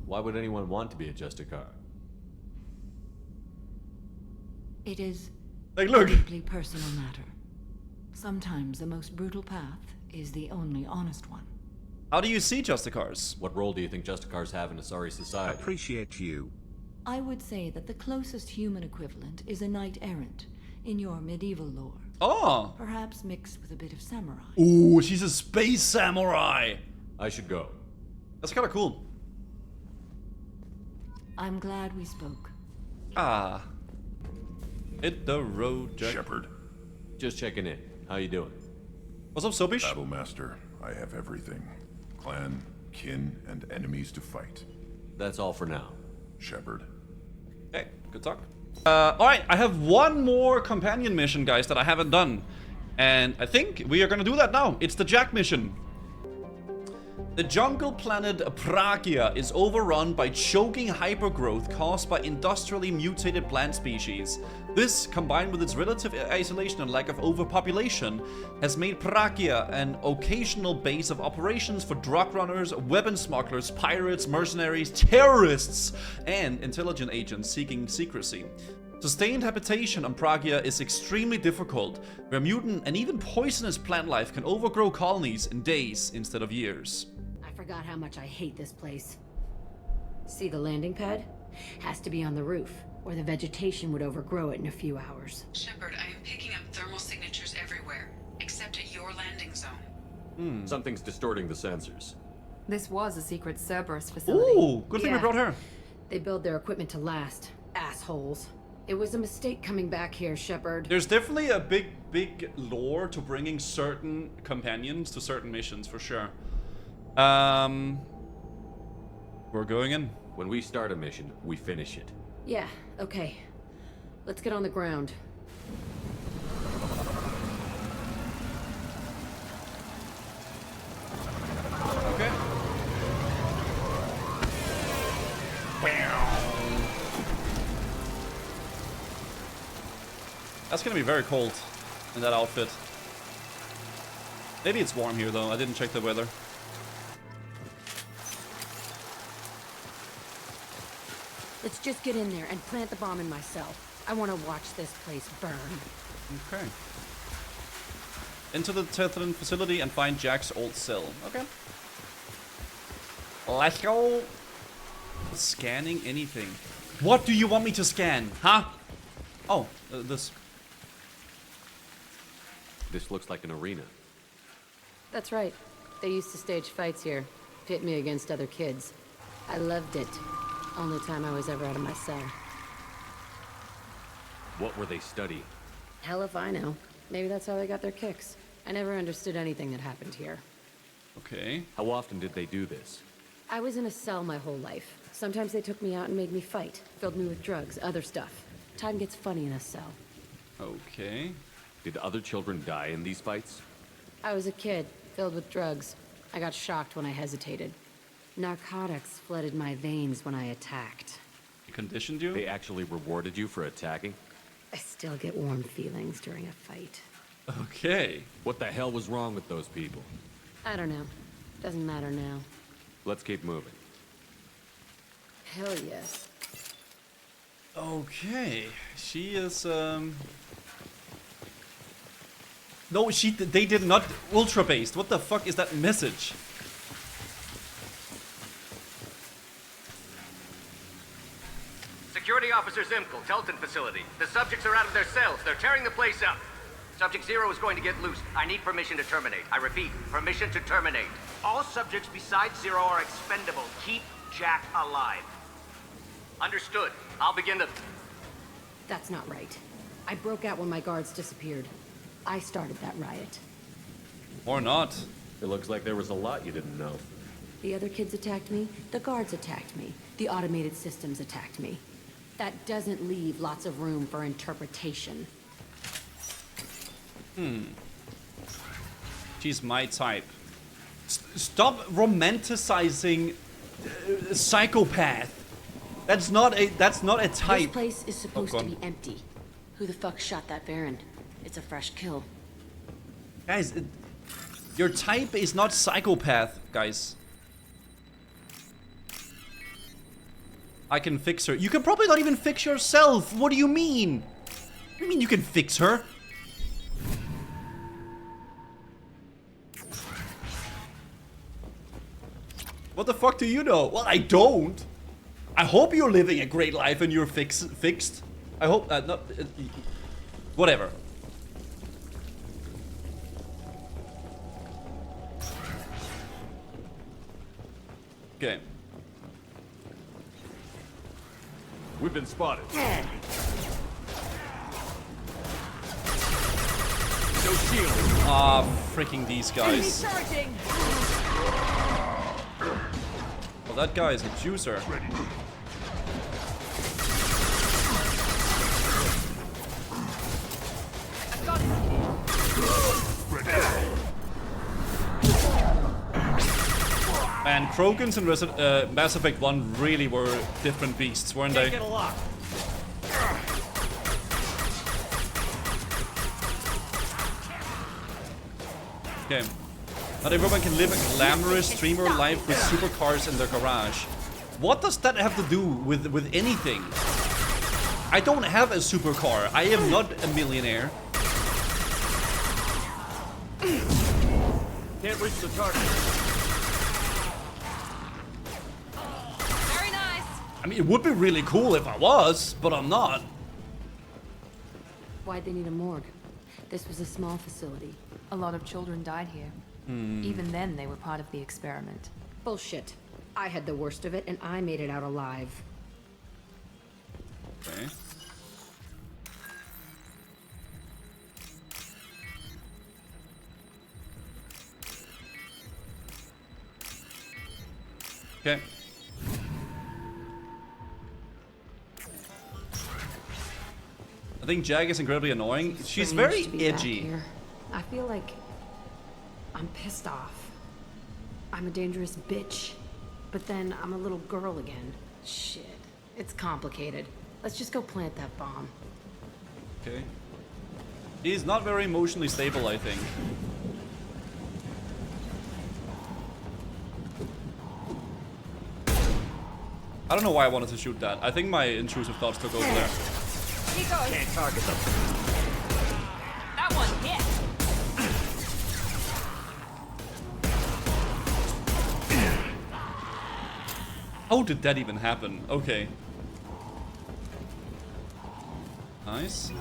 Why would anyone want to be a Justicar? It is like, look. a deeply personal matter. Sometimes the most brutal path is the only honest one. How do you see Justicars? What role do you think Justicars have in Asari society? Appreciate you. I would say that the closest human equivalent is a knight-errant in your medieval lore. Oh! Perhaps mixed with a bit of samurai. Ooh, she's a space samurai! I should go. That's kind of cool. I'm glad we spoke. Ah. Hit the road, Jack. Shepard. Just checking in. How you doing? What's up, Sobish? Battlemaster, I have everything. Clan, kin, and enemies to fight. That's all for now. Shepard. Okay, good talk. Alright, I have one more companion mission, guys, that I haven't done. And I think we are gonna do that now. It's the Jack mission. The jungle planet Pragia is overrun by choking hypergrowth caused by industrially mutated plant species. This, combined with its relative isolation and lack of overpopulation, has made Pragia an occasional base of operations for drug runners, weapon smugglers, pirates, mercenaries, terrorists, and intelligence agents seeking secrecy. Sustained habitation on Pragia is extremely difficult, where mutant and even poisonous plant life can overgrow colonies in days instead of years. I forgot how much I hate this place. See the landing pad? Has to be on the roof, or the vegetation would overgrow it in a few hours. Shepard, I am picking up thermal signatures everywhere, except at your landing zone. Something's distorting the sensors. This was a secret Cerberus facility. Ooh, good thing we brought her. They build their equipment to last. Assholes. It was a mistake coming back here, Shepard. There's definitely a big lore to bringing certain companions to certain missions, for sure. We're going in. When we start a mission, we finish it. Yeah, okay. Let's get on the ground. That's gonna be very cold in that outfit. Maybe it's warm here though. I didn't check the weather. Let's just get in there and plant the bomb in myself. I want to watch this place burn. Okay. Into the Tethran facility and find Jack's old cell. Okay. Let's go. Scanning anything. What do you want me to scan? Huh? Oh, this. This looks like an arena. That's right. They used to stage fights here. Pit me against other kids. I loved it. Only time I was ever out of my cell. What were they studying? Hell if I know. Maybe that's how they got their kicks. I never understood anything that happened here. Okay. How often did they do this? I was in a cell my whole life. Sometimes they took me out and made me fight. Filled me with drugs, other stuff. Time gets funny in a cell. Okay. Did other children die in these fights? I was a kid, filled with drugs. I got shocked when I hesitated. Narcotics flooded my veins when I attacked. They conditioned you? They actually rewarded you for attacking? I still get warm feelings during a fight. Okay. What the hell was wrong with those people? I don't know. Doesn't matter now. Let's keep moving. Hell yes. Okay. She is, No, they did not ultra-based. What the fuck is that message? Security Officer Zimkel, Telton facility. The subjects are out of their cells. They're tearing the place up. Subject 0 is going to get loose. I need permission to terminate. I repeat, permission to terminate. All subjects besides 0 are expendable. Keep Jack alive. Understood. I'll begin to... That's not right. I broke out when my guards disappeared. I started that riot. Or not. It looks like there was a lot you didn't know. The other kids attacked me. The guards attacked me. The automated systems attacked me. That doesn't leave lots of room for interpretation. She's my type. Stop romanticizing psychopath. That's not a type. This place is supposed to be empty. Who the fuck shot that Baron? It's a fresh kill. Guys, your type is not psychopath, guys. I can fix her. You can probably not even fix yourself. What do you mean? What do you mean you can fix her? What the fuck do you know? Well, I don't. I hope you're living a great life and you're fixed. I hope not. Whatever. Okay. We've been spotted. No shield. Ah, freaking these guys. Well, that guy is a juicer. Man, Krogans and Mass Effect 1 really were different beasts, weren't they? Okay. Not everyone can live a glamorous streamer life with supercars in their garage. What does that have to do with anything? I don't have a supercar. I am not a millionaire. Can't reach the target. Very nice. I mean, it would be really cool if I was, but I'm not. Why'd they need a morgue? This was a small facility. A lot of children died here. Even then, they were part of the experiment. Bullshit. I had the worst of it, and I made it out alive. Okay. Okay. I think Jag is incredibly annoying. She's very edgy. I feel like I'm pissed off. I'm a dangerous bitch. But then I'm a little girl again. Shit. It's complicated. Let's just go plant that bomb. Okay. He's not very emotionally stable, I think. I don't know why I wanted to shoot that. I think my intrusive thoughts took over there. He goes. Can't target them. That one hit. How did that even happen? Okay. Nice.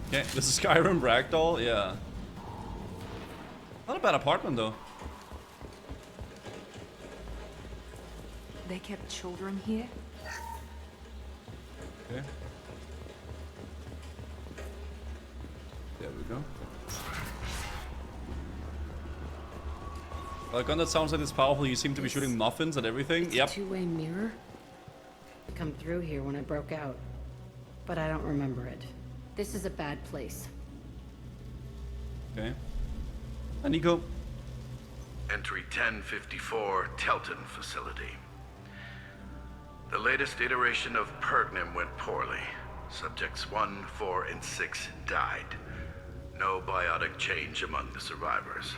Okay, this is Skyrim Ragdoll, yeah. Not a bad apartment though. They kept children here? Okay. There we go. Well, a gun that sounds like it's powerful, you seem to be shooting muffins at everything. It's Yep. a two-way mirror. I come through here when I broke out, but I don't remember it. This is a bad place. Okay. And Nico. Entry 1054, Telton facility. The latest iteration of Pergnim went poorly. Subjects 1, 4, and 6 died. No biotic change among the survivors.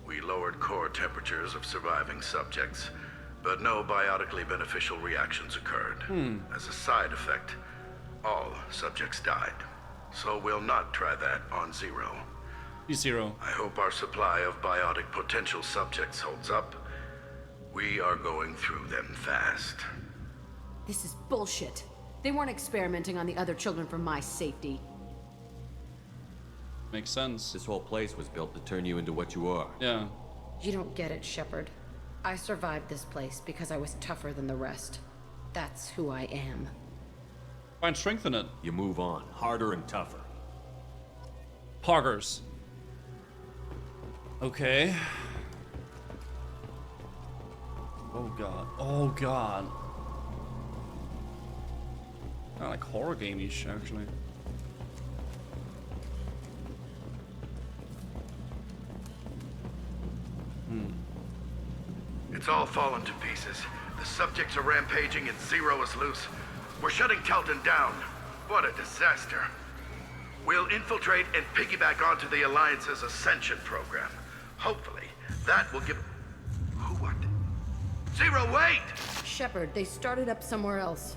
We lowered core temperatures of surviving subjects, but no biotically beneficial reactions occurred. As a side effect, all subjects died. So we'll not try that on Zero. Zero. I hope our supply of biotic potential subjects holds up. We are going through them fast. This is bullshit. They weren't experimenting on the other children for my safety. Makes sense. This whole place was built to turn you into what you are. Yeah. You don't get it, Shepard. I survived this place because I was tougher than the rest. That's who I am. Find strength in it. You move on, harder and tougher. Poggers. Okay. Oh god. Oh god. Kind of like horror game-ish, actually. It's all fallen to pieces. The subjects are rampaging and Zero is loose. We're shutting Telton down. What a disaster. We'll infiltrate and piggyback onto the Alliance's Ascension program. Hopefully, that will give... Who what? Zero, wait! Shepard, they started up somewhere else.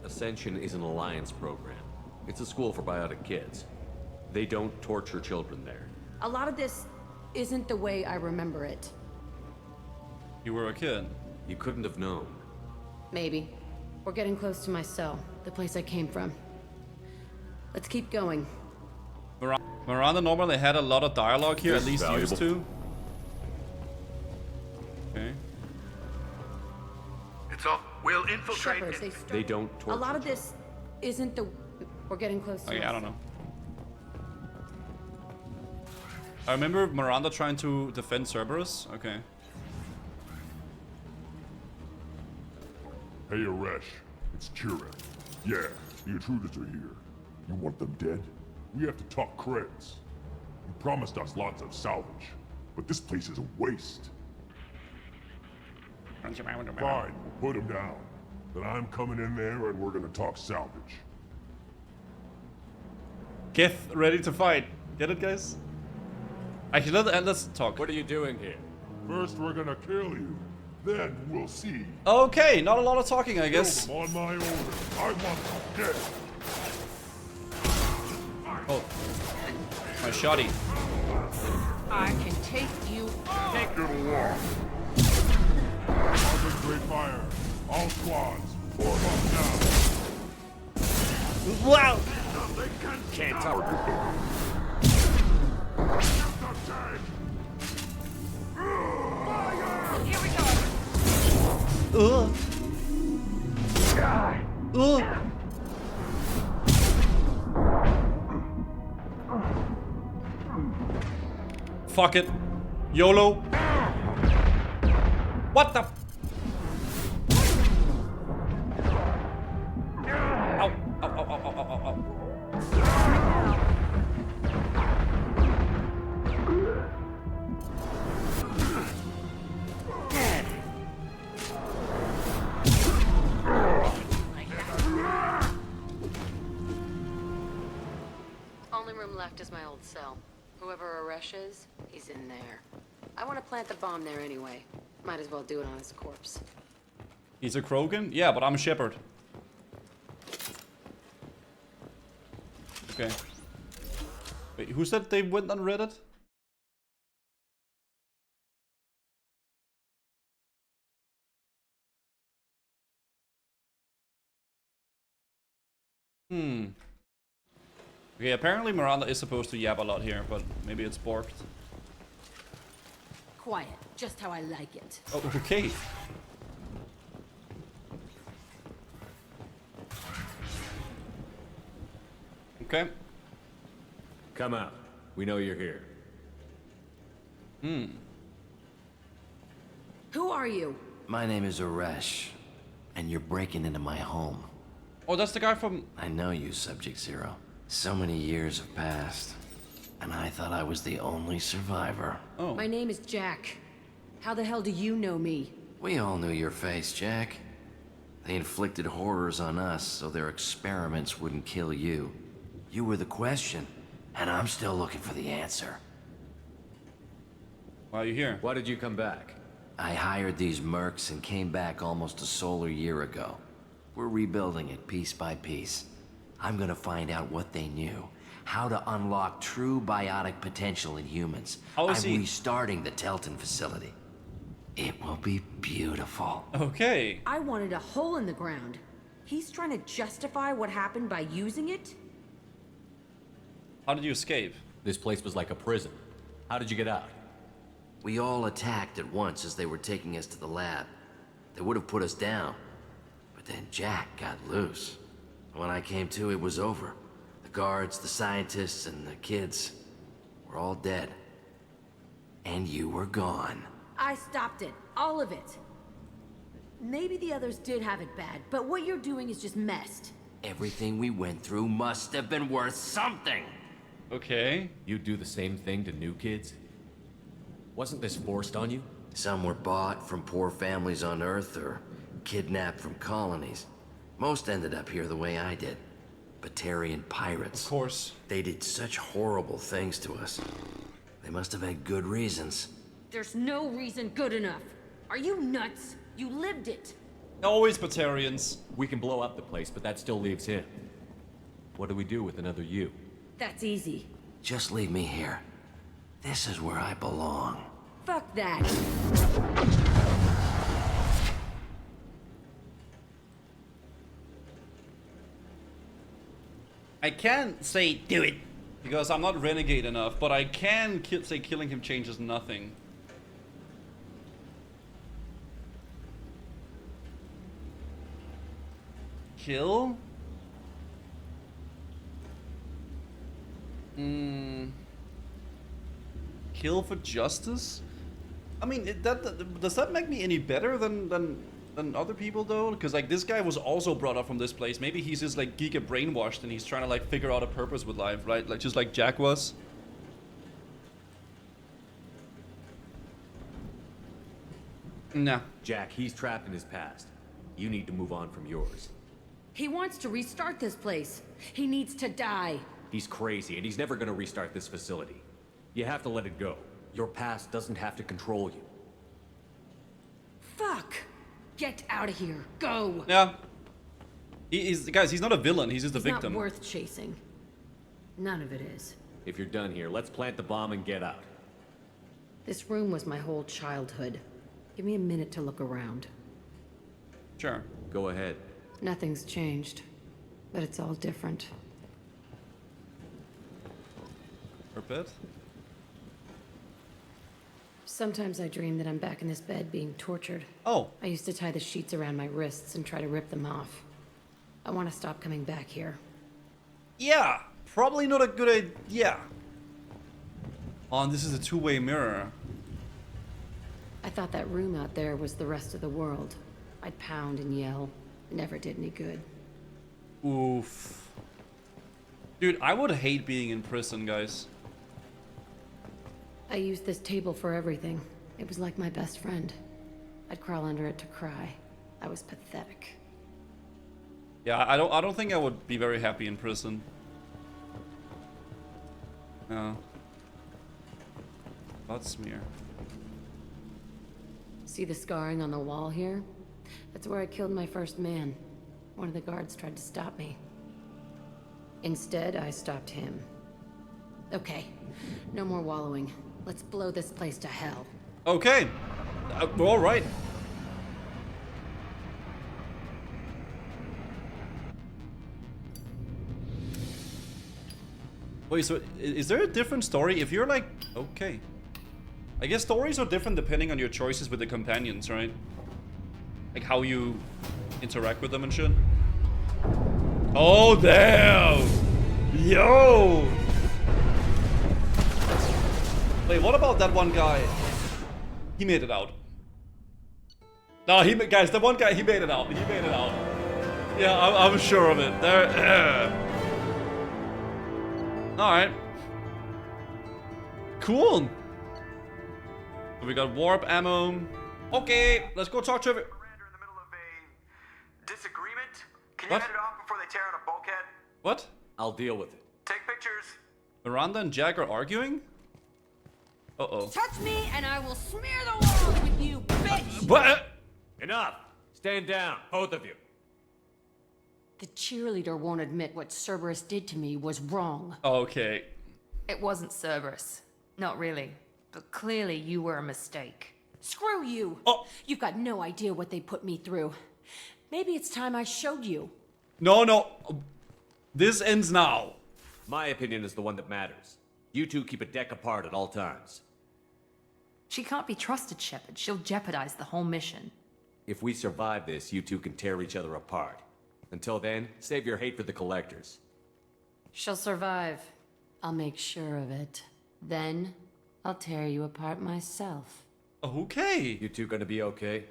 Ascension is an Alliance program. It's a school for biotic kids. They don't torture children there. A lot of this isn't the way I remember it. You were a kid. You couldn't have known. Maybe. We're getting close to my cell, the place I came from. Let's keep going. Miranda normally had a lot of dialogue here, at least used to. Okay. It's all... We'll infiltrate... Shepard, they don't torture. A lot of this isn't the... We're getting close to Okay, my I don't know. I remember Miranda trying to defend Cerberus. Okay. Hey, Aresh. It's Kira. Yeah, the intruders are here. You want them dead? We have to talk creds. You promised us lots of salvage, but this place is a waste. Fine, we'll put them down. Then I'm coming in there and we're gonna talk salvage. Get ready to fight. Get it, guys? Actually, let's talk. What are you doing here? First, we're gonna kill you. Then we'll see. Okay, not a lot of talking, I guess. Kill them on my order. I want them dead. Oh. My shoddy. I can take you on. Take it along. Open great fire. All squads, form up now. Wow! Can't target them. Here we go. Fuck it. YOLO. What the? Ow. Ow, ow, ow, ow, ow, ow. only room left is my old cell. Whoever Aresh is, he's in there. I want to plant the bomb there anyway. Might as well do it on his corpse. He's a Krogan? Yeah, but I'm a Shepherd. Okay. Wait, who said they went on Reddit? Okay, apparently Miranda is supposed to yap a lot here, but maybe it's borked. Quiet, just how I like it. Oh, okay. Okay. Come out. We know you're here. Who are you? My name is Aresh, and you're breaking into my home. Oh, that's the guy from... I know you, Subject Zero. So many years have passed, and I thought I was the only survivor. Oh. My name is Jack. How the hell do you know me? We all knew your face, Jack. They inflicted horrors on us so their experiments wouldn't kill you. You were the question, and I'm still looking for the answer. Why are you here? Why did you come back? I hired these mercs and came back almost a solar year ago. We're rebuilding it piece by piece. I'm gonna find out what they knew. How to unlock true biotic potential in humans. I'm restarting the Telton facility. It will be beautiful. Okay. I wanted a hole in the ground. He's trying to justify what happened by using it? How did you escape? This place was like a prison. How did you get out? We all attacked at once as they were taking us to the lab. They would have put us down. But then Jack got loose. When I came to, it was over. The guards, the scientists, and the kids were all dead. And you were gone. I stopped it. All of it. Maybe the others did have it bad, but what you're doing is just messed. Everything we went through must have been worth something. Okay. You'd do the same thing to new kids? Wasn't this forced on you? Some were bought from poor families on Earth or kidnapped from colonies. Most ended up here the way I did. Batarian pirates. Of course. They did such horrible things to us. They must have had good reasons. There's no reason good enough. Are you nuts? You lived it. Always Batarians. We can blow up the place, but that still leaves him. What do we do with another you? That's easy. Just leave me here. This is where I belong. Fuck that. I can't say do it because I'm not renegade enough, but I can say killing him changes nothing. Kill? Kill for justice? I mean, does that make me any better than other people though? Because like this guy was also brought up from this place. Maybe he's just like giga brainwashed and he's trying to like figure out a purpose with life, right? Like just like Jack was. Nah. Jack, he's trapped in his past. You need to move on from yours. He wants to restart this place. He needs to die. He's crazy, and he's never gonna restart this facility. You have to let it go. Your past doesn't have to control you. Fuck! Get out of here. Go! Yeah. Guys, he's not a villain. He's just a victim. It's not worth chasing. None of it is. If you're done here, let's plant the bomb and get out. This room was my whole childhood. Give me a minute to look around. Sure. Go ahead. Nothing's changed, but it's all different. For a bit. Sometimes I dream that I'm back in this bed being tortured. Oh. I used to tie the sheets around my wrists and try to rip them off. I want to stop coming back here. Yeah, probably not a good idea. Oh, and this is a two-way mirror. I thought that room out there was the rest of the world. I'd pound and yell. Never did any good. Oof. Dude, I would hate being in prison, guys. I used this table for everything. It was like my best friend. I'd crawl under it to cry. I was pathetic. Yeah, I don't think I would be very happy in prison. No. Blood smear. See the scarring on the wall here? That's where I killed my first man. One of the guards tried to stop me. Instead, I stopped him. Okay, no more wallowing. Let's blow this place to hell. Okay. All right. Wait, so is there a different story if you're like... Okay. I guess stories are different depending on your choices with the companions, right? Like how you interact with them and shit. Oh, damn! Yo! Wait, what about that one guy? He made it out. No, guys, the one guy, he made it out. He made it out. Yeah, I'm sure of it. There. Alright. Cool. We got warp ammo. Okay, let's go talk to Disagreement? Can What? you head it off before they tear out a bulkhead? What? I'll deal with it. Take pictures. Miranda and Jack are arguing? Uh-oh. Touch me and I will smear the walls with you, bitch! What? Enough! Stand down, both of you. The cheerleader won't admit what Cerberus did to me was wrong. Okay. It wasn't Cerberus. Not really. But clearly you were a mistake. Screw you! Oh. You've got no idea what they put me through. Maybe it's time I showed you. No. This ends now. My opinion is the one that matters. You two keep a deck apart at all times. She can't be trusted, Shepard. She'll jeopardize the whole mission. If we survive this, you two can tear each other apart. Until then, save your hate for the collectors. She'll survive. I'll make sure of it. Then, I'll tear you apart myself. Okay. You two gonna be okay?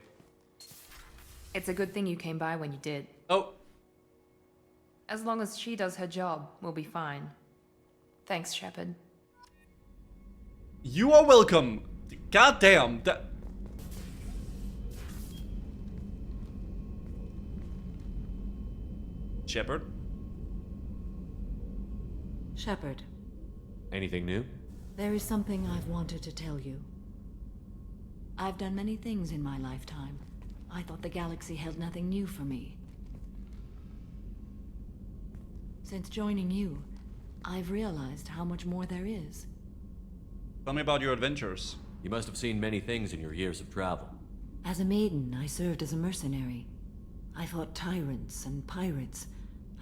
It's a good thing you came by when you did. Oh. As long as she does her job, we'll be fine. Thanks, Shepard. You are welcome. God damn. Shepard? Shepard, Anything new? there is something I've wanted to tell you. I've done many things in my lifetime. I thought the galaxy held nothing new for me. Since joining you, I've realized how much more there is. Tell me about your adventures. You must have seen many things in your years of travel. As a maiden, I served as a mercenary. I fought tyrants and pirates.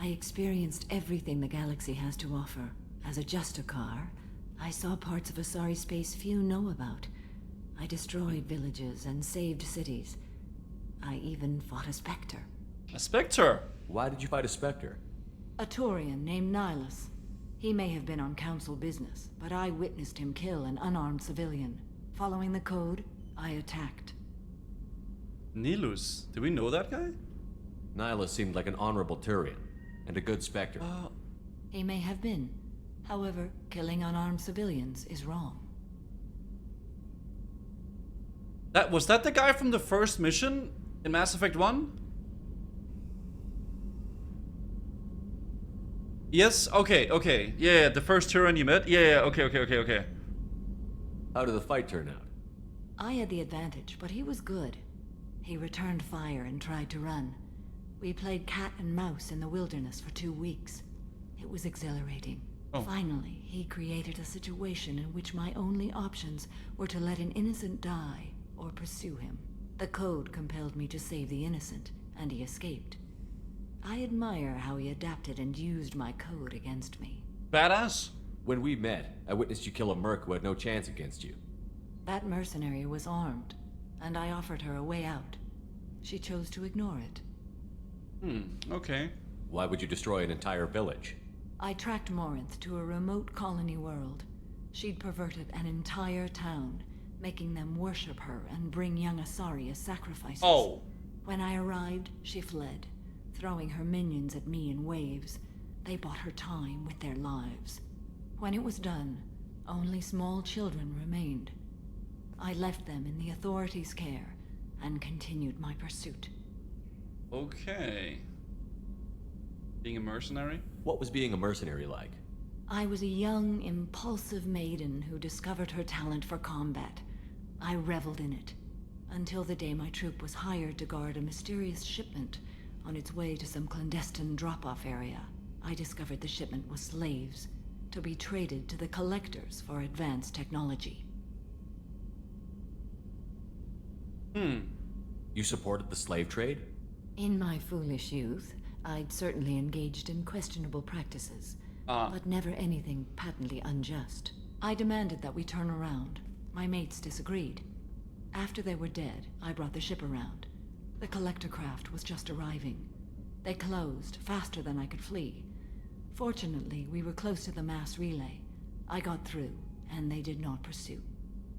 I experienced everything the galaxy has to offer. As a Justicar, I saw parts of Asari space few know about. I destroyed villages and saved cities. I even fought a Spectre. A Spectre? Why did you fight a Spectre? A Taurian named Nihilus. He may have been on council business, but I witnessed him kill an unarmed civilian. Following the code, I attacked. Nihilus. Do we know that guy? Nihilus seemed like an honorable Turian, and a good Spectre. He may have been. However, killing unarmed civilians is wrong. Was that the guy from the first mission in Mass Effect 1? Yes, okay. Yeah, the first Turian you met? Yeah, okay. How did the fight turn out? I had the advantage, but he was good. He returned fire and tried to run. We played cat and mouse in the wilderness for 2 weeks. It was exhilarating. Oh. Finally, he created a situation in which my only options were to let an innocent die or pursue him. The code compelled me to save the innocent, and he escaped. I admire how he adapted and used my code against me. Badass. When we met, I witnessed you kill a merc who had no chance against you. That mercenary was armed, and I offered her a way out. She chose to ignore it. Okay. Why would you destroy an entire village? I tracked Morinth to a remote colony world. She'd perverted an entire town, making them worship her and bring young Asari as sacrifices. Oh. When I arrived, she fled, throwing her minions at me in waves. They bought her time with their lives. When it was done, only small children remained. I left them in the authorities' care and continued my pursuit. Okay. Being a mercenary? What was being a mercenary like? I was a young, impulsive maiden who discovered her talent for combat. I reveled in it, until the day my troop was hired to guard a mysterious shipment on its way to some clandestine drop-off area. I discovered the shipment was slaves, to be traded to the collectors for advanced technology. You supported the slave trade? In my foolish youth, I'd certainly engaged in questionable practices, but never anything patently unjust. I demanded that we turn around. My mates disagreed. After they were dead, I brought the ship around. The collector craft was just arriving. They closed faster than I could flee. Fortunately, we were close to the mass relay. I got through, and they did not pursue.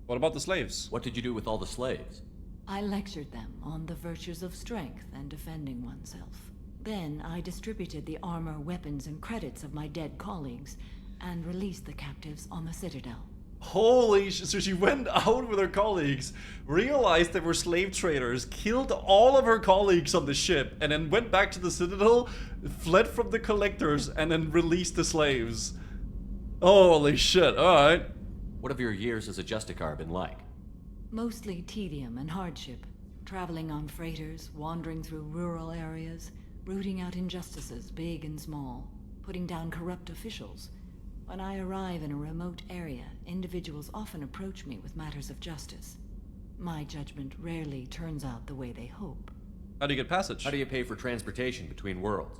What about the slaves? What did you do with all the slaves? I lectured them on the virtues of strength and defending oneself. Then I distributed the armor, weapons, and credits of my dead colleagues, and released the captives on the Citadel. Holy shit, so she went out with her colleagues, realized they were slave traders, killed all of her colleagues on the ship, and then went back to the Citadel, fled from the collectors, and then released the slaves. Holy shit, alright. What have your years as a Justicar been like? Mostly tedium and hardship. Traveling on freighters, wandering through rural areas, rooting out injustices, big and small, putting down corrupt officials. When I arrive in a remote area, individuals often approach me with matters of justice. My judgment rarely turns out the way they hope. How do you get passage? How do you pay for transportation between worlds?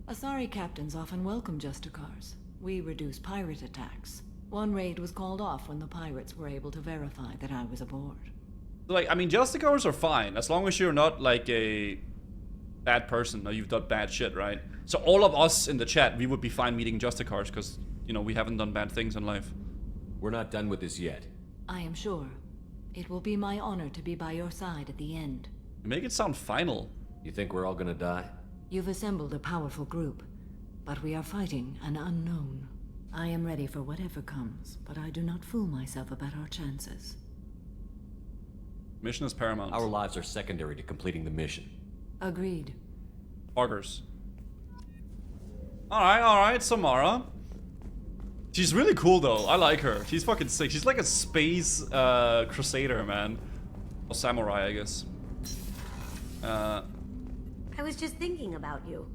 Asari captains often welcome Justicars. We reduce pirate attacks. One raid was called off when the pirates were able to verify that I was aboard. Like, I mean, Justicars are fine, as long as you're not, like, a bad person, or you've done bad shit, right? So all of us in the chat, we would be fine meeting Justicars, because, you know, we haven't done bad things in life. We're not done with this yet. I am sure. It will be my honor to be by your side at the end. You make it sound final. You think we're all gonna die? You've assembled a powerful group, but we are fighting an unknown. I am ready for whatever comes, but I do not fool myself about our chances. Mission is paramount. Our lives are secondary to completing the mission. Agreed. Augers. Alright, Samara. She's really cool though, I like her. She's fucking sick. She's like a space crusader, man. Or samurai, I guess. I was just thinking about you.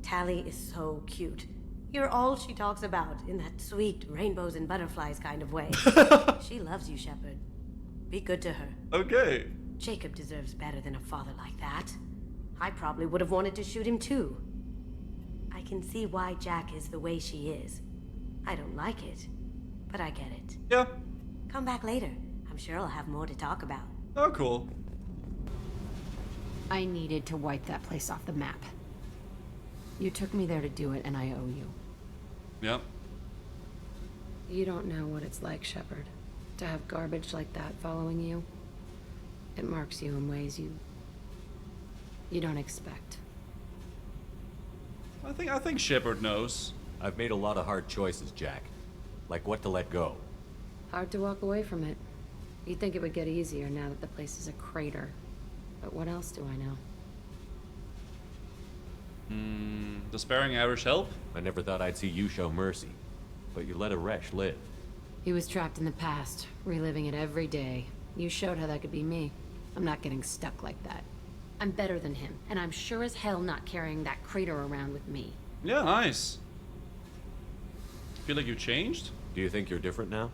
Tally is so cute. You're all she talks about in that sweet rainbows and butterflies kind of way. She loves you, Shepard. Be good to her. Okay. Jacob deserves better than a father like that. I probably would have wanted to shoot him too. I can see why Jack is the way she is. I don't like it, but I get it. Yeah. Come back later. I'm sure I'll have more to talk about. Oh, cool. I needed to wipe that place off the map. You took me there to do it, and I owe you. Yep. You don't know what it's like, Shepard, to have garbage like that following you. It marks you in ways you don't expect. I think Shepard knows. I've made a lot of hard choices, Jack. Like what to let go. Hard to walk away from it. You'd think it would get easier now that the place is a crater. But what else do I know? Does sparing Irish help? I never thought I'd see you show mercy. But you let a wretch live. He was trapped in the past, reliving it every day. You showed how that could be me. I'm not getting stuck like that. I'm better than him, and I'm sure as hell not carrying that crater around with me. Yeah, nice. Feel like you changed? Do you think you're different now?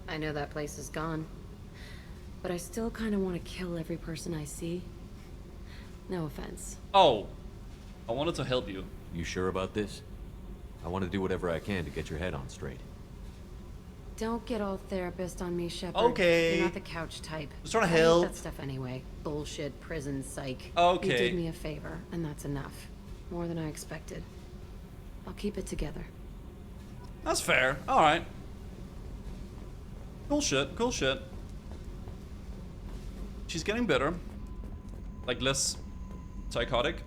I know that place is gone. But I still kind of want to kill every person I see. No offense. Oh. I wanted to help you. You sure about this? I want to do whatever I can to get your head on straight. Don't get all therapist on me, Shepard. Okay. You're not the couch type. Just trying to I hate help. that stuff anyway. Bullshit, prison, psych. Okay. You did me a favor, and that's enough. More than I expected. I'll keep it together. That's fair. Alright. Cool shit, cool shit. She's getting better. Like, less psychotic.